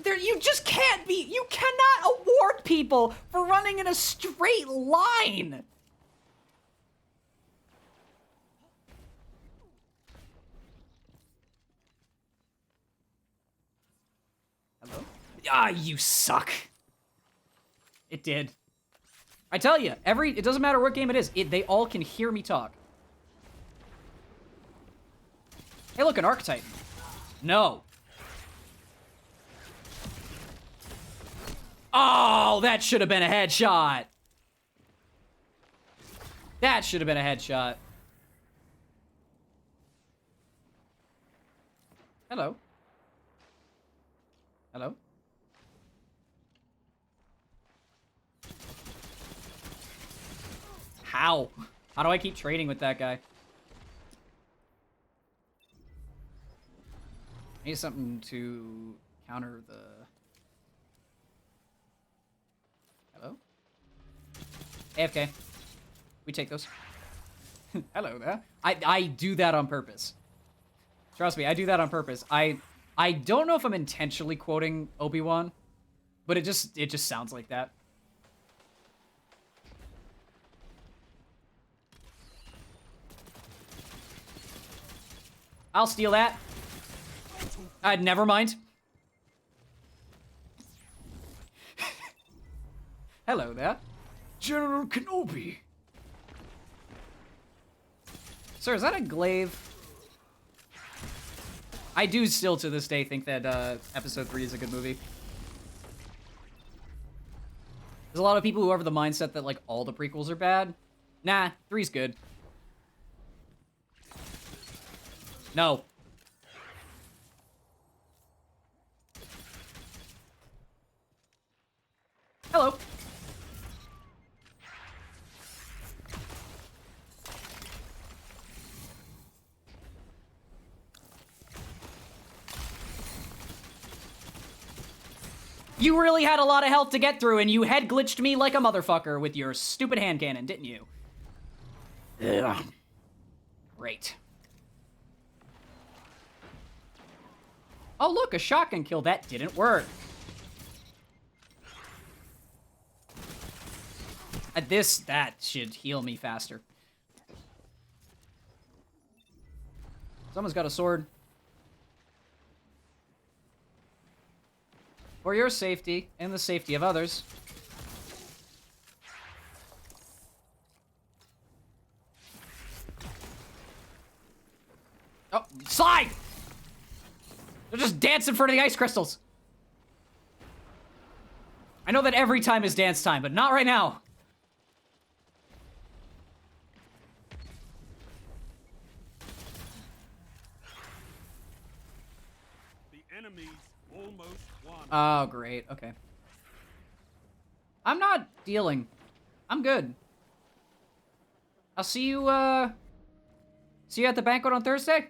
You just can't be... You cannot award people for running in a straight line. Hello? Ah, you suck. It did. I tell you, it doesn't matter what game it is, they all can hear me talk. Hey, look, an Arc Titan. No. Oh, that should have been a headshot. That should have been a headshot. Hello. Hello. How? How do I keep trading with that guy? I need something to counter the... Hello? AFK. We take those. Hello there. I do that on purpose. Trust me, I do that on purpose. I don't know if I'm intentionally quoting Obi-Wan, but it just sounds like that. I'll steal that. Never mind. Hello there. General Kenobi. Sir, is that a glaive? I do still to this day think that Episode 3 is a good movie. There's a lot of people who have the mindset that like all the prequels are bad. Nah, 3's good. No. Hello. You really had a lot of health to get through, and you head glitched me like a motherfucker with your stupid hand cannon, didn't you? Ugh. Great. Oh, look, a shotgun kill. That didn't work. That should heal me faster. Someone's got a sword. For your safety and the safety of others. Oh, slide! They're just dancing in front of the ice crystals. I know that every time is dance time, but not right now. The enemy's almost won. Oh, great. Okay. I'm not dealing. I'm good. I'll see you at the banquet on Thursday.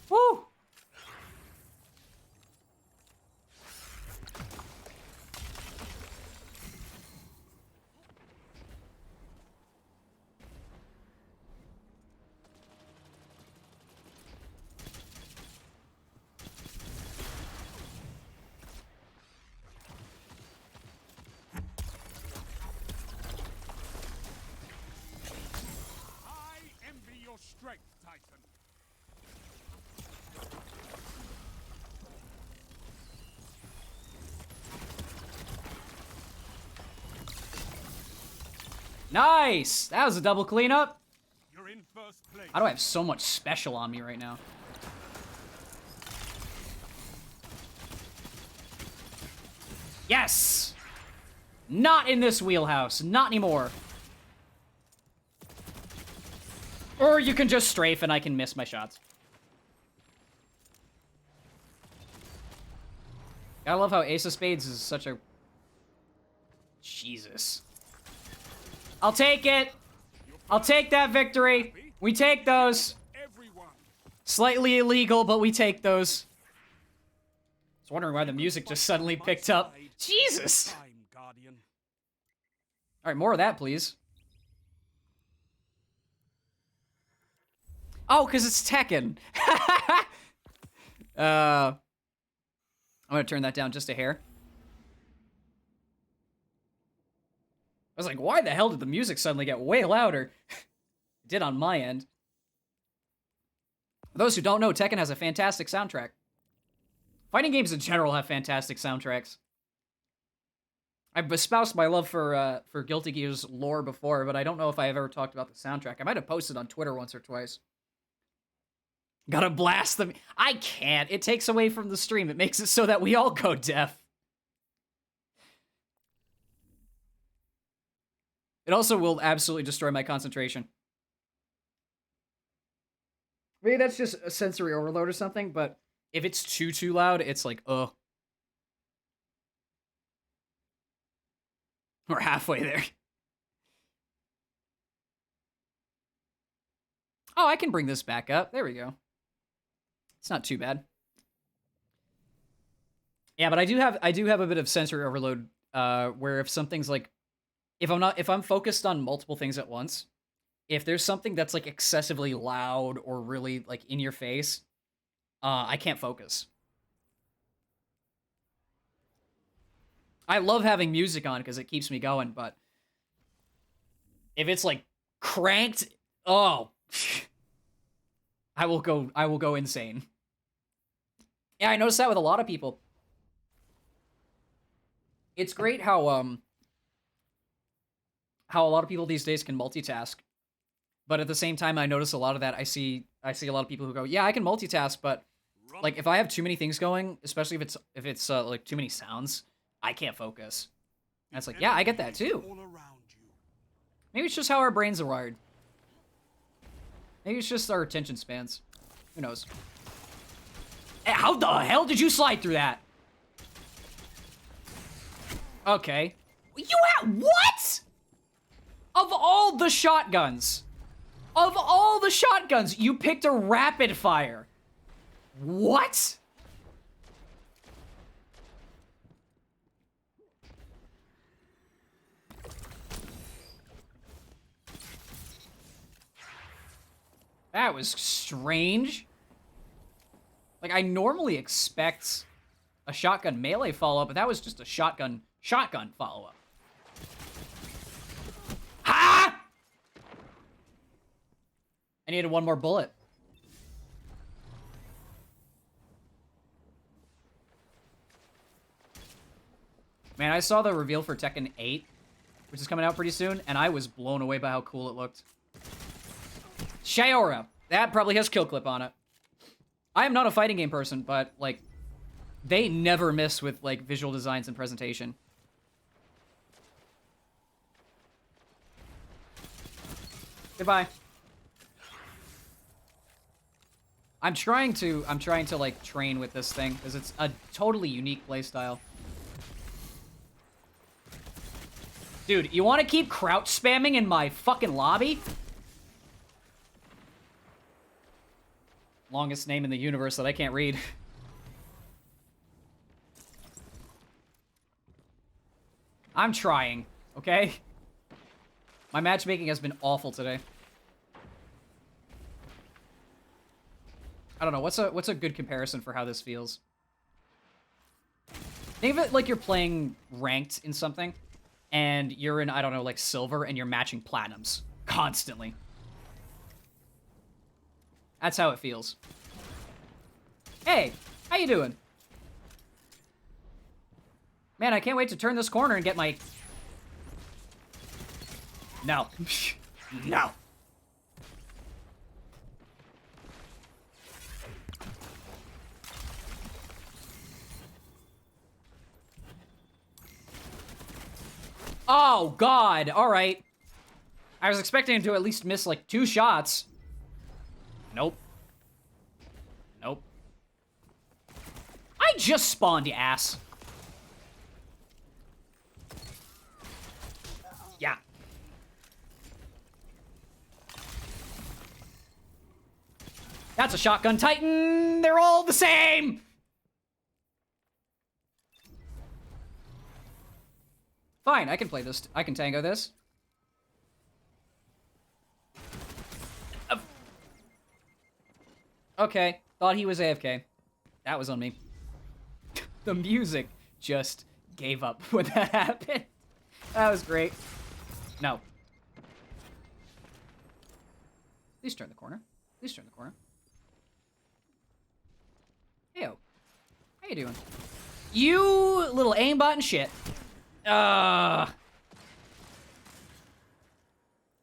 Woo! Nice! That was a double cleanup. You're in first place. How do I have so much special on me right now? Yes! Not in this wheelhouse. Not anymore. Or you can just strafe and I can miss my shots. I love how Ace of Spades is such a... Jesus. I'll take it! I'll take that victory! We take those! Everyone. Slightly illegal, but we take those. I was wondering why the music just suddenly picked up. Jesus! Time, Guardian. Alright, more of that, please. Oh, because it's Tekken. I'm gonna turn that down just a hair. I was like, why the hell did the music suddenly get way louder? It did on my end. For those who don't know, Tekken has a fantastic soundtrack. Fighting games in general have fantastic soundtracks. I've espoused my love for Guilty Gear's lore before, but I don't know if I've ever talked about the soundtrack. I might have posted on Twitter once or twice. Gotta blast them. I can't. It takes away from the stream. It makes it so that we all go deaf. It also will absolutely destroy my concentration. Maybe that's just a sensory overload or something, but if it's too loud, it's like, ugh. We're halfway there. Oh, I can bring this back up. There we go. It's not too bad. Yeah, but I do have a bit of sensory overload where if something's like if I'm focused on multiple things at once, if there's something that's like excessively loud or really like in your face, I can't focus. I love having music on because it keeps me going, but if it's like cranked, oh, I will go insane. Yeah, I noticed that with a lot of people. It's great how a lot of people these days can multitask. But at the same time, I notice a lot of that. I see a lot of people who go, "Yeah, I can multitask, but like if I have too many things going, especially if it's like too many sounds, I can't focus." And it's like, "Yeah, I get that too." Maybe it's just how our brains are wired. Maybe it's just our attention spans. Who knows? Hey, how the hell did you slide through that? Okay. You had what? Of all the shotguns, you picked a rapid fire. What? That was strange. Like, I normally expect a shotgun melee follow-up, but that was just a shotgun follow-up. Ha! I needed one more bullet. Man, I saw the reveal for Tekken 8, which is coming out pretty soon, and I was blown away by how cool it looked. Shiora. That probably has kill clip on it. I am not a fighting game person, but, like, they never miss with, like, visual designs and presentation. Goodbye. I'm trying to, like, train with this thing, because it's a totally unique playstyle. Dude, you want to keep crouch spamming in my fucking lobby? Longest name in the universe that I can't read. I'm trying, okay? My matchmaking has been awful today. I don't know, what's a good comparison for how this feels? Think of it like you're playing ranked in something, and you're in, I don't know, like silver, and you're matching platinums constantly. That's how it feels. Hey, how you doing? Man, I can't wait to turn this corner and get my No. No. Oh, God. All right. I was expecting him to at least miss, like, 2 shots. Nope. Nope. I just spawned, you ass. Yeah. That's a shotgun titan. They're all the same. Fine, I can play this. I can tango this. Okay, thought he was AFK. That was on me. The music just gave up when that happened. That was great. No. Please turn the corner. Please turn the corner. Heyo. How you doing? You little aimbot and shit.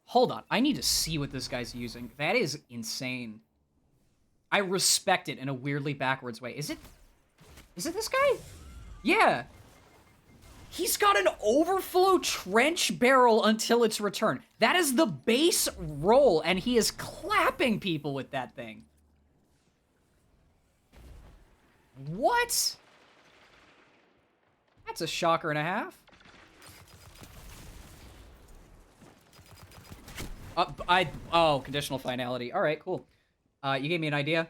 Hold on. I need to see what this guy's using. That is insane. I respect it in a weirdly backwards way. Is it this guy? Yeah. He's got an overflow trench barrel until its return. That is the base roll, and he is clapping people with that thing. What? That's a shocker and a half. Oh, conditional finality. All right, cool. You gave me an idea.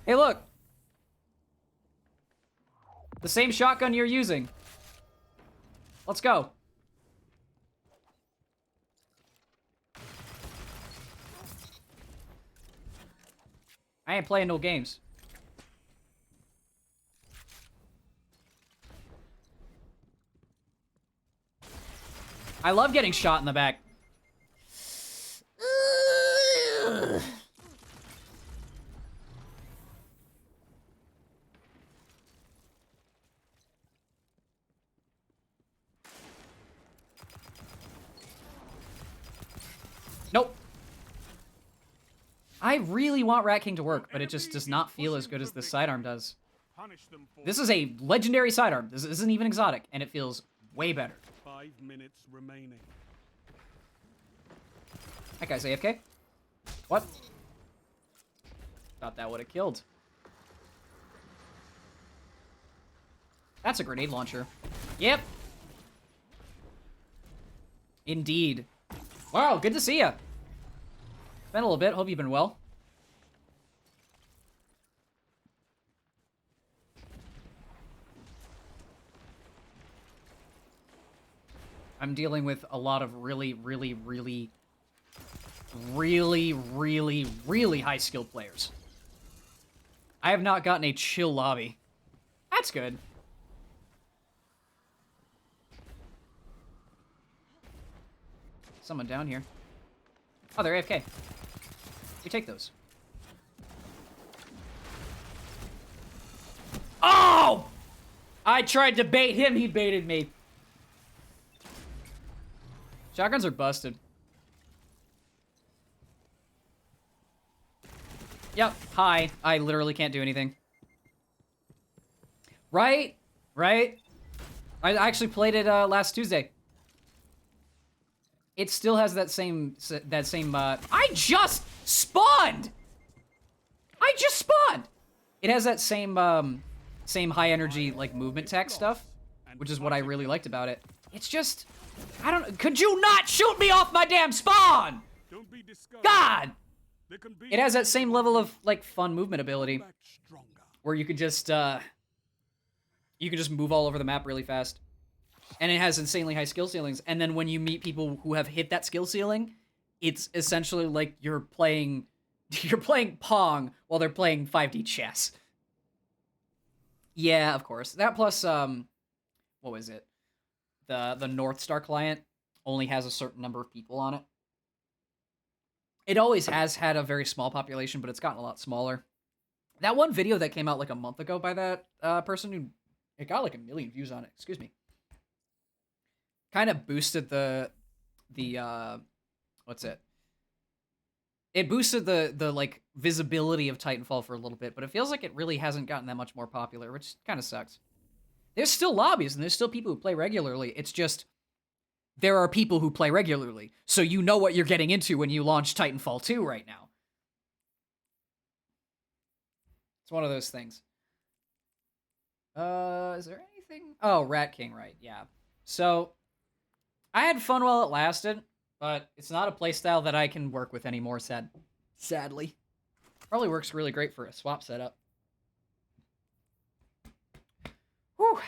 Hey, look. The same shotgun you're using. Let's go. I ain't playing no games. I love getting shot in the back. Nope. I really want Rat King to work, but it just does not feel as good as this sidearm does. This is a legendary sidearm. This isn't even exotic, and it feels way better. 5 minutes remaining. That guy's AFK. What? Thought that would have killed. That's a grenade launcher. Yep. Indeed. Wow, good to see ya. It's been a little bit. Hope you've been well. I'm dealing with a lot of really high skilled players. I have not gotten a chill lobby. That's good. Someone down here. Oh, they're AFK. We take those. Oh! I tried to bait him, he baited me. Shotguns are busted. Yep, hi. I literally can't do anything. Right? Right? I actually played it last Tuesday. It still has that same I just spawned! I just spawned! It has that same high energy, like, movement tech stuff, which is what I really liked about it. It's just, I don't, could you not shoot me off my damn spawn? God! It has that same level of, like, fun movement ability, where you could just move all over the map really fast. And it has insanely high skill ceilings. And then when you meet people who have hit that skill ceiling, it's essentially like you're playing Pong while they're playing 5D chess. Yeah, of course. That plus, what was it? The North Star client only has a certain number of people on it. It always has had a very small population, but it's gotten a lot smaller. That one video that came out like a month ago by that person who, it got like 1 million views on it. Excuse me. Kind of boosted the the what's it? It boosted the like visibility of Titanfall for a little bit, but it feels like it really hasn't gotten that much more popular, which kind of sucks. There's still lobbies and there's still people who play regularly. It's just there are people who play regularly, so you know what you're getting into when you launch Titanfall 2 right now. It's one of those things. Is there anything? Oh, Rat King, right? Yeah. So I had fun while it lasted, but it's not a playstyle that I can work with anymore. Sadly, probably works really great for a swap setup. Whew.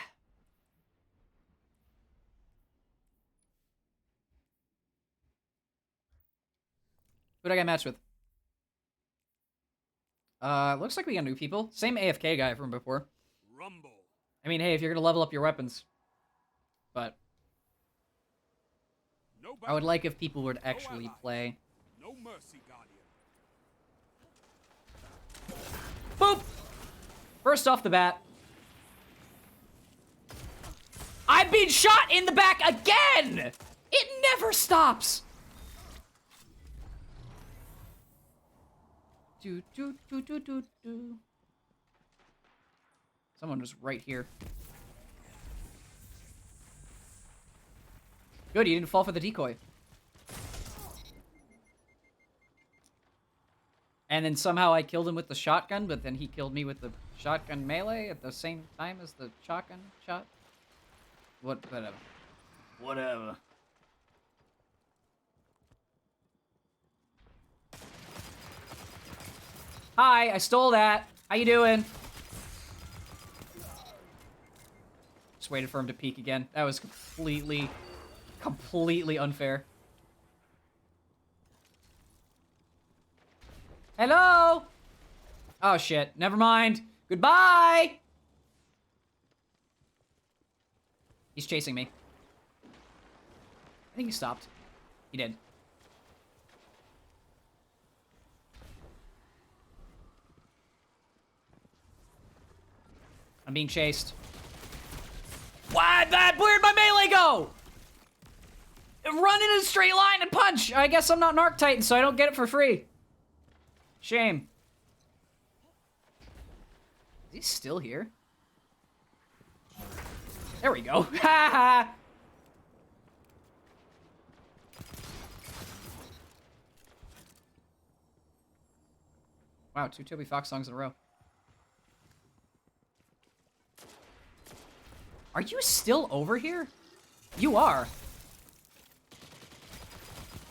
Who'd I get matched with? Looks like we got new people. Same AFK guy from before. Rumble. I mean, hey, if you're gonna level up your weapons, but No I would like if people would actually play. No mercy, Guardian. Boop! First off the bat, I've been shot in the back again! It never stops! Do, do, do, do, do, do. Someone was right here. Good, you didn't fall for the decoy. And then somehow I killed him with the shotgun, but then he killed me with the shotgun melee at the same time as the shotgun shot. Whatever. Whatever. Hi, I stole that. How you doing? Just waited for him to peek again. That was completely unfair. Hello? Oh shit, never mind. Goodbye! He's chasing me. I think he stopped. He did. I'm being chased. Where'd my melee go? Run in a straight line and punch! I guess I'm not an Arc Titan, so I don't get it for free. Shame. Is he still here? There we go. Ha ha! Wow, 2 Toby Fox songs in a row. Are you still over here? You are.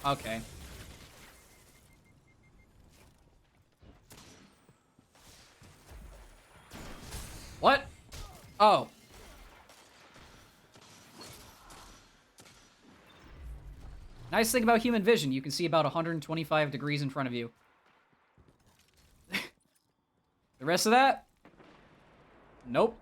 Okay. What? Oh. Nice thing about human vision, you can see about 125 degrees in front of you. The rest of that? Nope.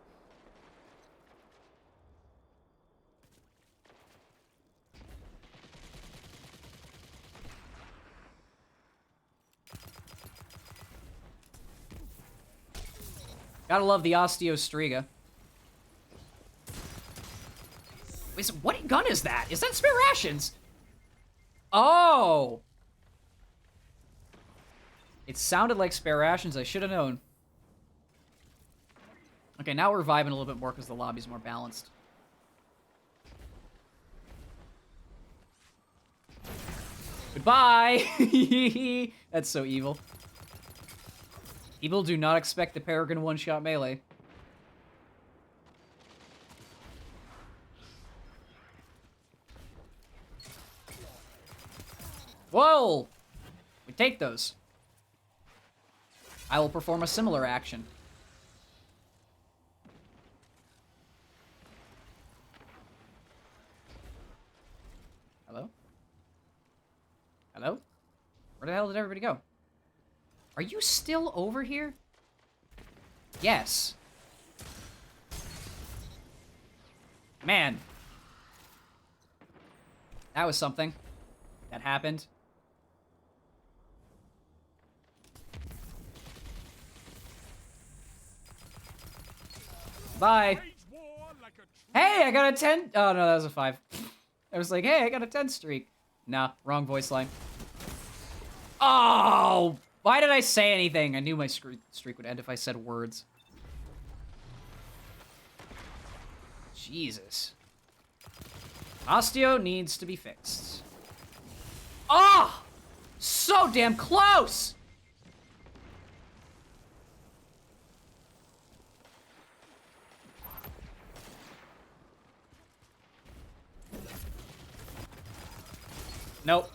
Gotta love the Osteostriga. Wait, so what gun is that? Is that spare rations? Oh! It sounded like spare rations. I should have known. Okay, now we're vibing a little bit more because the lobby's more balanced. Goodbye! That's so evil. People do not expect the Peregrine one-shot melee. Whoa! We take those. I will perform a similar action. Hello? Hello? Where the hell did everybody go? Are you still over here? Yes. Man. That was something. That happened. Bye. Hey, I got a 10. Oh, no, that was a 5. I was like, hey, I got a 10 streak. Nah, wrong voice line. Oh! Why did I say anything? I knew my streak would end if I said words. Jesus. Osteo needs to be fixed. Oh! So damn close! Nope.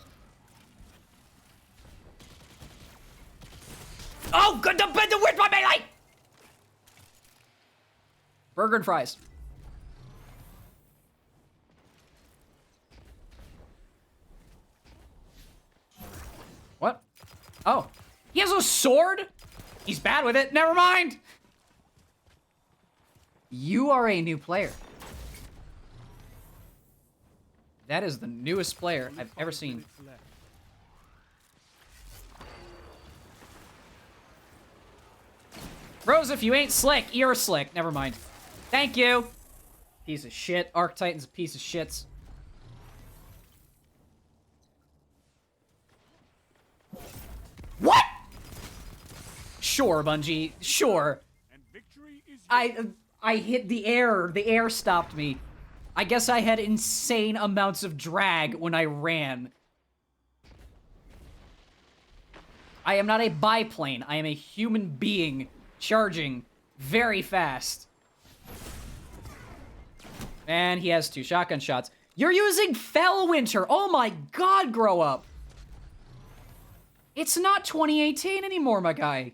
Oh, good. Where's my melee? Burger and fries. What? Oh. He has a sword? He's bad with it. Never mind. You are a new player. That is the newest player I've ever seen. Bros, if you ain't slick, you're slick. Never mind. Thank you. Piece of shit. Arc Titan's a piece of shits. What? Sure, Bungie. Sure. And victory is I hit the air. The air stopped me. I guess I had insane amounts of drag when I ran. I am not a biplane. I am a human being charging very fast. And he has 2 shotgun shots. You're using Fellwinter. Oh my god, grow up. It's not 2018 anymore, my guy.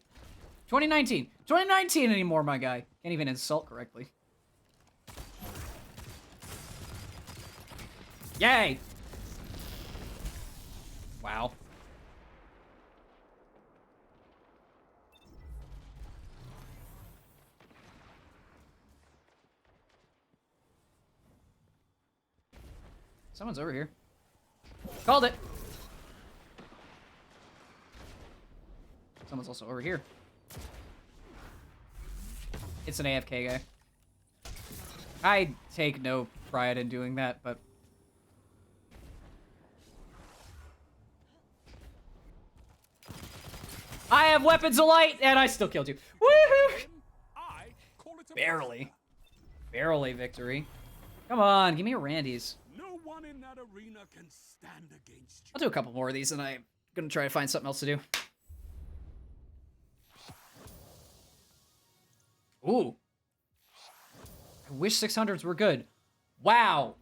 2019. 2019 anymore, my guy. Can't even insult correctly. Yay! Wow. Someone's over here. Called it! Someone's also over here. It's an AFK guy. I take no pride in doing that, but... I have weapons of light, and I still killed you. Woohoo! Barely. Barely victory. Come on, give me a Randy's. No one in that arena can stand against you. I'll do a couple more of these, and I'm gonna try to find something else to do. Ooh. I wish 600s were good. Wow.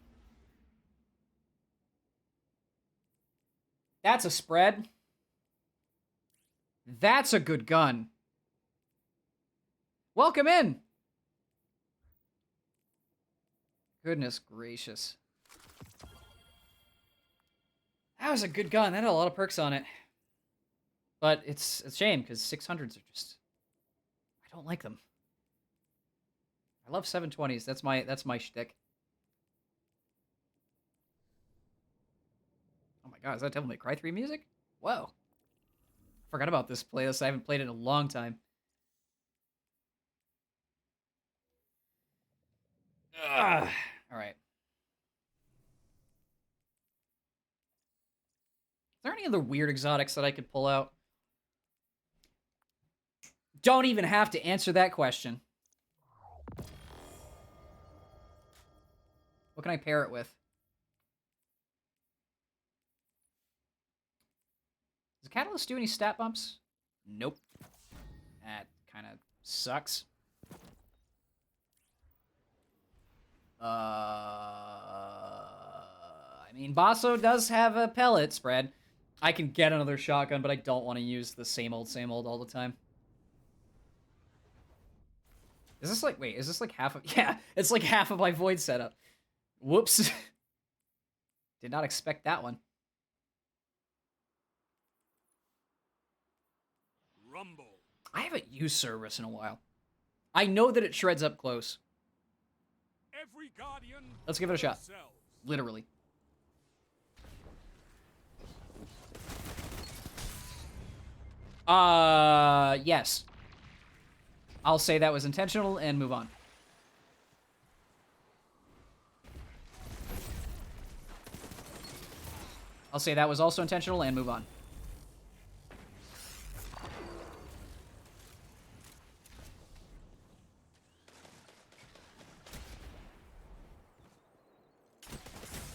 That's a spread. That's a good gun. Welcome in. Goodness gracious. That was a good gun. That had a lot of perks on it. But it's a shame, because 600s are just... I don't like them. I love 720s. That's my shtick. Oh my god, is that Devil May Cry 3 music? Whoa. Forgot about this playlist. I haven't played it in a long time. Ugh. All right. Is there any other weird exotics that I could pull out? Don't even have to answer that question. What can I pair it with? Does Catalyst do any stat bumps? Nope. That kind of sucks. I mean, Basso does have a pellet spread. I can get another shotgun, but I don't want to use the same old all the time. Is this like, wait, is this like half of, yeah, it's like half of my Void setup. Whoops. Did not expect that one. Rumble. I haven't used Cerberus in a while. I know that it shreds up close. Every guardian. Let's give it a shot. Themselves. Literally. Yes. I'll say that was intentional and move on. I'll say that was also intentional and move on.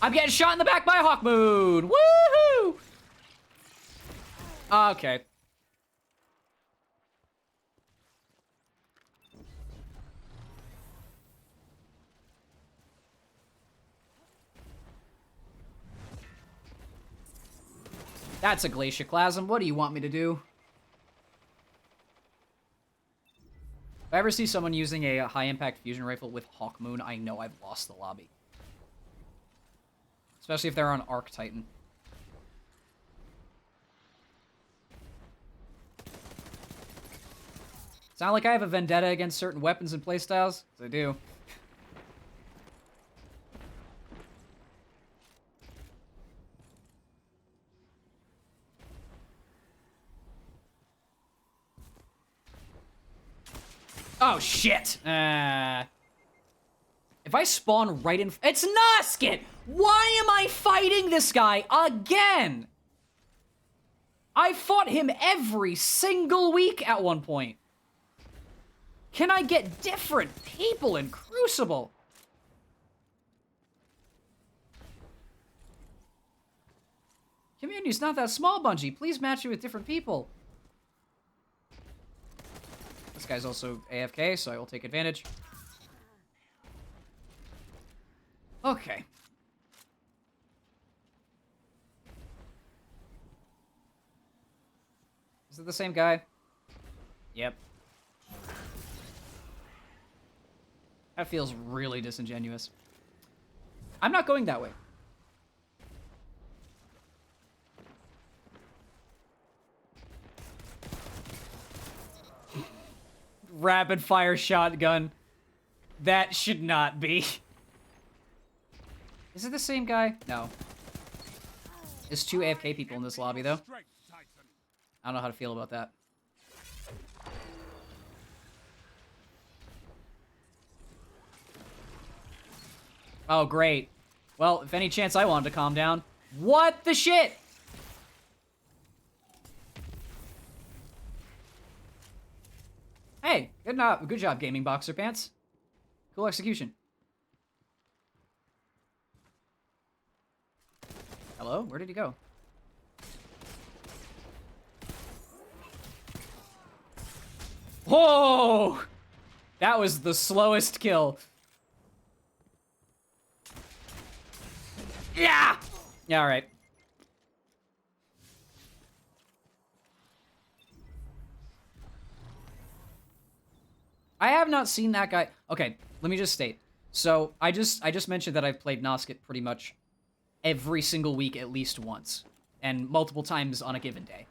I'm getting shot in the back by Hawkmoon! Woohoo! Okay. That's a Glacioclasm. What do you want me to do? If I ever see someone using a high-impact fusion rifle with Hawkmoon, I know I've lost the lobby. Especially if they're on Arc Titan. It's not like I have a vendetta against certain weapons and playstyles. 'Cause I do. Oh, shit! If I spawn right in... It's Noskit! Why am I fighting this guy again? I fought him every single week at one point. Can I get different people in Crucible? Community's not that small, Bungie. Please match it with different people. This guy's also AFK, so I will take advantage. Okay. Is it the same guy? Yep. That feels really disingenuous. I'm not going that way. Rapid fire shotgun. That should not be. Is it the same guy? No. There's 2 AFK people in this lobby, though. I don't know how to feel about that. Oh, great. Well, if any chance I wanted to calm down. What the shit? Hey, good job, Gaming Boxer Pants. Cool execution. Hello? Where did he go? Whoa! That was the slowest kill. Yeah! Yeah, alright. I have not seen that guy. Okay, let me just state. So, I just mentioned that I've played Noskit pretty much every single week at least once. And multiple times on a given day.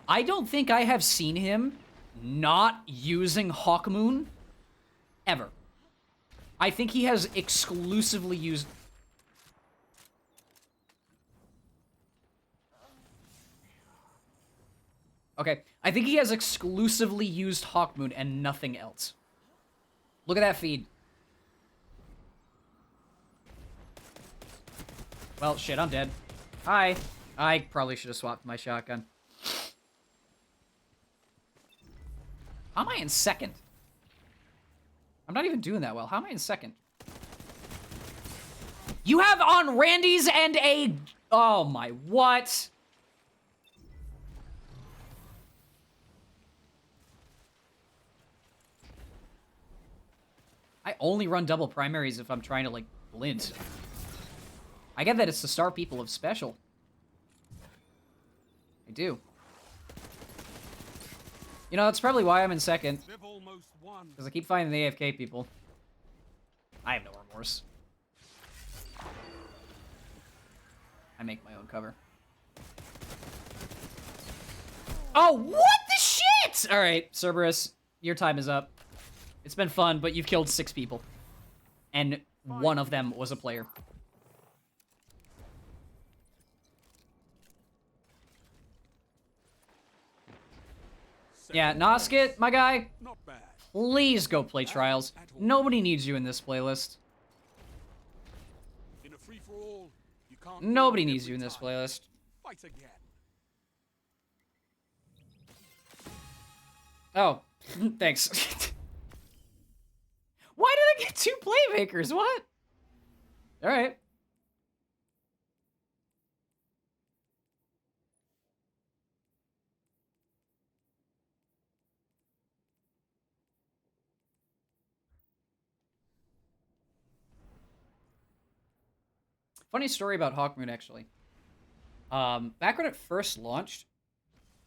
I don't think I have seen him not using Hawkmoon ever. I think he has exclusively used... Okay, I think he has exclusively used Hawkmoon and nothing else. Look at that feed. Well, shit, I'm dead. Hi. I probably should have swapped my shotgun. How am I in second? I'm not even doing that well. How am I in second? You have on Randy's and a... Oh my, what? I only run double primaries if I'm trying to, like, blint. I get that it's the star people of special. I do. You know, that's probably why I'm in second. Because I keep finding the AFK people. I have no remorse. I make my own cover. Oh, what the shit?! Alright, Cerberus, your time is up. It's been fun, but you've killed 6 people. And one of them was a player. Yeah, Noskit, my guy, please go play Trials. Nobody needs you in this playlist. Nobody needs you in this playlist. fight again. Oh, thanks. Why did I get 2 playmakers? What? All right. Funny story about Hawkmoon, actually. Back when it first launched,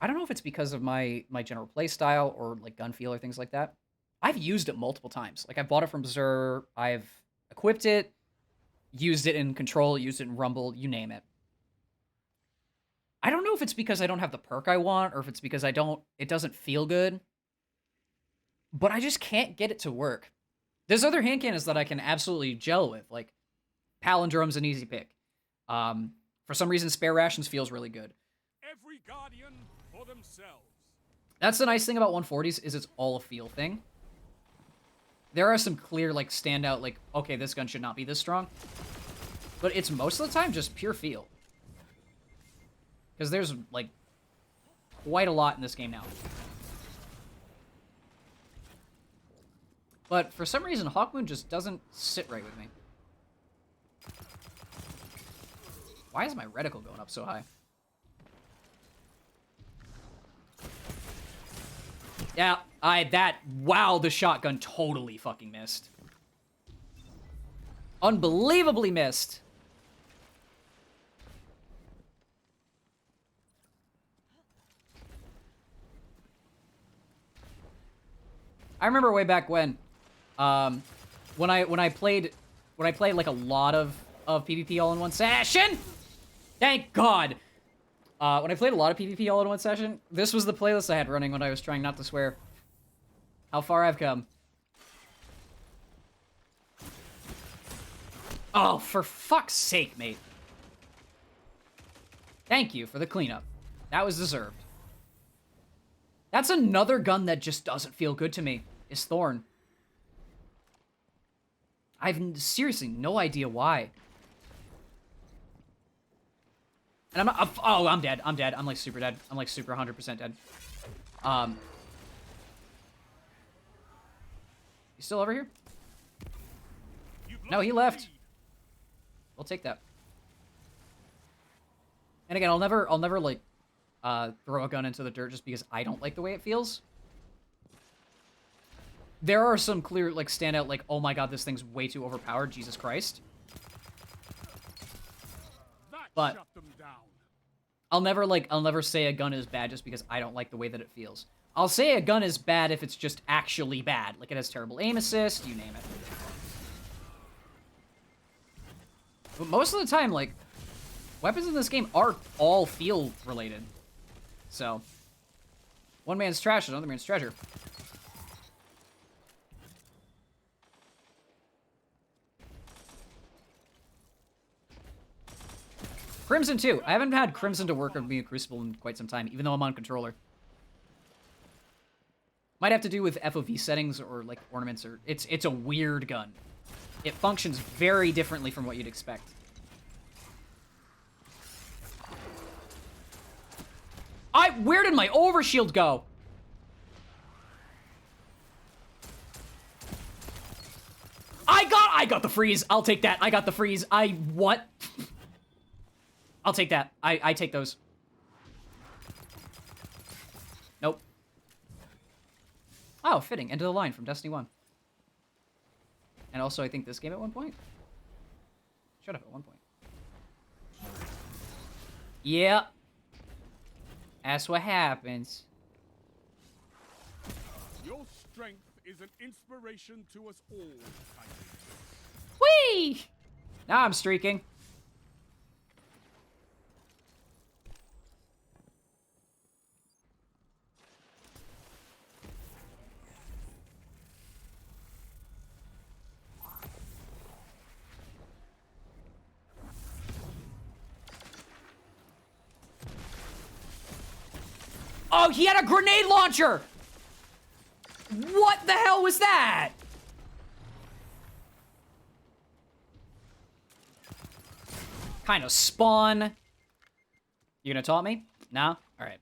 I don't know if it's because of my general play style or like gun feel or things like that. I've used it multiple times. Like I bought it from Xur, I've equipped it, used it in Control, used it in Rumble, you name it. I don't know if it's because I don't have the perk I want or if it's because it doesn't feel good. But I just can't get it to work. There's other hand cannons that I can absolutely gel with, like Palindrome's an easy pick. For some reason, Spare Rations feels really good. Every guardian for themselves. That's the nice thing about 140s is it's all a feel thing. There are some clear, like, standout, like, okay, this gun should not be this strong. But it's most of the time just pure feel. Because there's, like, quite a lot in this game now. But for some reason, Hawkmoon just doesn't sit right with me. Why is my reticle going up so high? Yeah, wow, the shotgun totally fucking missed. Unbelievably missed. I remember way back when I played like a lot of PvP all in one session. Thank God. When I played a lot of PvP all in one session, this was the playlist I had running when I was trying not to swear. How far I've come. Oh, for fuck's sake, mate. Thank you for the cleanup. That was deserved. That's another gun that just doesn't feel good to me, is Thorn. I've seriously no idea why. And I'm not, oh, I'm dead. I'm dead. I'm like super dead. I'm like super 100% dead. You still over here? No, he left. We'll take that. And again, I'll never like throw a gun into the dirt just because I don't like the way it feels. There are some clear like standout like, oh my god, this thing's way too overpowered, Jesus Christ. But I'll never say a gun is bad just because I don't like the way that it feels. I'll say a gun is bad if it's just actually bad. Like it has terrible aim assist, you name it. But most of the time, like, weapons in this game are all feel related. So, one man's trash, another man's treasure. Crimson too. I haven't had Crimson to work on me a Crucible in quite some time, even though I'm on controller. Might have to do with FOV settings or like ornaments or it's a weird gun. It functions very differently from what you'd expect. Where did my overshield go? I got the freeze. I'll take that. I got the freeze. What? I'll take that. I take those. Nope. Oh, fitting. End of the line from Destiny 1. And also, I think this game at one point. Shut up at one point. Yeah. That's what happens. Your strength is an inspiration to us all, Titan. Whee! Now I'm streaking. Oh, he had a grenade launcher! What the hell was that? Kind of spawn. You gonna taunt me? No? Alright.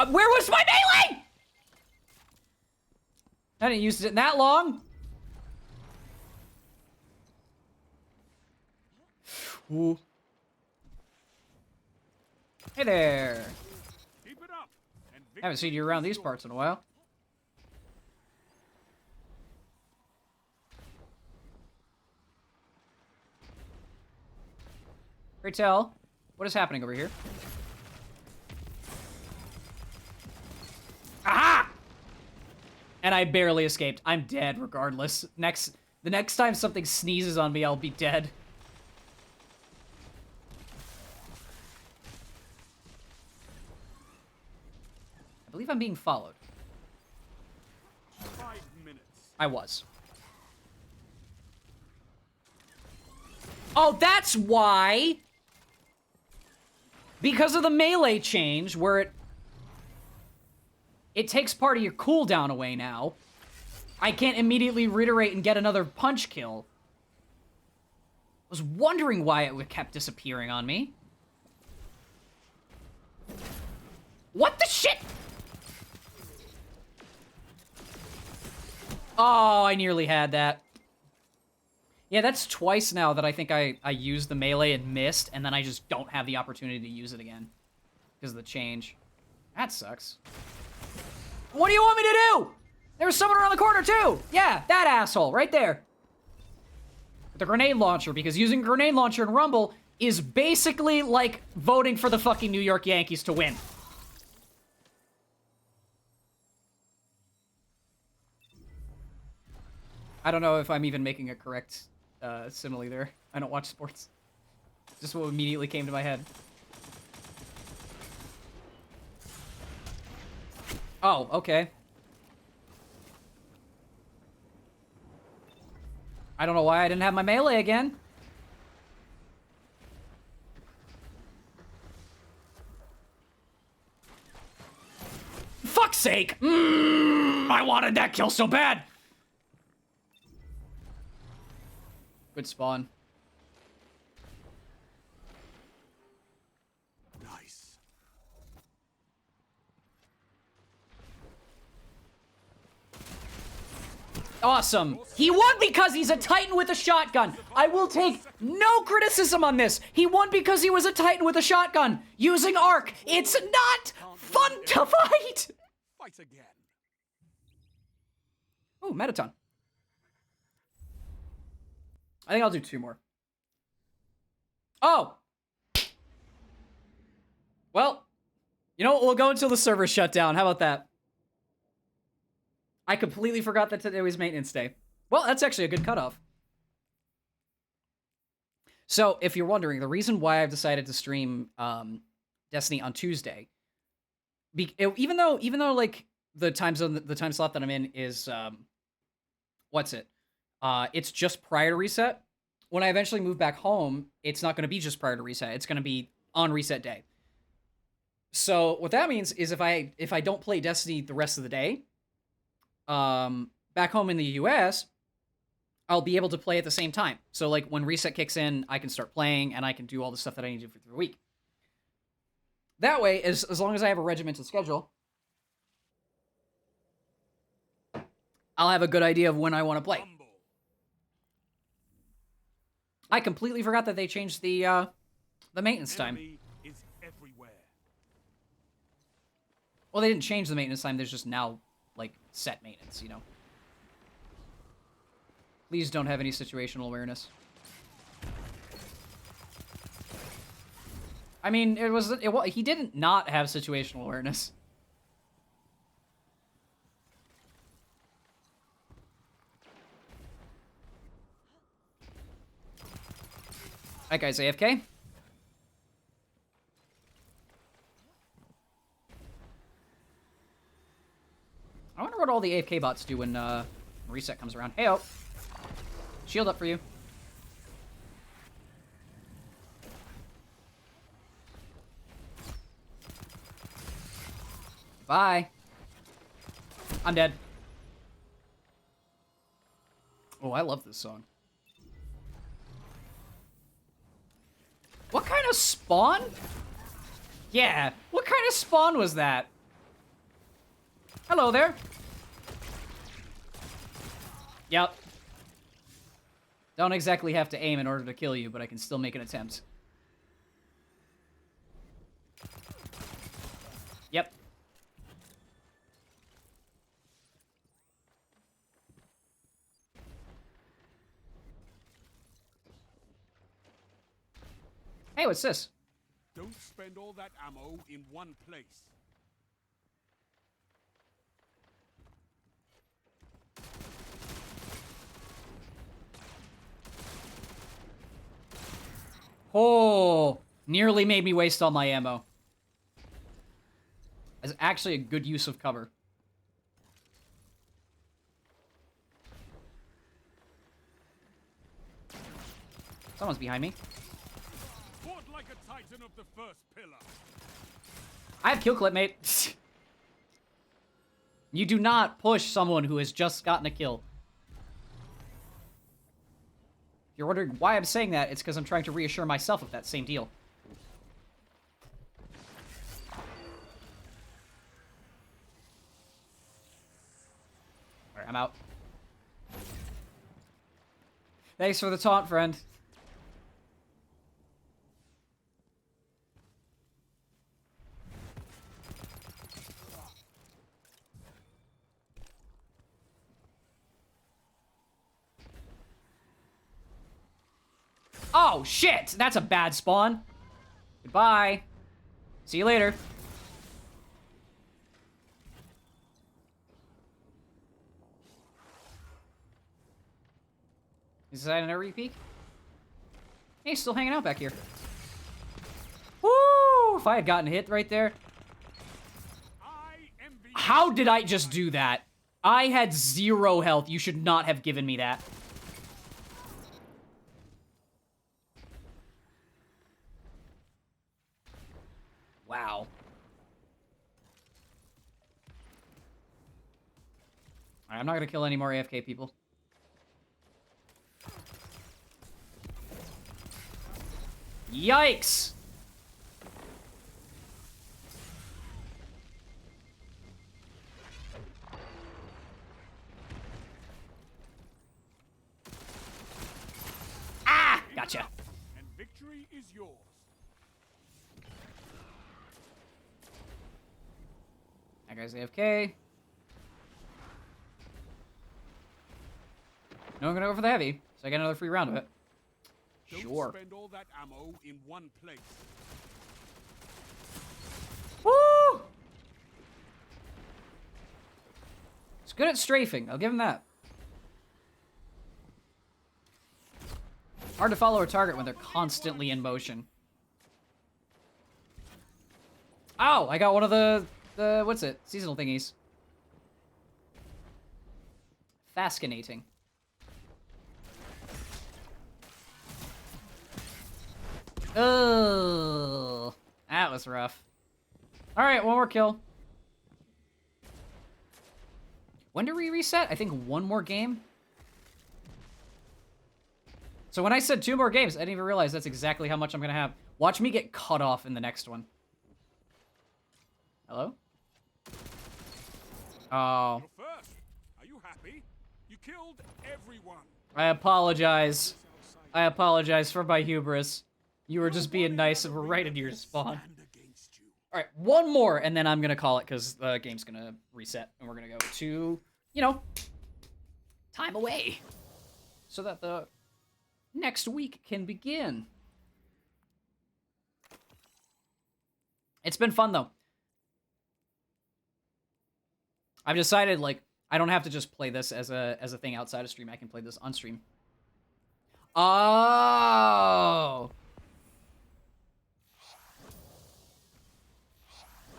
Where was my melee? I didn't use it in that long. Ooh. Hey there. Keep it up. And Haven't seen you around these parts in a while. Retail, what is happening over here? Aha! And I barely escaped. I'm dead regardless. The next time something sneezes on me, I'll be dead. I believe I'm being followed. 5 minutes. I was. Oh, that's why! Because of the melee change, where it takes part of your cooldown away now. I can't immediately reiterate and get another punch kill. I was wondering why it kept disappearing on me. What the shit? Oh, I nearly had that. Yeah, that's twice now that I think I used the melee and missed, and then I just don't have the opportunity to use it again. Because of the change. That sucks. What do you want me to do? There was someone around the corner, too! Yeah, that asshole, right there. With the grenade launcher, because using grenade launcher in Rumble is basically like voting for the fucking New York Yankees to win. I don't know if I'm even making a correct simile there. I don't watch sports. Just what immediately came to my head. Oh, okay. I don't know why I didn't have my melee again. Fuck's sake! I wanted that kill so bad! Good spawn. Nice. Awesome. He won because he's a Titan with a shotgun. I will take no criticism on this. He won because he was a Titan with a shotgun using arc. It's not fun to fight. Fight again. Oh, Metaton. I think I'll do 2 more. Oh! Well, you know what? We'll go until the server shut down. How about that? I completely forgot that today was maintenance day. Well, that's actually a good cutoff. So, if you're wondering, the reason why I've decided to stream Destiny on Tuesday, even though like the time slot that I'm in is it's just prior to reset. When I eventually move back home, it's not going to be just prior to reset. It's going to be on reset day. So what that means is if I don't play Destiny the rest of the day, back home in the US, I'll be able to play at the same time. So like when reset kicks in, I can start playing and I can do all the stuff that I need to do for the week. That way, as long as I have a regimented schedule, I'll have a good idea of when I want to play. I completely forgot that they changed the maintenance time. Enemy is everywhere. Well, they didn't change the maintenance time. There's just now, like, set maintenance, you know? Please don't have any situational awareness. I mean, he didn't not have situational awareness. That guy's AFK. I wonder what all the AFK bots do when reset comes around. Hey, shield up for you. Bye. I'm dead. Oh, I love this song. What kind of spawn? Yeah, what kind of spawn was that? Hello there. Yep. Don't exactly have to aim in order to kill you, but I can still make an attempt. Yep. Hey, what's this? Don't spend all that ammo in one place. Oh, nearly made me waste all my ammo. It's actually a good use of cover. Someone's behind me. Fought like a titan of the first pillar. I have kill clip, mate. You do not push someone who has just gotten a kill. If you're wondering why I'm saying that, it's because I'm trying to reassure myself of that same deal. Alright, I'm out. Thanks for the taunt, friend. Oh, shit! That's a bad spawn. Goodbye. See you later. Is that an area peak? Hey, he's still hanging out back here. Woo! If I had gotten hit right there. How did I just do that? I had 0 health. You should not have given me that. Wow. Alright, I'm not gonna kill any more AFK people. Yikes! Ah! Gotcha. And victory is yours. That guy's AFK. No, I'm gonna go for the heavy, so I get another free round of it. Sure. Don't spend all that ammo in one place. Woo! It's good at strafing. I'll give him that. Hard to follow a target when they're constantly in motion. Oh, I got one of the what's it? Seasonal thingies. Fascinating. Oh, that was rough. All right, one more kill. When do we reset? I think one more game. So when I said 2 more games, I didn't even realize that's exactly how much I'm gonna have. Watch me get cut off in the next one. Hello? Oh. You're first. Are you happy? You killed everyone. I apologize. I apologize for my hubris. You were just being nice and we're right into your spawn. Alright, one more, and then I'm gonna call it because the game's gonna reset, and we're gonna go to, you know, time away. So that the next week can begin. It's been fun, though. I've decided, like, I don't have to just play this as a thing outside of stream. I can play this on stream. Oh!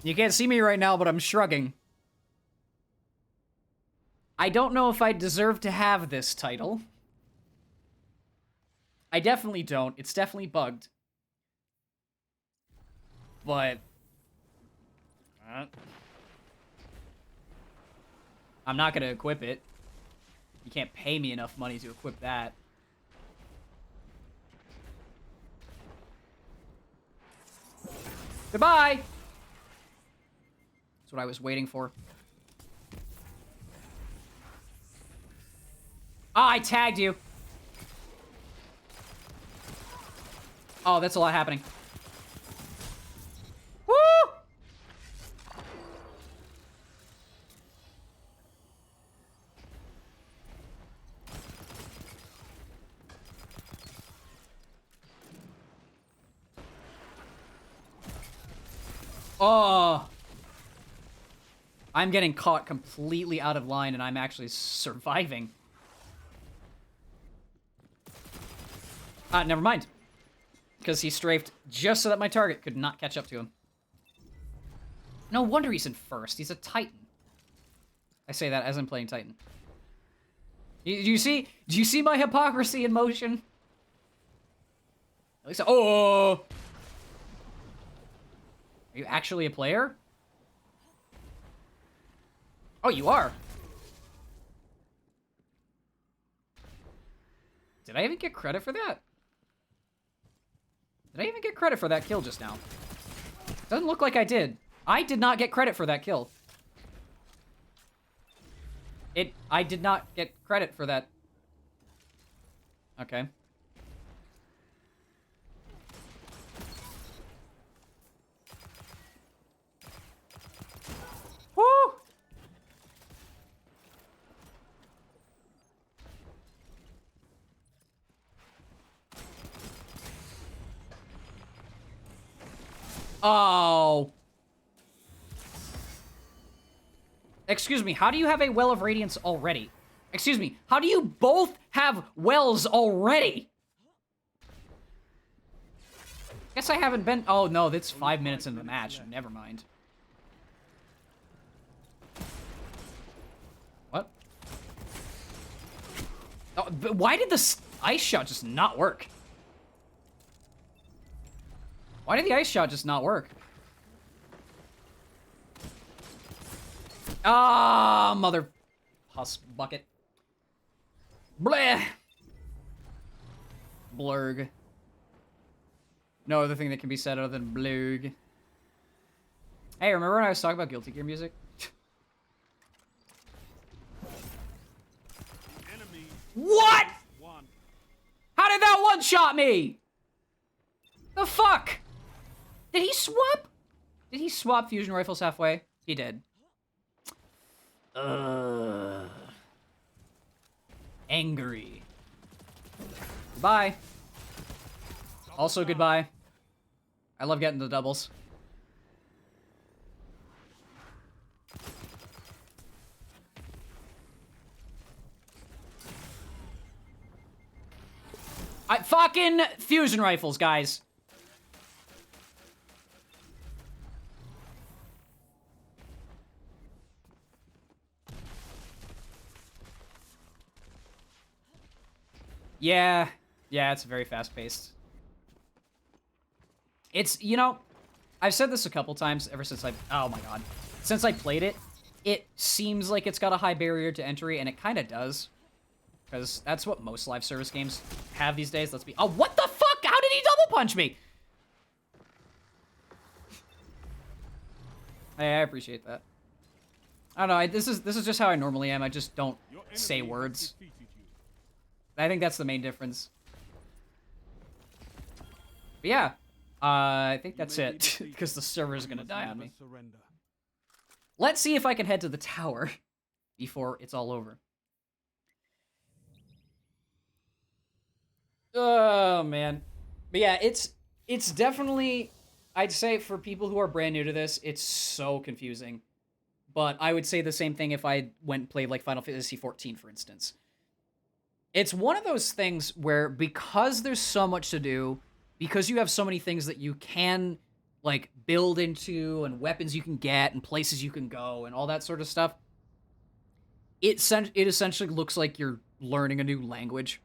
You can't see me right now, but I'm shrugging. I don't know if I deserve to have this title. I definitely don't. It's definitely bugged. But... I'm not gonna equip it. You can't pay me enough money to equip that. Goodbye! That's what I was waiting for. Ah, I tagged you. Oh, that's a lot happening. Woo! Oh. I'm getting caught completely out of line and I'm actually surviving. Never mind. Because he strafed just so that my target could not catch up to him. No wonder he's in first. He's a Titan. I say that as I'm playing Titan. Do you see my hypocrisy in motion? At least, oh! Are you actually a player? Oh, you are. Did I even get credit for that? Did I even get credit for that kill just now? Doesn't look like I did. I did not get credit for that kill. I did not get credit for that. Okay. Woo! Oh. Excuse me, how do you have a Well of Radiance already? Excuse me, how do you both have wells already? Guess I haven't been... Oh, no, that's 5 minutes into the match. Never mind. What? Oh, but why did the ice shot just not work? Why did the ice shot just not work? Ah, mother... Pus bucket. Bleh! Blurg. No other thing that can be said other than blurg. Hey, remember when I was talking about Guilty Gear music? Enemy What?! one. How did that one-shot me?! The fuck?! Did he swap? Did he swap fusion rifles halfway? He did. Angry. Goodbye. Also goodbye. I love getting the doubles. Fucking fusion rifles, guys. Yeah, it's very fast-paced. It's, you know, I've said this a couple times ever since oh my god. Since I played it, it seems like it's got a high barrier to entry, and it kind of does. Because that's what most live service games have these days. Let's be... Oh, what the fuck? How did he double punch me? Hey, I appreciate that. I don't know, this is just how I normally am. I just don't say words. I think that's the main difference. But yeah, I think that's it, because the server's gonna die on me. Let's see if I can head to the tower before it's all over. Oh, man. But yeah, it's definitely, I'd say for people who are brand new to this, it's so confusing. But I would say the same thing if I went and played like Final Fantasy XIV, for instance. It's one of those things where because there's so much to do, because you have so many things that you can like build into and weapons you can get and places you can go and all that sort of stuff, it essentially looks like you're learning a new language.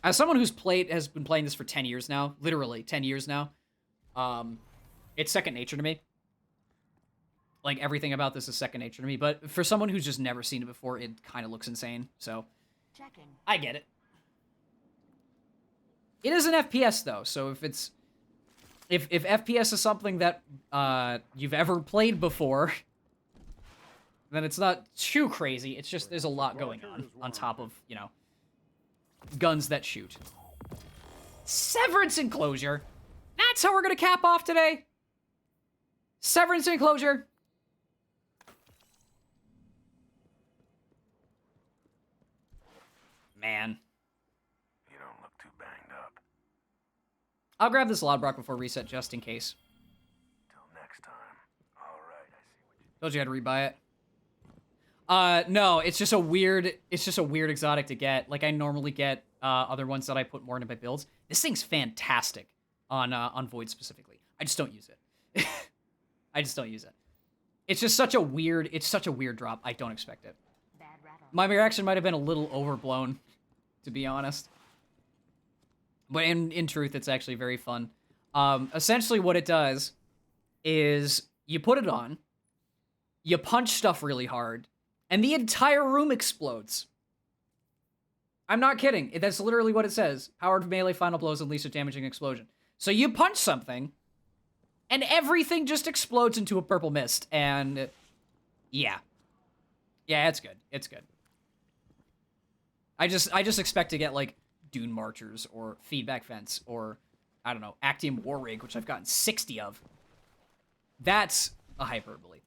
As someone has been playing this for 10 years now, literally 10 years now, it's second nature to me. like everything about this is second nature to me. But for someone who's just never seen it before, it kind of looks insane. So I get it. It is an FPS though, so if it's if FPS is something that you've ever played before, then it's not too crazy. It's just there's a lot going on top of, you know, guns that shoot. Severance enclosure. That's how we're gonna cap off today. Severance enclosure. Man. You don't look too banged up. I'll grab this Lodbrock before reset just in case. Till next time. All right, I see what you... Told you I had to rebuy it. No, it's just a weird exotic to get. Like I normally get other ones that I put more into my builds. This thing's fantastic on Void specifically. I just don't use it. I just don't use it. It's just such a weird drop. I don't expect it. My reaction might have been a little overblown, to be honest. But in truth, it's actually very fun. Essentially what it does is you put it on, you punch stuff really hard, and the entire room explodes. I'm not kidding. That's literally what it says. Powered melee final blows unleash a damaging explosion. So you punch something, and everything just explodes into a purple mist, and yeah. Yeah, it's good. It's good. I just expect to get, like, Dune Marchers, or Feedback Fence, or, I don't know, Actium War Rig, which I've gotten 60 of. That's a hyperbole.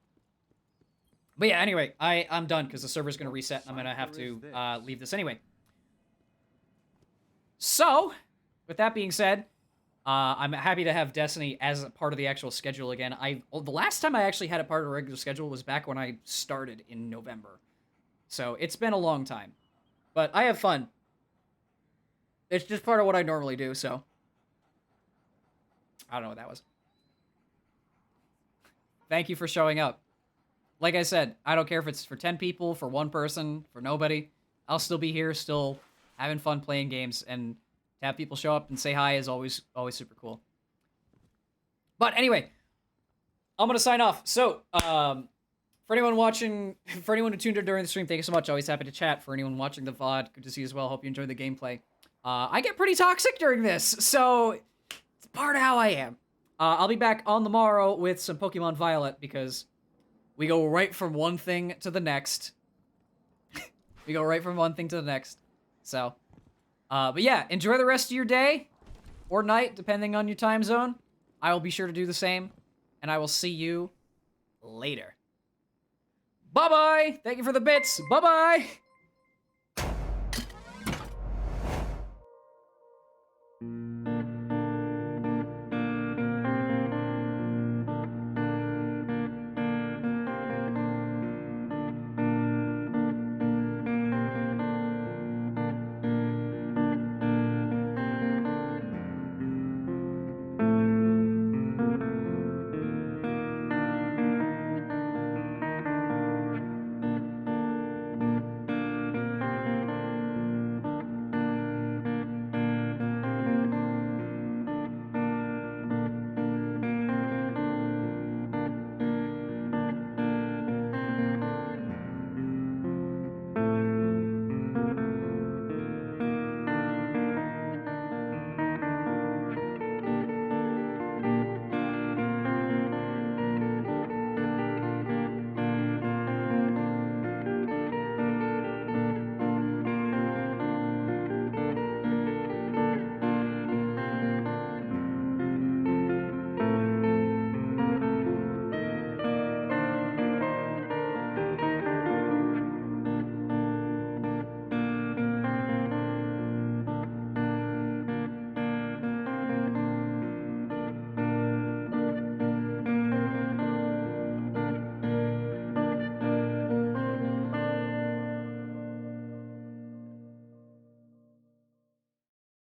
But yeah, anyway, I'm done, because the server's going to reset, and I'm going to have to leave this anyway. So, with that being said, I'm happy to have Destiny as a part of the actual schedule again. The last time I actually had it part of a regular schedule was back when I started in November. So, it's been a long time. But I have fun. It's just part of what I normally do, so. I don't know what that was. Thank you for showing up. Like I said, I don't care if it's for 10 people, for one person, for nobody. I'll still be here, still having fun playing games, and to have people show up and say hi is always super cool. But anyway, I'm gonna sign off. So, for anyone watching, for anyone who tuned in during the stream, thank you so much. Always happy to chat. For anyone watching the VOD, good to see you as well. Hope you enjoyed the gameplay. I get pretty toxic during this, so it's part of how I am. I'll be back on the morrow with some Pokemon Violet, because we go right from one thing to the next. We go right from one thing to the next. So, but yeah, enjoy the rest of your day, or night, depending on your time zone. I will be sure to do the same, and I will see you later. Bye-bye! Thank you for the bits! Bye-bye!